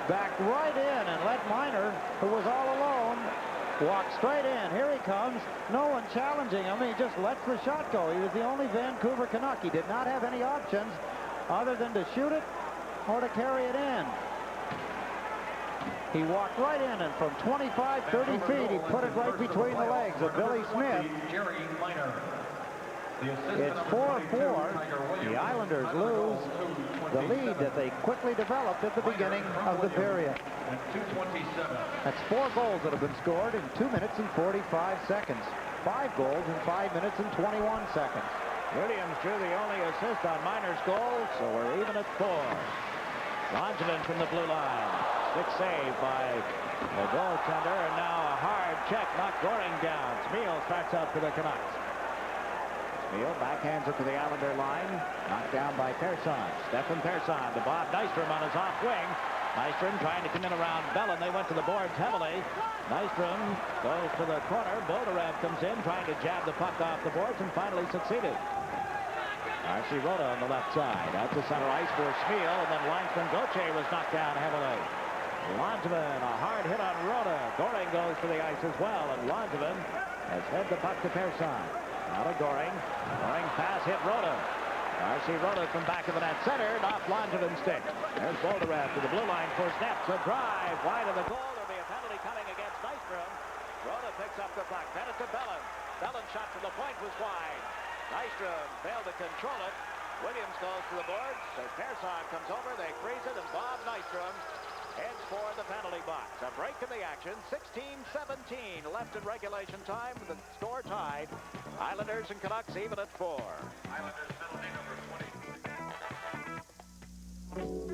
backed right in and let Miner, who was all alone, walk straight in. Here he comes. No one challenging him. He just lets the shot go. He was the only Vancouver Canuck. He did not have any options other than to shoot it or to carry it in. He walked right in, and from 25, 30 feet, he put it right between the legs of Billy Smith. It's 4-4. The Islanders lose the lead that they quickly developed at the beginning of the period. That's 4 goals that have been scored in 2 minutes and 45 seconds. 5 goals in 5 minutes and 21 seconds. Williams drew the only assist on Miner's goal, so we're even at 4. Langevin from the blue line. Stick save by the goaltender, and now a hard check, knocked Goring down. Smeal starts out for the Canucks. Smeal backhands it to the Islander line. Knocked down by Persson. Stefan Persson to Bob Nystrom on his off wing. Nystrom trying to come in around Bellin. They went to the boards heavily. Nystrom goes to the corner. Boldarev comes in trying to jab the puck off the boards and finally succeeded. R.C. Rhoda on the left side. Out to center ice for Smeal, and then linesman Gauthier was knocked down heavily. Langevin, a hard hit on Rhoda. Goring goes for the ice as well, and Langevin has fed the puck to Persson. Out of Goring. Goring pass hit Rhoda. R.C. Rhoda from back of the net centered off Langevin's stick. There's Boldarev to the blue line for snaps. A drive wide of the goal. There'll be a penalty coming against Nystrom. Rhoda picks up the puck. Then it's to Bellin. Bellin's shot from the point was wide. Nystrom failed to control it. Williams goes to the boards. As Persson comes over, they freeze it, and Bob Nystrom heads for the penalty box. A break in the action. 16-17 left in regulation time. The score tied. Islanders and Canucks even at 4. Islanders penalty number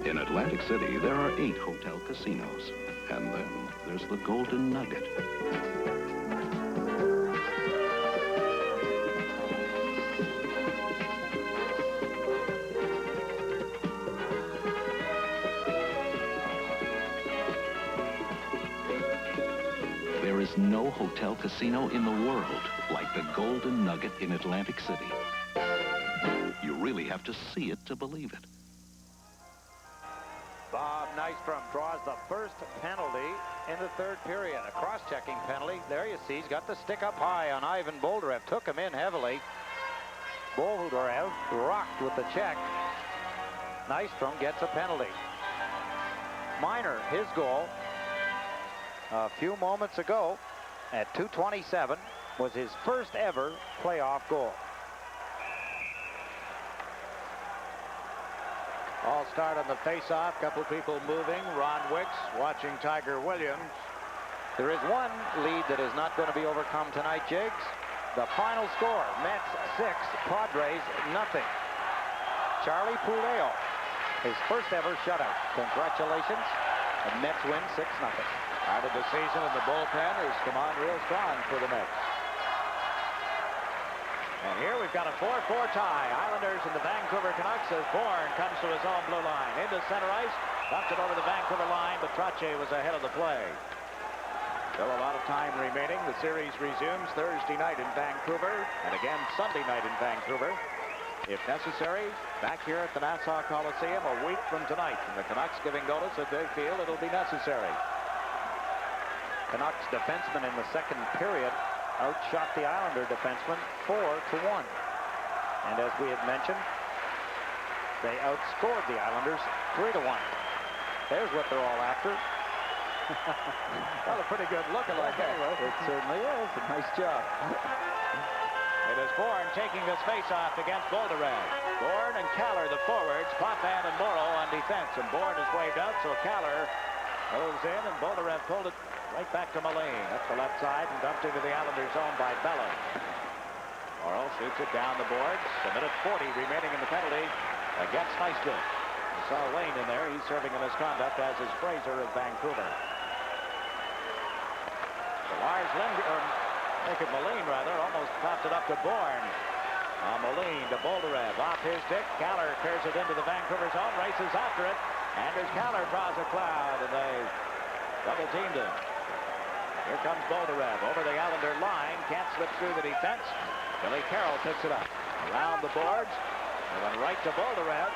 20. In Atlantic City, there are 8 hotel casinos. And then there's the Golden Nugget. There is no hotel casino in the world like the Golden Nugget in Atlantic City. You really have to see it to believe it. Bob Nystrom draws the first penalty in the third period. A cross-checking penalty. There you see, he's got the stick up high on Ivan Boldarev. Took him in heavily. Boldarev rocked with the check. Nystrom gets a penalty. Miner, his goal a few moments ago at 2:27 was his first ever playoff goal. All start on the face-off. Couple people moving. Ron Wicks watching Tiger Williams. There is one lead that is not going to be overcome tonight, Jiggs. The final score, Mets 6, Padres nothing. Charlie Puleo, his first ever shutout. Congratulations. The Mets win 6-0. Out of the season, and the bullpen has come on real strong for the Mets. And here we've got a 4-4 tie. Islanders and the Vancouver Canucks as Bourne comes to his own blue line. Into center ice, bumped it over the Vancouver line, but Trottier was ahead of the play. Still a lot of time remaining. The series resumes Thursday night in Vancouver, and again Sunday night in Vancouver. If necessary, back here at the Nassau Coliseum a week from tonight. And the Canucks giving notice that they feel it'll be necessary. Canucks defenseman in the second period outshot the Islander defenseman 4-1. And as we had mentioned, they outscored the Islanders 3-1. There's what they're all after. Well, a pretty good look-alike anyway. It certainly is. A nice job. It is Bourne taking this face-off against Boldarev. Bourne and Caller, the forwards, Potvin and Morrow on defense. And Bourne is waved out, so Caller moves in, and Boldarev pulled it right back to Mullane. That's the left side and dumped into the Islanders' zone by Bellin. Morrow shoots it down the boards. A minute 40 remaining in the penalty against Nystrom. You saw Lane in there. He's serving a misconduct, as is Fraser of Vancouver. Lars Lindgren, Moline rather, almost popped it up to Bourne. Moline to Boldarev, off his stick. Caller clears it into the Vancouver zone, races after it. Anders Caller draws a cloud, and they double-teamed him. Here comes Boldarev over the Islander line. Can't slip through the defense. Billy Carroll picks it up. Around the boards. They went right to Boldarev.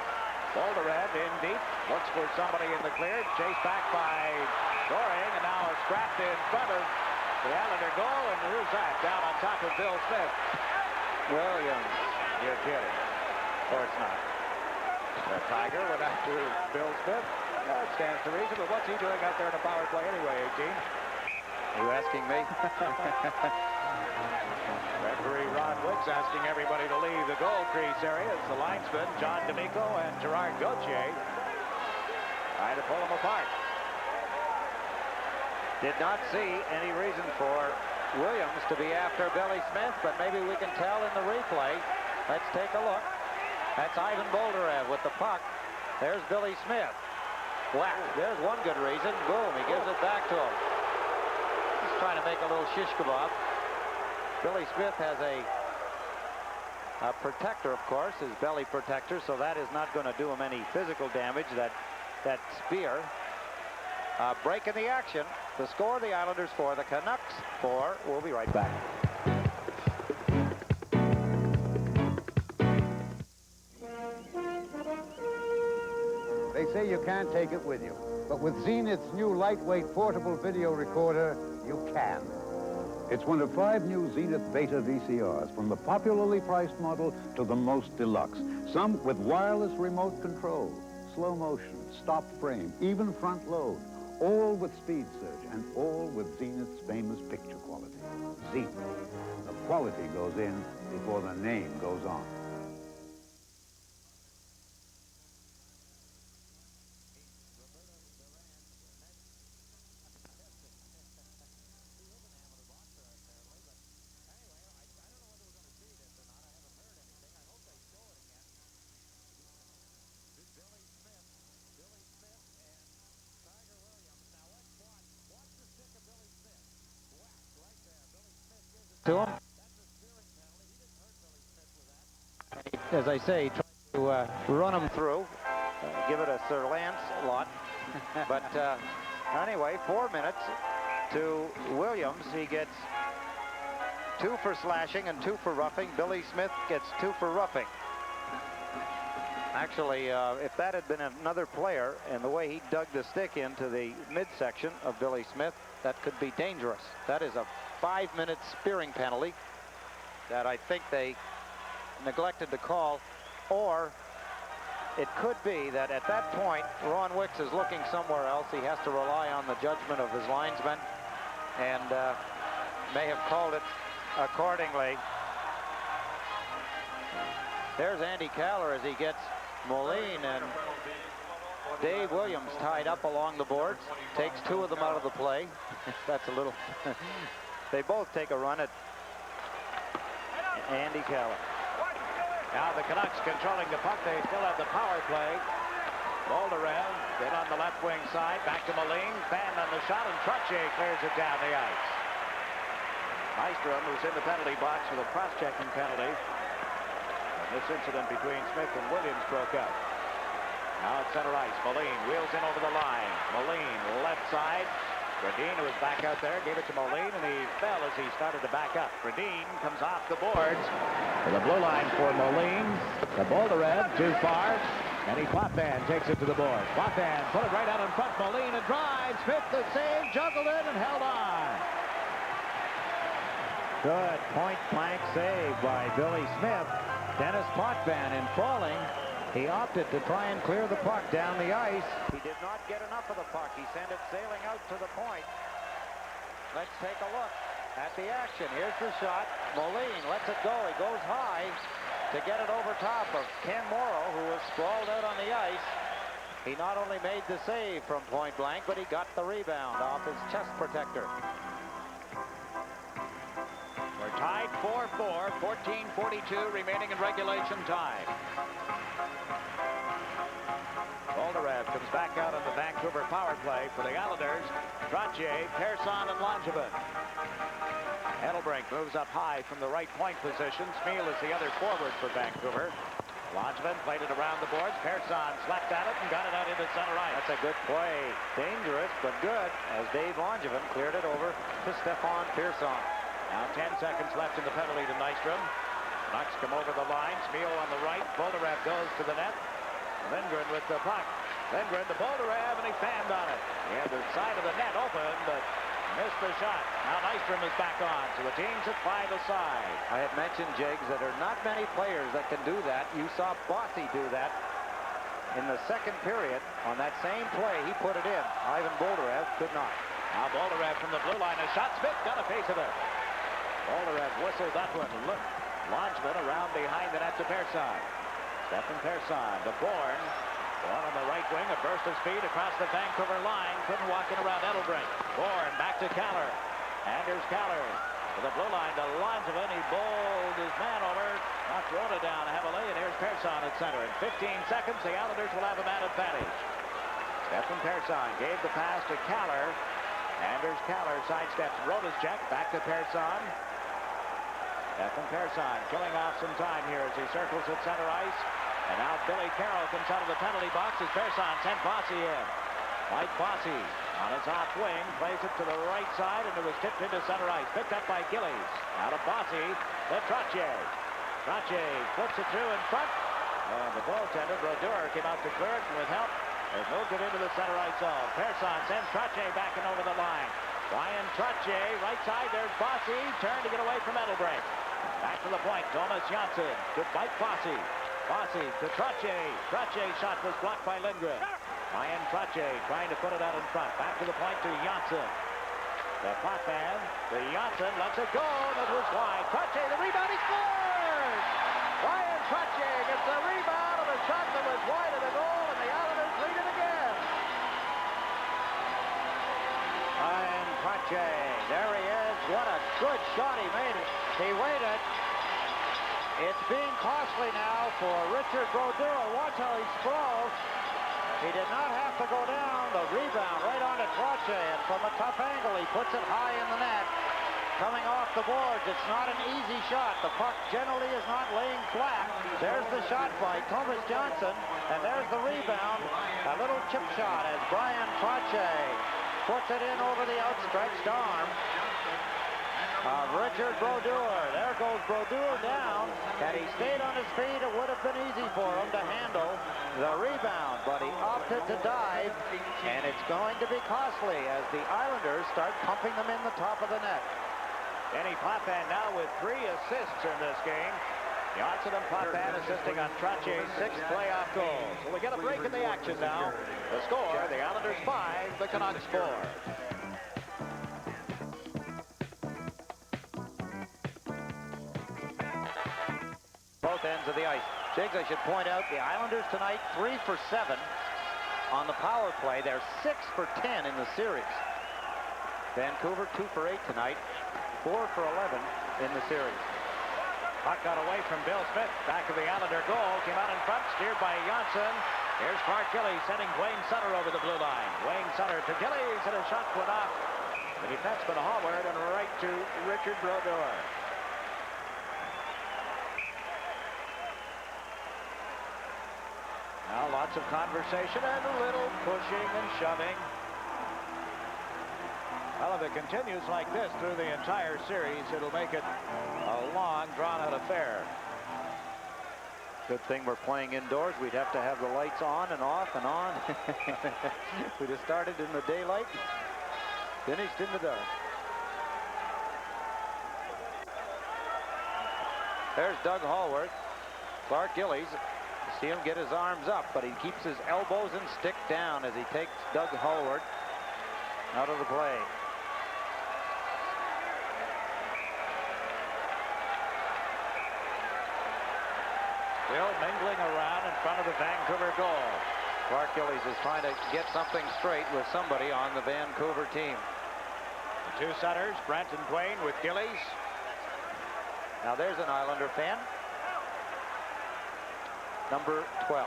Boldarev in deep. Looks for somebody in the clear. Chased back by Doring, and now scrapped in front of the Islander goal. And who's that? Down on top of Bill Smith. Williams. You're kidding. Of course not. The Tiger went after Bill Smith. That stands to reason, but what's he doing out there in a power play anyway, 18? Are you asking me? Referee Ron Wicks asking everybody to leave the goal crease area. It's the linesmen, John D'Amico and Gerard Gauthier, trying to pull them apart. Did not see any reason for Williams to be after Billy Smith, but maybe we can tell in the replay. Let's take a look. That's Ivan Boldarev with the puck. There's Billy Smith. Whack. There's one good reason. Boom, he gives it back to him. He's trying to make a little shish kebab. Billy Smith has a protector, of course, his belly protector, so that is not going to do him any physical damage, that spear. Break in the action. The score, the Islanders 4, the Canucks 4. We'll be right back. They say you can't take it with you, but with Zenith's new lightweight portable video recorder, you can. It's one of 5 new Zenith Beta VCRs, from the popularly priced model to the most deluxe. Some with wireless remote control, slow motion, stop frame, even front load. All with speed surge, and all with Zenith's famous picture quality. Zenith. The quality goes in before the name goes on. To him. As I say, try to run him through, give it a Sir Lance-Lot. But anyway, 4 minutes to Williams. He gets 2 for slashing and 2 for roughing. Billy Smith gets 2 for roughing. Actually, if that had been another player and the way he dug the stick into the midsection of Billy Smith, that could be dangerous. That is a 5-minute spearing penalty that I think they neglected to call, or it could be that at that point Ron Wicks is looking somewhere else. He has to rely on the judgment of his linesmen, and may have called it accordingly. There's Andy Caller as he gets Moline and Dave Williams tied up along the boards. Takes 2 of them out of the play. That's a little... They both take a run at Andy Caller. Now the Canucks controlling the puck. They still have the power play. Boldarev, then on the left wing side. Back to Moline. Fan on the shot, and Trottier clears it down the ice. Nystrom, who's in the penalty box with a cross-checking penalty. And this incident between Smith and Williams broke up. Now at center ice, Moline wheels in over the line. Moline, left side. Gradine, who was back out there, gave it to Moline, and he fell as he started to back up. Gradine comes off the boards to the blue line for Moline. The Boldarev too far, and Potvin takes it to the board. Potvin put it right out in front. Moline and drives. Smith the save, juggled it, and held on. Good point-blank save by Billy Smith. Dennis Potvin, in falling, he opted to try and clear the puck down the ice. He did not get enough of the puck. He sent it sailing out to the point. Let's take a look at the action. Here's the shot. Moline lets it go. He goes high to get it over top of Ken Morrow, who was sprawled out on the ice. He not only made the save from point blank, but he got the rebound off his chest protector. We're tied 4-4, 14:42 remaining in regulation time. Boldarev to comes back out on the Vancouver power play for the Islanders. Trottier, Persson, and Langevin. Edelbrink moves up high from the right point position. Smeal is the other forward for Vancouver. Langevin played it around the boards. Persson slapped at it and got it out into center ice. That's a good play. Dangerous, but good, as Dave Langevin cleared it over to Stefan Persson. Now 10 seconds left in the penalty to Nystrom. Canucks come over the line. Smeal on the right. Bolderev goes to the net. Lindgren with the puck. Lindgren to Bolderev, and he fanned on it. He had the side of the net open, but missed the shot. Now Nystrom is back on, so the team's at 5 aside. I had mentioned, Jiggs, that there are not many players that can do that. You saw Bossy do that in the second period. On that same play, he put it in. Ivan Bolderev could not. Now Bolderev from the blue line. A shot. Smith got a piece of it. Bolderev whistled that one. Look, Langevin around behind the net to Persson. Stefan Persson to Bourne. Bourne on the right wing. A burst of speed across the Vancouver line. Couldn't walk in around Edelbrink. Bourne back to Caller. Anders Caller to the blue line to Langevin. He bowled his man over. Knocked Rhoda down heavily. And here's Persson at center. In 15 seconds, the Islanders will have a man advantage. Stefan Persson gave the pass to Caller. Anders Caller sidesteps Rhoda's check. Back to Persson. Stefan Persson killing off some time here as he circles at center ice. And now Billy Carroll comes out of the penalty box as Persson sent Bossy in. Mike Bossy on his off wing plays it to the right side, and it was tipped into center ice. Picked up by Gillies. Out of Bossy to Trottier. Trottier flips it through in front. And the goaltender, Brodeur, came out to clear it, and with help, they moved it into the center ice zone. Persson sends Trottier back and over the line. Ryan Trottier, right side, there's Bossy. Turned to get away from Edelbrink. Back to the point, Thomas Janssen to Mike Bossy. Bossy to Trottier. Trottier's shot was blocked by Lindgren. Ryan Trottier trying to put it out in front. Back to the point to Janssen. The Potvin to Janssen. Lets it go, and it was wide. Trottier, the rebound, he scores! Ryan Trottier gets the rebound of a shot that was wide of the goal, and the Islanders lead it again. Ryan Trottier, there he is. What a good shot he made. He waited. It's being costly now for Richard Brodeur. Watch how he sprawls. He did not have to go down. The rebound right onto Trottier, and from a tough angle, he puts it high in the net. Coming off the boards, it's not an easy shot. The puck generally is not laying flat. There's the shot by Thomas Janssen, and there's the rebound. A little chip shot as Brian Trottier puts it in over the outstretched arm of Richard Brodeur. There goes Brodeur down. Had he stayed on his feet, it would have been easy for him to handle the rebound, but he opted to dive, and it's going to be costly as the Islanders start pumping them in the top of the net. Denny Potvin now with 3 assists in this game. Janssen and Potvin assisting on Trottier's 6th playoff goal. So we get a break in the action now. The score, the Islanders 5, the Canucks 4. Both ends of the ice. Jiggs, I should point out, the Islanders tonight 3 for 7 on the power play. They're 6 for 10 in the series. Vancouver 2 for 8 tonight, 4 for 11 in the series. Puck got away from Bill Smith. Back of the Islander goal. Came out in front, steered by Janssen. Here's Clark Gillies sending Wayne Sutter over the blue line. Wayne Sutter to Gillies, and a shot went off. The defenseman Hallward and right to Richard Brodeur. Now lots of conversation and a little pushing and shoving. Well, if it continues like this through the entire series, it'll make it a long, drawn-out affair. Good thing we're playing indoors. We'd have to have the lights on and off and on. We'd have started in the daylight, finished in the dark. There's Doug Hallworth. Clark Gillies. See him get his arms up, but he keeps his elbows and stick down as he takes Doug Hallworth out of the play. Still mingling around in front of the Vancouver goal. Clark Gillies is trying to get something straight with somebody on the Vancouver team. The two centers, Brent and Dwayne with Gillies. Now there's an Islander fan. Number 12.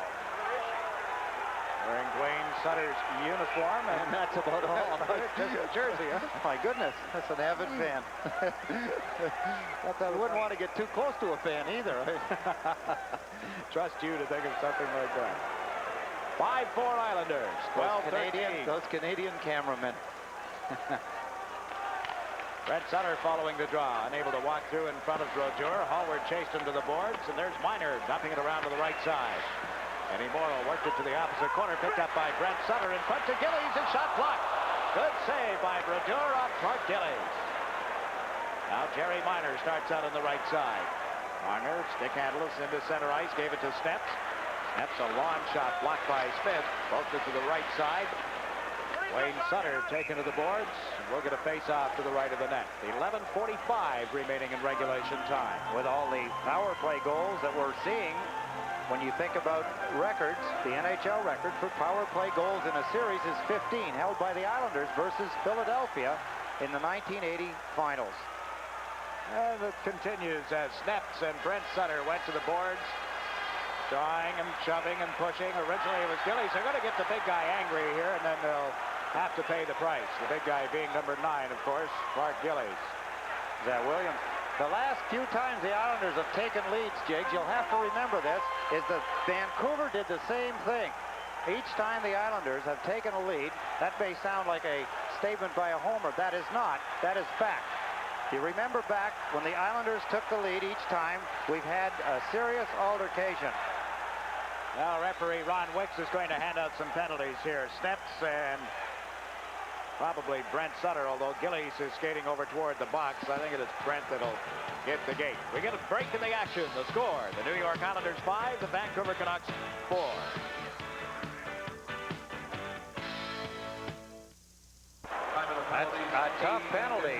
Wearing Dwayne Sutter's uniform, and that's about all. Just a jersey, huh? My goodness, that's an avid fan. I wouldn't want to get too close to a fan either. Trust you to think of something like that. 5-4 Islanders. 12-13. Those Canadian cameramen. Brent Sutter following the draw, unable to walk through in front of Brodeur. Hallward chased him to the boards, and there's Miner dumping it around to the right side. Eddie Morrow worked it to the opposite corner, picked up by Brent Sutter in front to Gillies, and shot blocked. Good save by Brodeur on Clark Gillies. Now Jerry Miner starts out on the right side. Marner, stick handles into center ice, gave it to Steps. Steps, a long shot blocked by Smith, poked it to the right side. Wayne Sutter taken to the boards. We'll get a face-off to the right of the net. 11:45 remaining in regulation time. With all the power play goals that we're seeing, when you think about records, the NHL record for power play goals in a series is 15, held by the Islanders versus Philadelphia in the 1980 finals. And it continues as Snaps and Brent Sutter went to the boards, drawing and shoving and pushing. Originally it was Gillies. They're going to get the big guy angry here, and then they'll have to pay the price. The big guy being number 9, of course, Clark Gillies. Is that Williams? The last few times the Islanders have taken leads, Jiggs, you'll have to remember this, is that Vancouver did the same thing. Each time the Islanders have taken a lead, that may sound like a statement by a homer. That is not. That is fact. You remember back when the Islanders took the lead each time, we've had a serious altercation. Now referee Ron Wicks is going to hand out some penalties here. Steps and probably Brent Sutter, although Gillies is skating over toward the box. I think it is Brent that'll get the gate. We get a break in the action. The score, the New York Islanders 5, the Vancouver Canucks 4. That's a tough penalty.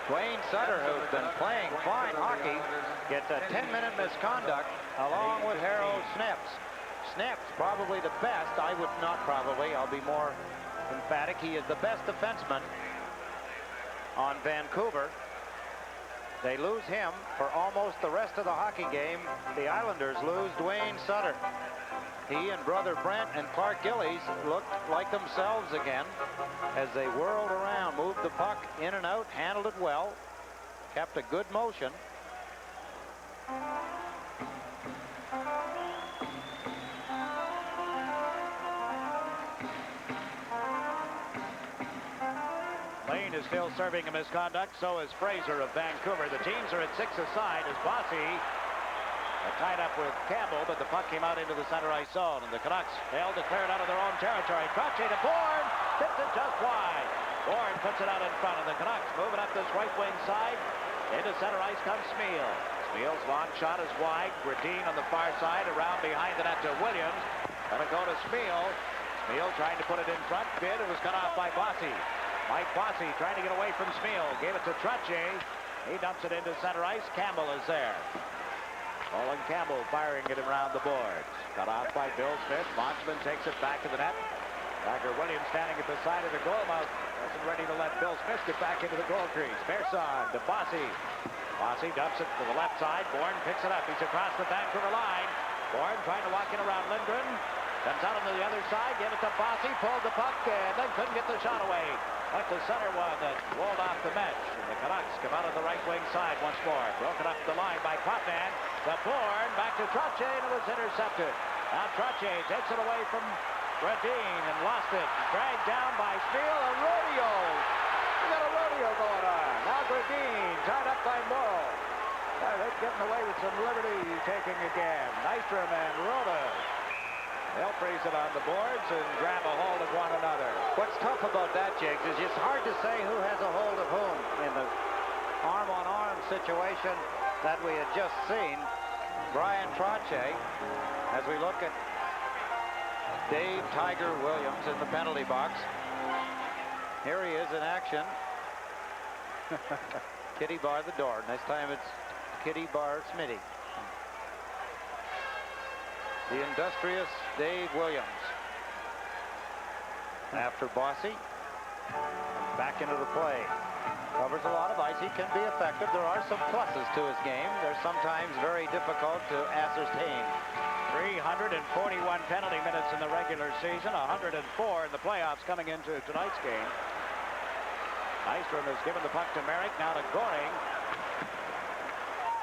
Dwayne Sutter, who's been playing fine hockey, gets a 10-minute misconduct along with Harold Snaps. Snaps probably the best. I would not probably. I'll be more emphatic. He is the best defenseman on Vancouver. They lose him for almost the rest of the hockey game. The Islanders lose Dwayne Sutter. He and brother Brent and Clark Gillies looked like themselves again as they whirled around, moved the puck in and out, handled it well, kept a good motion. Lane is still serving a misconduct, so is Fraser of Vancouver. The teams are at 6 aside as Bossy tied up with Campbell, but the puck came out into the center ice zone, and the Canucks failed to clear it out of their own territory. Trottier to Bourne, tipped it just wide. Bourne puts it out in front, and the Canucks moving up this right wing side. Into center ice comes Smeal. Smeal's long shot is wide. Gradine on the far side, around behind the net to Williams. Gonna go to Smeal. Smeal trying to put it in front. Bid, it was cut off by Bossy. Mike Bossy trying to get away from Smeal. Gave it to Trottier. He dumps it into center ice. Campbell is there. Olin Campbell firing it around the boards. Cut off by Bill Smith. Bondsman takes it back to the net. Tiger Williams standing at the side of the goal mouth. Wasn't ready to let Bill Smith get back into the goal crease. Persson to Bossy. Bossy dumps it to the left side. Bourne picks it up. He's across the Vancouver line. Bourne trying to walk in around Lindgren. Comes out on the other side. Gave it to Bossy. Pulled the puck and then couldn't get the shot away. Like the center one that rolled off the mesh. And the Canucks come out on the right wing side once more. Broken up the line by Potman. The Bourne back to Trottier, and it was intercepted. Now Trottier takes it away from Gradine and lost it. Dragged down by Smeal. A rodeo. We got a rodeo going on. Now Gradine tied up by Morrow. They're getting away with some liberty taking again. Nystrom and Rhoda. They'll freeze it on the boards and grab a hold of one another. What's tough about that, Jiggs, is it's hard to say who has a hold of whom in the arm-on-arm situation that we had just seen. Brian Trottier, as we look at Dave Tiger Williams in the penalty box. Here he is in action. Kitty bar the door. Next time it's Kitty bar Smitty. The industrious Dave Williams. After Bossy. Back into the play. Covers a lot of ice. He can be effective. There are some pluses to his game. They're sometimes very difficult to ascertain. 341 penalty minutes in the regular season, 104 in the playoffs coming into tonight's game. Nystrom has given the puck to Merrick, now to Goring.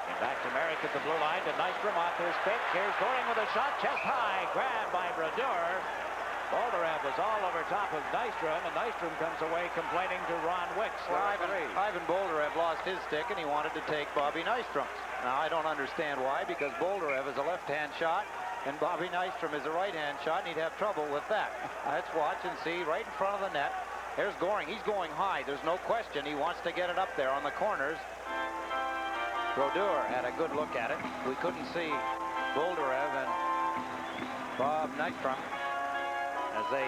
And back to Merrick at the blue line, to Nystrom off his pick. Here's Goring with a shot, chest high, grabbed by Brodeur. Bolderev was all over top of Nystrom, and Nystrom comes away complaining to Ron Wicks. Well, Ivan Bolderev lost his stick, and he wanted to take Bobby Nystrom's. Now, I don't understand why, because Bolderev is a left-hand shot, and Bobby Nystrom is a right-hand shot, and he'd have trouble with that. Let's watch and see right in front of the net. There's Goring. He's going high. There's no question. He wants to get it up there on the corners. Brodeur had a good look at it. We couldn't see Bolderev and Bob Nystrom as they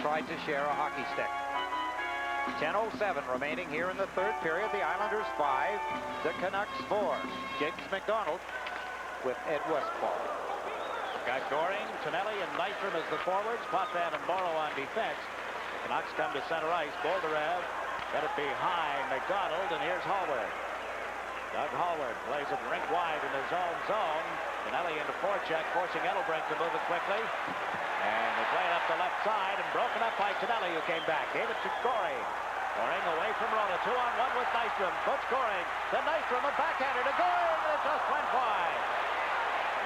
tried to share a hockey stick. 10:07 remaining here in the third period. The Islanders 5, the Canucks 4. James McDonald with Ed Westfall. Got Goring, Tonelli, and Nystrom as the forwards. Potvin and Morrow on defense. The Canucks come to center ice. Bolderev got it behind McDonald, and here's Hallward. Doug Hallward plays it rink wide in his own zone. Tonelli into forecheck, forcing Edelbrink to move it quickly. And they play it up the left side, and broken up by Tonelli, who came back. Gave it to Goring. Goring away from Rona. 2-on-1 with Nystrom. Butch Goring. Then Nystrom, a backhander to Goring, and it just went wide.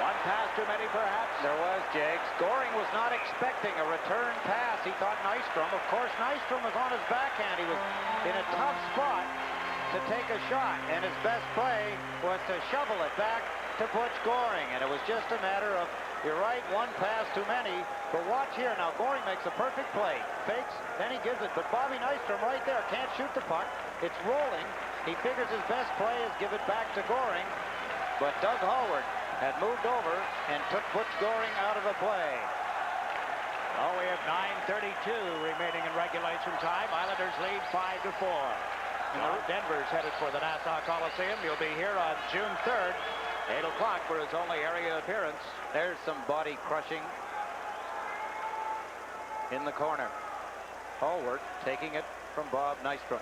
One pass too many, perhaps. There was, Jakes. Goring was not expecting a return pass. He thought Nystrom. Of course, Nystrom was on his backhand. He was in a tough spot to take a shot, and his best play was to shovel it back to Butch Goring, and it was just a matter of, you're right, one pass too many, but watch here. Now, Goring makes a perfect play. Fakes, then he gives it, but Bobby Nystrom right there can't shoot the puck. It's rolling. He figures his best play is give it back to Goring, but Doug Hallward had moved over and took Butch Goring out of the play. Oh, we have 9:32 remaining in regulation time. Islanders lead 5-4. Now Denver's headed for the Nassau Coliseum. He'll be here on June 3rd, 8 o'clock for his only area appearance. There's some body crushing in the corner. Hallward taking it from Bob Nystrom.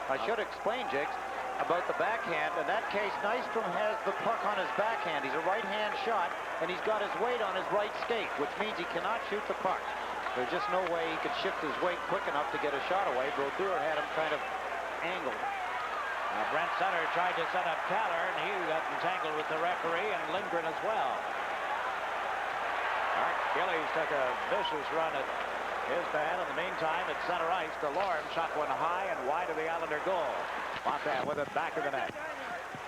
I should explain, Jakes, about the backhand. In that case, Nystrom has the puck on his backhand. He's a right-hand shot, and he's got his weight on his right skate, which means he cannot shoot the puck. There's just no way he could shift his weight quick enough to get a shot away. Brodeur had him kind of angled. Now Brent Sutter tried to set up Caller, and he got entangled with the referee and Lindgren as well. Art Gillies took a vicious run at his man. In the meantime, at center ice, DeLorme shot one high and wide of the Islander goal. Montana with it back of the net.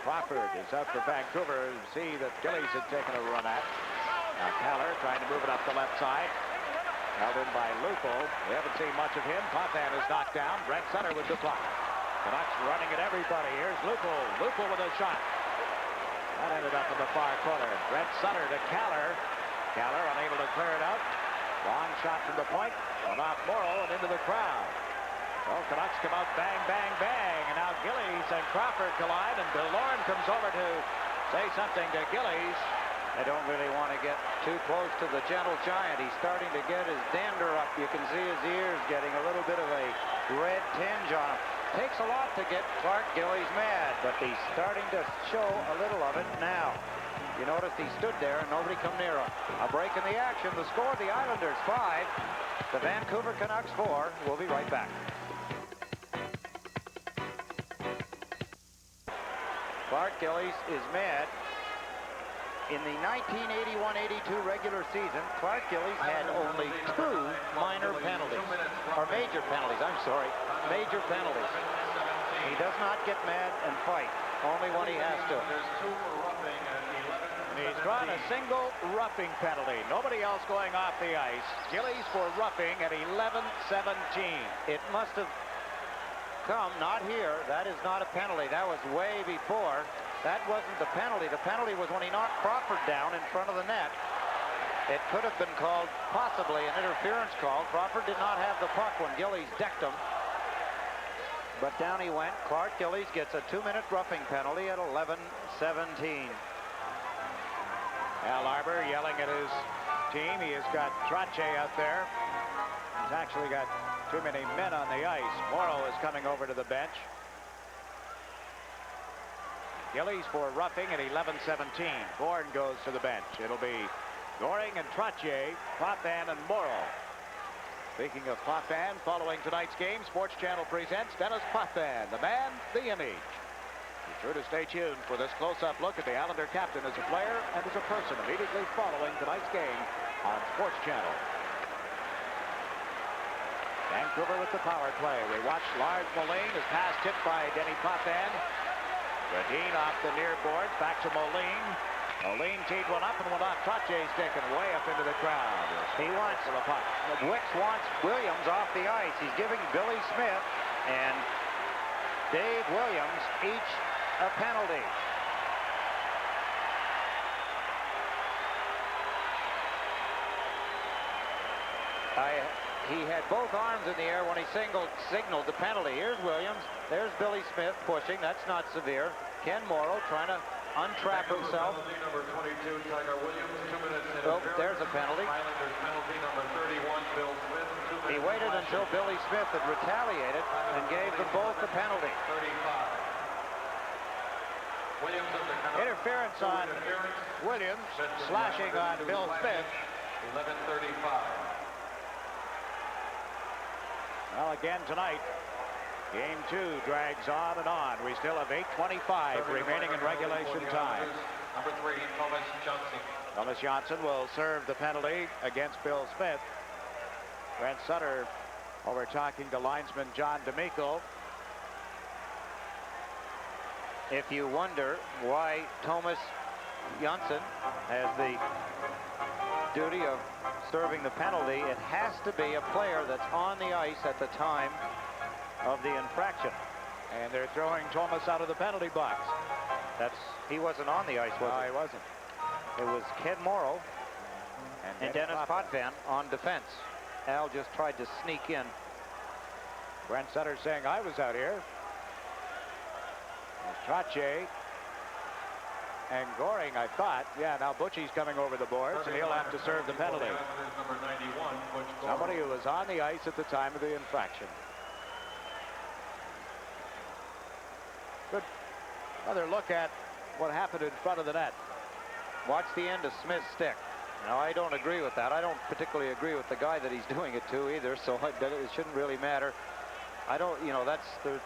Crawford is up for Vancouver. See that Gillies had taken a run at. Now Caller trying to move it up the left side. Held in by Lupo. We haven't seen much of him. Potvin is knocked down. Brent Sutter with the puck. Canucks running at everybody. Here's Lupo. Lupo with a shot. That ended up in the far corner. Brent Sutter to Caller. Caller unable to clear it out. Long shot from the point. Went off Morrow and into the crowd. So Canucks come out bang, bang, bang. And now Gillies and Crawford collide. And DeLorme comes over to say something to Gillies. I don't really want to get too close to the gentle giant. He's starting to get his dander up. You can see his ears getting a little bit of a red tinge on him. Takes a lot to get Clark Gillies mad, but he's starting to show a little of it now. You noticed he stood there and nobody come near him. A break in the action. The score, the Islanders 5, the Vancouver Canucks 4. We'll be right back. Clark Gillies is mad. In the 1981-82 regular season, Clark Gillies had only 2 minor penalties, or major penalties, I'm sorry, major penalties. He does not get mad and fight, only when he has to. He's drawn a single roughing penalty. Nobody else going off the ice. Gillies for roughing at 11-17. It must have come, not here. That is not a penalty. That was way before. That wasn't the penalty. The penalty was when he knocked Crawford down in front of the net. It could have been called possibly an interference call. Crawford did not have the puck when Gillies decked him. But down he went. Clark Gillies gets a 2-minute roughing penalty at 11-17. Al Arbor yelling at his team. He has got Trache out there. He's actually got too many men on the ice. Morrow is coming over to the bench. Gillies for roughing at 11-17. Bourne goes to the bench. It'll be Goring and Trottier, Potvin and Morrow. Speaking of Potvin, following tonight's game, Sports Channel presents Dennis Potvin, the man, the image. Be sure to stay tuned for this close-up look at the Islander captain as a player and as a person immediately following tonight's game on Sports Channel. Vancouver with the power play. We watch Lars Moline. His pass tipped by Denny Potvin. Radin off the near boards. Back to Moline. Moline teed one up and went off Trottier's stick and way up into the crowd. He wants the puck. Wicks wants Williams off the ice. He's giving Billy Smith and Dave Williams each a penalty. He had both arms in the air when he signaled the penalty. Here's Williams. There's Billy Smith pushing. That's not severe. Ken Morrow trying to untrap himself. Number 22, Tiger Williams, 2 minutes in. Oh, there's a penalty. Islanders penalty number 31, Bill Smith. 2 minutes. He waited until Billy Smith had retaliated and gave them both the penalty. 35. Williams of the Canucks. Interference on Williams, slashing on Bill Smith. 11:35. Well, again tonight, Game 2 drags on and on. We still have 8:25 remaining in regulation time. Number 3, Thomas Johnson. Thomas Johnson will serve the penalty against Bill Smith. Brent Sutter over talking to linesman John D'Amico. If you wonder why Thomas Johnson has the duty of serving the penalty, it has to be a player that's on the ice at the time of the infraction. And they're throwing Thomas out of the penalty box. He wasn't on the ice, was he? No, he wasn't. It was Ken Morrow and Dennis Potvin on defense. Al just tried to sneak in. Brent Sutter saying, I was out here. Trottier and Goring, I thought. Yeah, now Butchie's coming over the boards, and he'll have to serve the penalty. Number 91, Butch Goring. Somebody who was on the ice at the time of the infraction. Good. Another look at what happened in front of the net. Watch the end of Smith's stick. Now, I don't agree with that. I don't particularly agree with the guy that he's doing it to either, so it shouldn't really matter. I don't, you know, that's the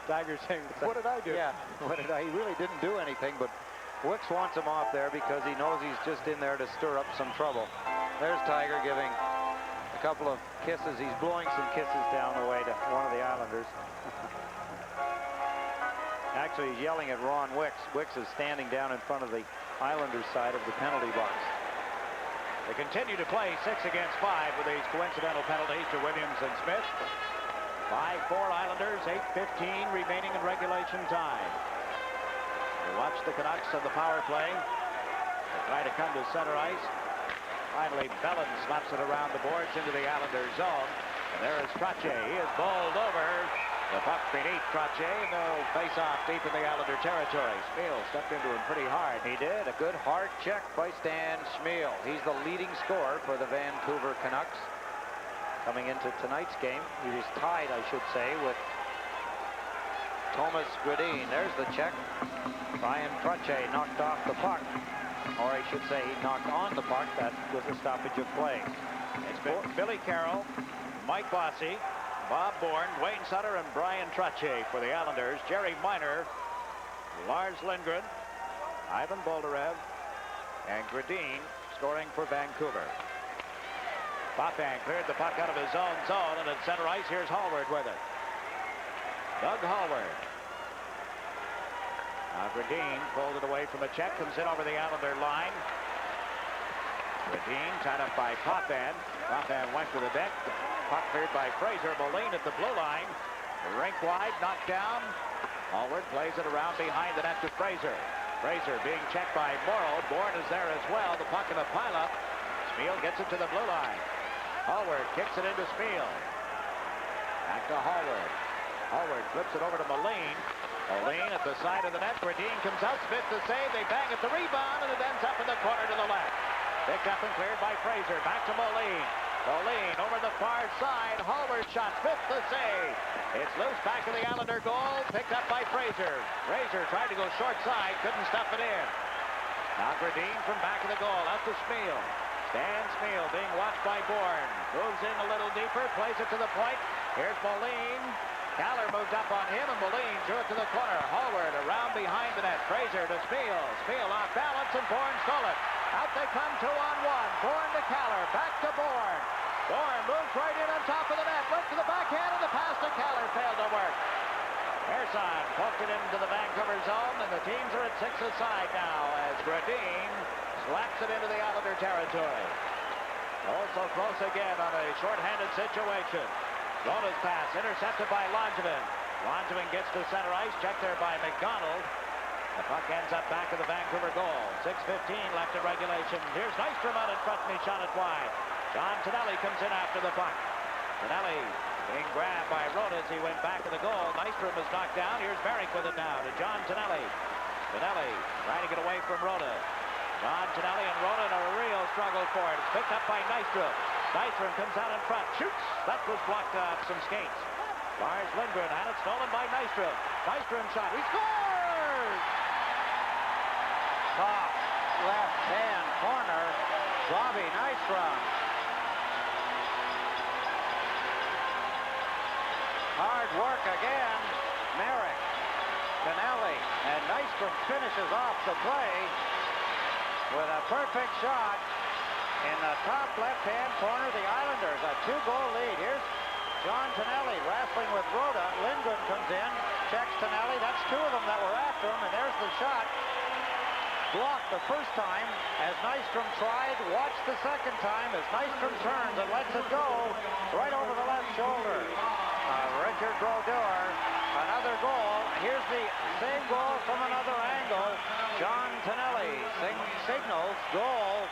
Tiger saying, what did I do? Yeah, what did I? He really didn't do anything, but Wicks wants him off there because he knows he's just in there to stir up some trouble. There's Tiger giving a couple of kisses. He's blowing some kisses down the way to one of the Islanders. Actually, he's yelling at Ron Wicks. Wicks is standing down in front of the Islanders side of the penalty box. They continue to play 6 against 5 with these coincidental penalties to Williams and Smith. 5-4 Islanders, 8:15 remaining in regulation time. We watch the Canucks on the power play. They try to come to center ice. Finally, Bellin slaps it around the boards into the Islanders zone. And there is Trottier. He is bowled over. The puck beneath Trottier, and they'll face off deep in the Islander territory. Schmiel stepped into him pretty hard. He did. A good hard check by Stan Schmiel. He's the leading scorer for the Vancouver Canucks. Coming into tonight's game, he was tied, I should say, with Thomas Gradin. There's the check. Brian Trottier knocked off the puck. Or I should say he knocked on the puck. That was a stoppage of play. It's Billy Carroll, Mike Bossy, Bob Bourne, Wayne Sutter, and Brian Trottier for the Islanders. Jerry Miner, Lars Lindgren, Ivan Boldarev, and Gradin scoring for Vancouver. Potvin cleared the puck out of his own zone, and at center ice, here's Hallward with it. Doug Hallward. Now Gradin pulled it away from a check, comes in over the Islander line. Gradin tied up by Potvin. Potvin went to the deck. The puck cleared by Fraser. Moline at the blue line. Rink wide, knocked down. Hallward plays it around behind the net to Fraser. Fraser being checked by Morrow. Bourne is there as well. The puck in the pileup. Schmiel gets it to the blue line. Hallward kicks it into Schmiel. Back to Hallward. Hallward flips it over to Moline. Moline at the side of the net. Gradin comes out. Smith to save. They bang at the rebound, and it ends up in the corner to the left. Picked up and cleared by Fraser. Back to Moline. Moline over the far side. Hallward shot. Smith the save. It's loose back to the Islander goal. Picked up by Fraser. Fraser tried to go short side. Couldn't stuff it in. Now Gradine from back of the goal. Out to Smeal. Stan Smeal being watched by Bourne. Moves in a little deeper. Plays it to the point. Here's Moline. Caller moved up on him, and Moline drew it to the corner. Hallward around behind the net. Fraser to Smeal. Smeal off balance, and Bourne stole it. Out they come 2-on-1. Bourne to Caller. Back to Bourne. Bourne moves right in on top of the net. Went to the backhand, and the pass to Caller failed to work. Pearson poked it into the Vancouver zone, and the teams are at 6 aside now as Gradine slaps it into the Islander territory. Also close again on a shorthanded situation. Rona's pass intercepted by Langevin. Langevin gets to center ice, checked there by McDonald. The puck ends up back of the Vancouver goal. 6:15 left in regulation. Here's Nystrom out in front, and he shot it wide. John Tonelli comes in after the puck. Tonelli being grabbed by Rona as he went back of the goal. Nystrom is knocked down. Here's Barrick with it now to John Tonelli. Tonelli trying to get away from Rona. John Tonelli and Rona in a real struggle for it. It's picked up by Nystrom. Nystrom comes out in front, shoots. That was blocked off some skates. Lars Lindgren had it stolen by Nystrom. Nystrom shot. He scores! Top left-hand corner, Bobby Nystrom. Hard work again. Merrick, Tonelli, and Nystrom finishes off the play with a perfect shot in the top left-hand corner. The Islanders a 2-goal lead. Here's John Tonelli wrestling with Rhoda. Lindgren comes in, checks Tonelli. That's 2 of them that were after him, and there's the shot. Blocked the first time as Nystrom tried. Watch the second time as Nystrom turns and lets it go right over the left shoulder. Richard Brodeur, another goal. Here's the same goal from another angle. John Tonelli signals goal.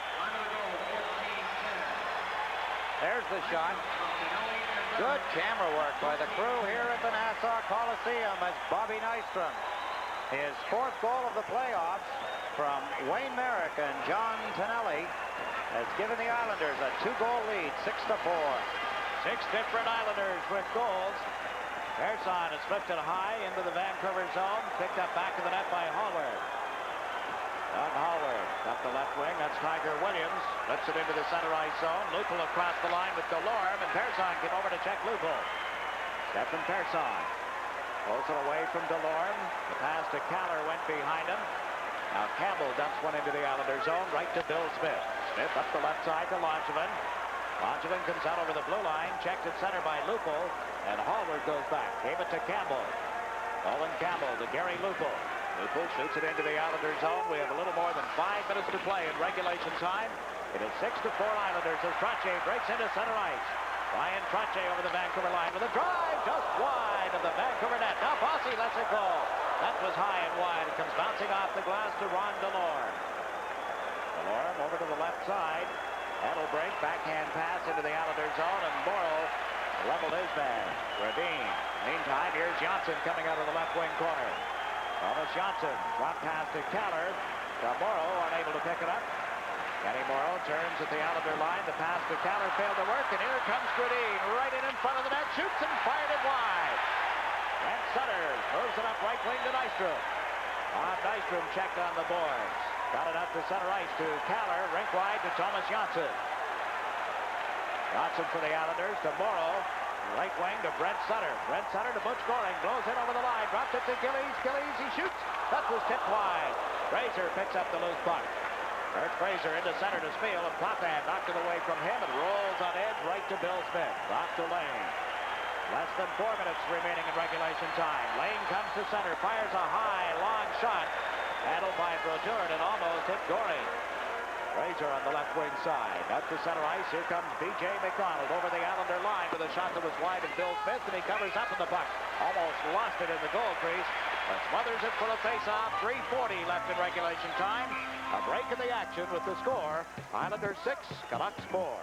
There's the shot. Good camera work by the crew here at the Nassau Coliseum as Bobby Nystrom, his 4th goal of the playoffs from Wayne Merrick and John Tonelli, has given the Islanders a 2-goal lead, 6-4. 6 different Islanders with goals. Pearson has flipped it high into the Vancouver zone. Picked up back of the net by Hallward. Doug Hallward up the left wing. That's Tiger Williams. Flips it into the center ice zone. Lupul across the line with Delorme, and Pearson came over to check Lupul. Stephen Pearson pulls it away from Delorme. The pass to Caller went behind him. Now Campbell dumps one into the Islander zone, right to Bill Smith. Smith up the left side to Langevin. Langevin comes out over the blue line, checked at center by Lupul, and Hallward goes back. Gave it to Campbell. Colin Campbell to Gary Lupul. Lupul shoots it into the Islander zone. We have a little more than 5 minutes to play in regulation time. It is 6-4 Islanders as Trottier breaks into center ice. Ryan Trottier over the Vancouver line with a drive just wide of the Vancouver net. Now Bossy lets it go. That was high and wide. It comes bouncing off the glass to Ron Delorme. Delorme over to the left side. That'll break. Backhand pass into the Islander zone, and Morrow leveled his man. Gradine. Meantime, here's Johnson coming out of the left wing corner. Thomas Johnson. Drop pass to Caller. Morrow unable to pick it up. Kenny Morrow turns at the Islander line. The pass to Caller failed to work, and here comes Gradine. Right in front of the net. Shoots and fired it wide. And Sutter moves it up right wing to Nystrom. Nystrom checked on the boards. Got it out to center ice to Caller. Rink wide to Thomas Johnson. Johnson for the Islanders to Morrow. Right wing to Brent Sutter. Brent Sutter to Butch Goring. Blows in over the line. Drops it to Gillies. Gillies, he shoots. That was tipped wide. Fraser picks up the loose puck. Bert Fraser into center to Spiel, and Pothad knocked it away from him and rolls on edge right to Bill Smith. Off to Lane. Less than 4 minutes remaining in regulation time. Lane comes to center, fires a high, long shot. Handled by Brodeur, and almost hit Goring. Fraser on the left wing side. Up to center ice. Here comes B.J. McDonald over the Islander line with a shot that was wide of Bill Smith, and he covers up in the puck. Almost lost it in the goal crease, but smothers it for the face-off. 3:40 left in regulation time. A break in the action with the score. Islanders 6, Canucks 4.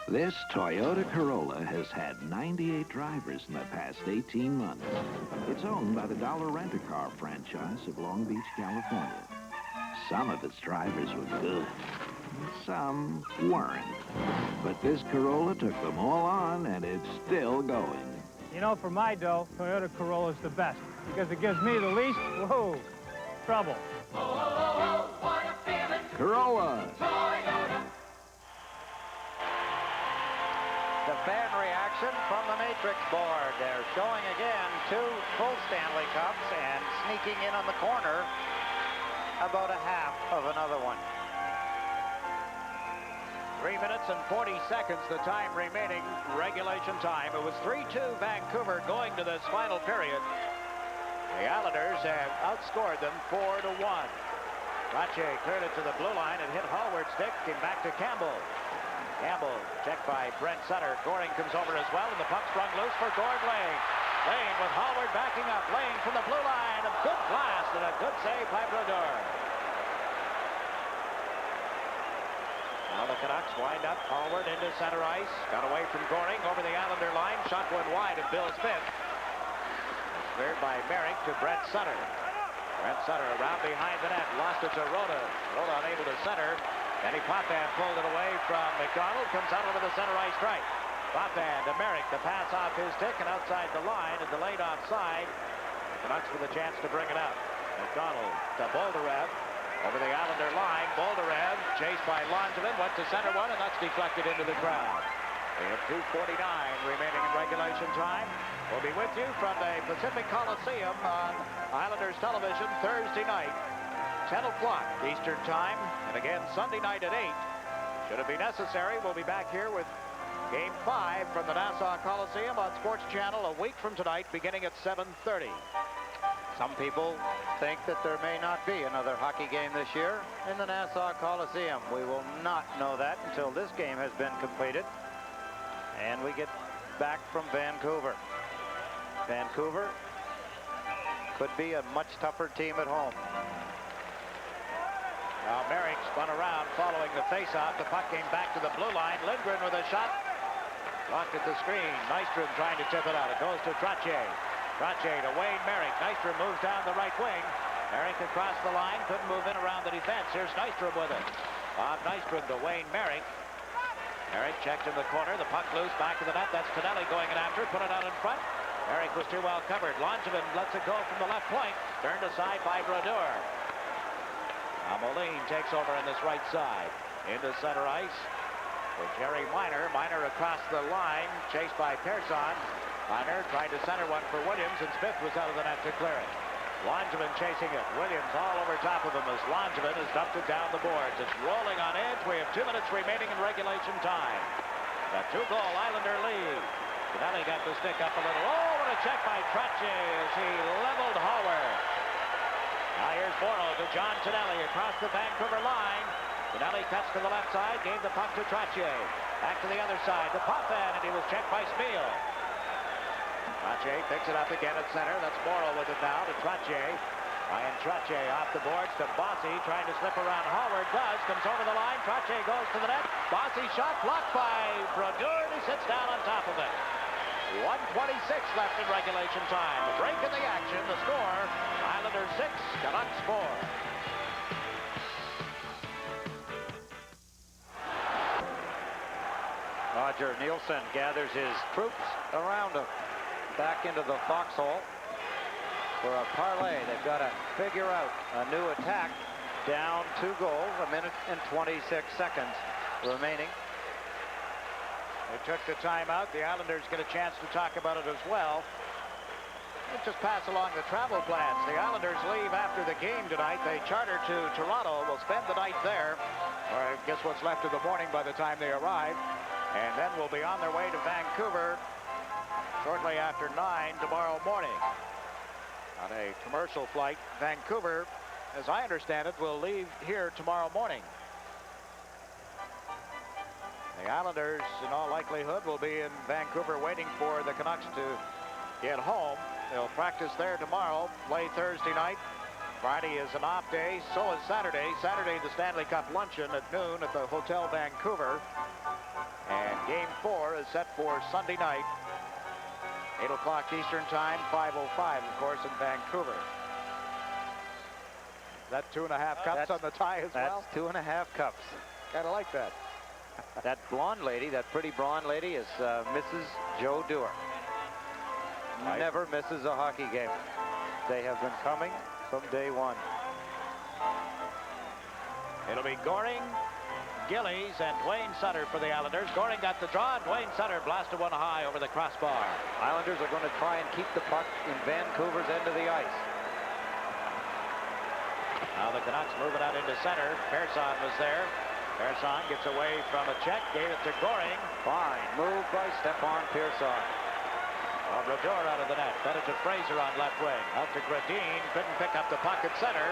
This Toyota Corolla has had 98 drivers in the past 18 months. It's owned by the Dollar Rent-A-Car franchise of Long Beach, California. Some of its drivers were good. Some weren't. But this Corolla took them all on, and it's still going. You know, for my dough, Toyota Corolla's the best because it gives me the least, whoa, trouble. Corolla. The fan reaction from the matrix board. They're showing again 2 full Stanley Cups and sneaking in on the corner about a half of another one. 3 minutes and 40 seconds, the time remaining, regulation time. It was 3-2 Vancouver going to this final period. The Islanders have outscored them 4-1. Rache cleared it to the blue line and hit Hallward's stick, came back to Campbell. Campbell checked by Brent Sutter. Goring comes over as well, and the puck sprung loose for Gord Lane. Lane with Hallward backing up. Lane from the blue line. A good blast and a good save by Brodeur. Now the Canucks wind up. Hallward into center ice. Got away from Goring over the Islander line. Shot went wide of Bill Smith. Cleared by Merrick to Brent Sutter. Brent Sutter around behind the net. Lost it to Rhoda. Rhoda unable to center. Danny Potvin pulled it away from McDonald. Comes out over the center ice strike. Potvin to Merrick. The pass off his stick and outside the line and delayed offside. Canucks with a chance to bring it up. McDonald to Bolderev. Over the Islander line. Bolderev chased by Langevin. Went to center one and that's deflected into the crowd. We have 2:49 remaining in regulation time. We'll be with you from the Pacific Coliseum on Islanders television Thursday night. 10 o'clock Eastern time, and again Sunday night at 8. Should it be necessary, we'll be back here with Game 5 from the Nassau Coliseum on Sports Channel a week from tonight, beginning at 7:30. Some people think that there may not be another hockey game this year in the Nassau Coliseum. We will not know that until this game has been completed and we get back from Vancouver. Vancouver could be a much tougher team at home. Now Merrick spun around following the faceoff. The puck came back to the blue line. Lindgren with a shot. Blocked at the screen. Nystrom trying to tip it out. It goes to Trottier. Trottier to Wayne Merrick. Nystrom moves down the right wing. Merrick across the line. Couldn't move in around the defense. Here's Nystrom with it. Bob Nystrom to Wayne Merrick. Merrick checked in the corner. The puck loose back to the net. That's Tonelli going in after. Put it out in front. Merrick was too well covered. Langevin lets it go from the left point. Turned aside by Brodeur. Now Moline takes over on this right side. Into center ice for Jerry Miner. Miner across the line. Chased by Persson. Miner tried to center one for Williams, and Smith was out of the net to clear it. Langevin chasing it. Williams all over top of him as Langevin has dumped it down the boards. It's rolling on edge. We have 2 minutes remaining in regulation time. The 2-goal Islander lead. Tonelli got the stick up a little. Oh, what a check by Trottier as he leveled Hallward. Now here's Borno to John Tonelli across the Vancouver line. Tonelli cuts to the left side, gave the puck to Trottier. Back to the other side to Potvin, and he was checked by Spiel. Trottier picks it up again at center. That's Morrow with it now to Trottier. Ryan Trottier off the boards to Bossy, trying to slip around. Hallward does, comes over the line. Trottier goes to the net. Bossy shot blocked by Brodeur, and he sits down on top of it. 1:26 left in regulation time. A break in the action. The score, Islanders 6, Canucks 4. Roger Nielsen gathers his troops around him. Back into the foxhole for a parlay. They've got to figure out a new attack. Down 2 goals, 1 minute and 26 seconds remaining. They took the timeout. The Islanders get a chance to talk about it as well. Let's just pass along the travel plans. The Islanders leave after the game tonight. They charter to Toronto. Will spend the night there, or I guess what's left of the morning by the time they arrive. And then will be on their way to Vancouver shortly after 9 tomorrow morning. On a commercial flight, Vancouver, as I understand it, will leave here tomorrow morning. The Islanders, in all likelihood, will be in Vancouver waiting for the Canucks to get home. They'll practice there tomorrow, play Thursday night. Friday is an off day, so is Saturday. Saturday, the Stanley Cup luncheon at noon at the Hotel Vancouver. And Game 4 is set for Sunday night, 8 o'clock Eastern Time, 5:05, of course, in Vancouver. That 2.5 cups on the tie as well? That's 2.5 cups. Kind of like that. That blonde lady, that pretty blonde lady, is Mrs. Joe Dewar. Never misses a hockey game. They have been coming from day one. It'll be Goring, Gillies, and Dwayne Sutter for the Islanders. Goring got the draw, and Dwayne Sutter blasted one high over the crossbar. Islanders are going to try and keep the puck in Vancouver's end of the ice. Now the Canucks move it out into center. Persson was there. Persson gets away from a check, gave it to Goring. Fine move by Stepan Persson. Brodeur out of the net. Fed it to Fraser on left wing. Out to Gradine. Couldn't pick up the puck at center.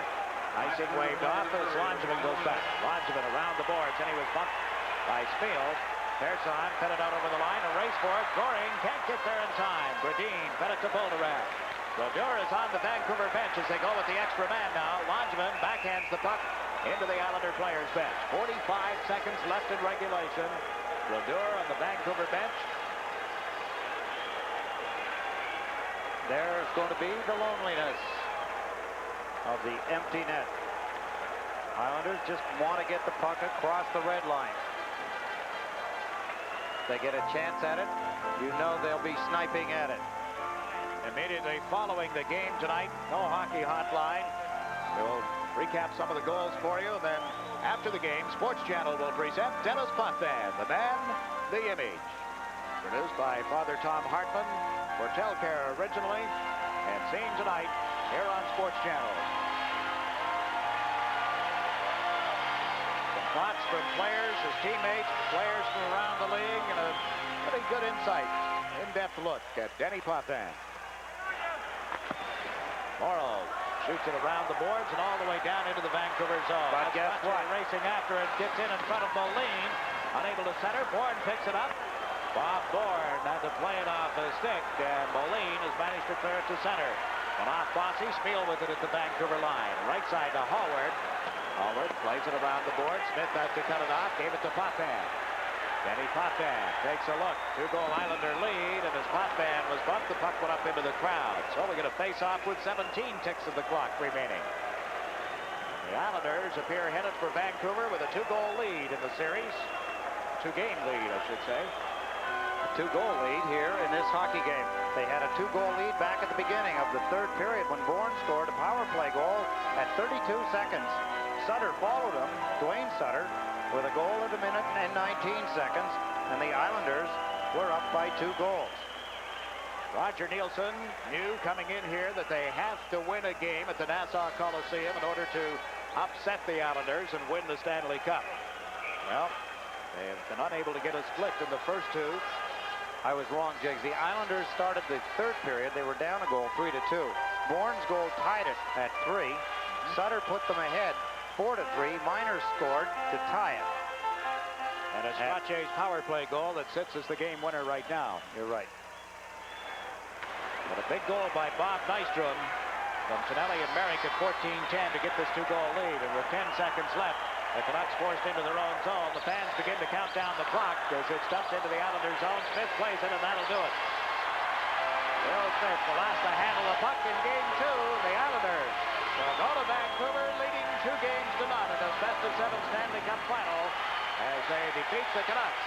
Icing waved off as Langevin goes back. Langevin around the boards, and he was bumped by Spiel. Persson fed it out over the line. A race for it. Goring can't get there in time. Gradine fed it to Bolderev. Brodeur is on the Vancouver bench as they go with the extra man now. Langevin backhands the puck into the Islander players' bench. 45 seconds left in regulation. Brodeur on the Vancouver bench. There's going to be the loneliness of the empty net. Islanders just want to get the puck across the red line. They get a chance at it, you know they'll be sniping at it. Immediately following the game tonight, no hockey hotline. We'll recap some of the goals for you, and then after the game, Sports Channel will present Dennis Potvin, the man, the image. Produced by Father Tom Hartman for Telcare originally, and seen tonight here on Sports Channel. Some thoughts from players, his teammates, players from around the league, and a pretty good insight, in-depth look at Denny Potvin. Morrow shoots it around the boards and all the way down into the Vancouver zone. But guess what? Racing after it, gets in front of Moline, unable to center. Bourne picks it up. Bob Bourne had to play it off the stick, and Moline has managed to clear it to center. And off Bossy, Spiel with it at the Vancouver line. Right side to Hallward. Hallward plays it around the board. Smith has to cut it off, gave it to Potvin. Denny Potvin takes a look. 2-goal Islander lead, and as Potvin was bumped, the puck went up into the crowd. So we're going to face off with 17 ticks of the clock remaining. The Islanders appear headed for Vancouver with a 2-goal lead in the series. 2-game lead, I should say. A 2-goal lead here in this hockey game. They had a 2-goal lead back at the beginning of the third period when Bourne scored a power play goal at 32 seconds. Sutter followed him, Dwayne Sutter, with a goal at 1 minute and 19 seconds, and the Islanders were up by 2 goals. Roger Nielsen knew coming in here that they have to win a game at the Nassau Coliseum in order to upset the Islanders and win the Stanley Cup. Well, they have been unable to get a split in the first 2. I was wrong, Jiggs. The Islanders started the third period. They were down a goal, 3-2. Bourne's goal tied it at 3. Sutter put them ahead, 4-3. Miners scored to tie it. And it's Rache's power play goal that sits as the game winner right now. You're right. But a big goal by Bob Nystrom from Tonelli and Merrick at 14-10 to get this 2-goal lead. And with 10 seconds left, the Canucks forced into their own zone. The fans begin to count down the clock as it's dumped into the Islanders zone. Smith plays it, and that'll do it. Bill Smith will last to handle the puck in game 2. The Islanders will go to Vancouver leading 2 games to none in a best-of-7 Stanley Cup final as they defeat the Canucks.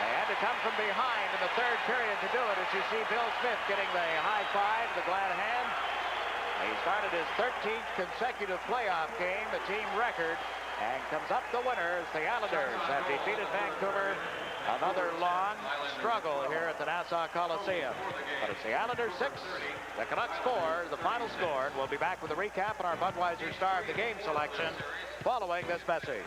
They had to come from behind in the third period to do it, as you see Bill Smith getting the high five, the glad hand. He started his 13th consecutive playoff game, the team record, and comes up the winner as the Islanders have defeated Vancouver. Another long struggle here at the Nassau Coliseum. But it's the Islanders 6, the Canucks 4, the final score. And we'll be back with a recap on our Budweiser Star of the Game selection following this message.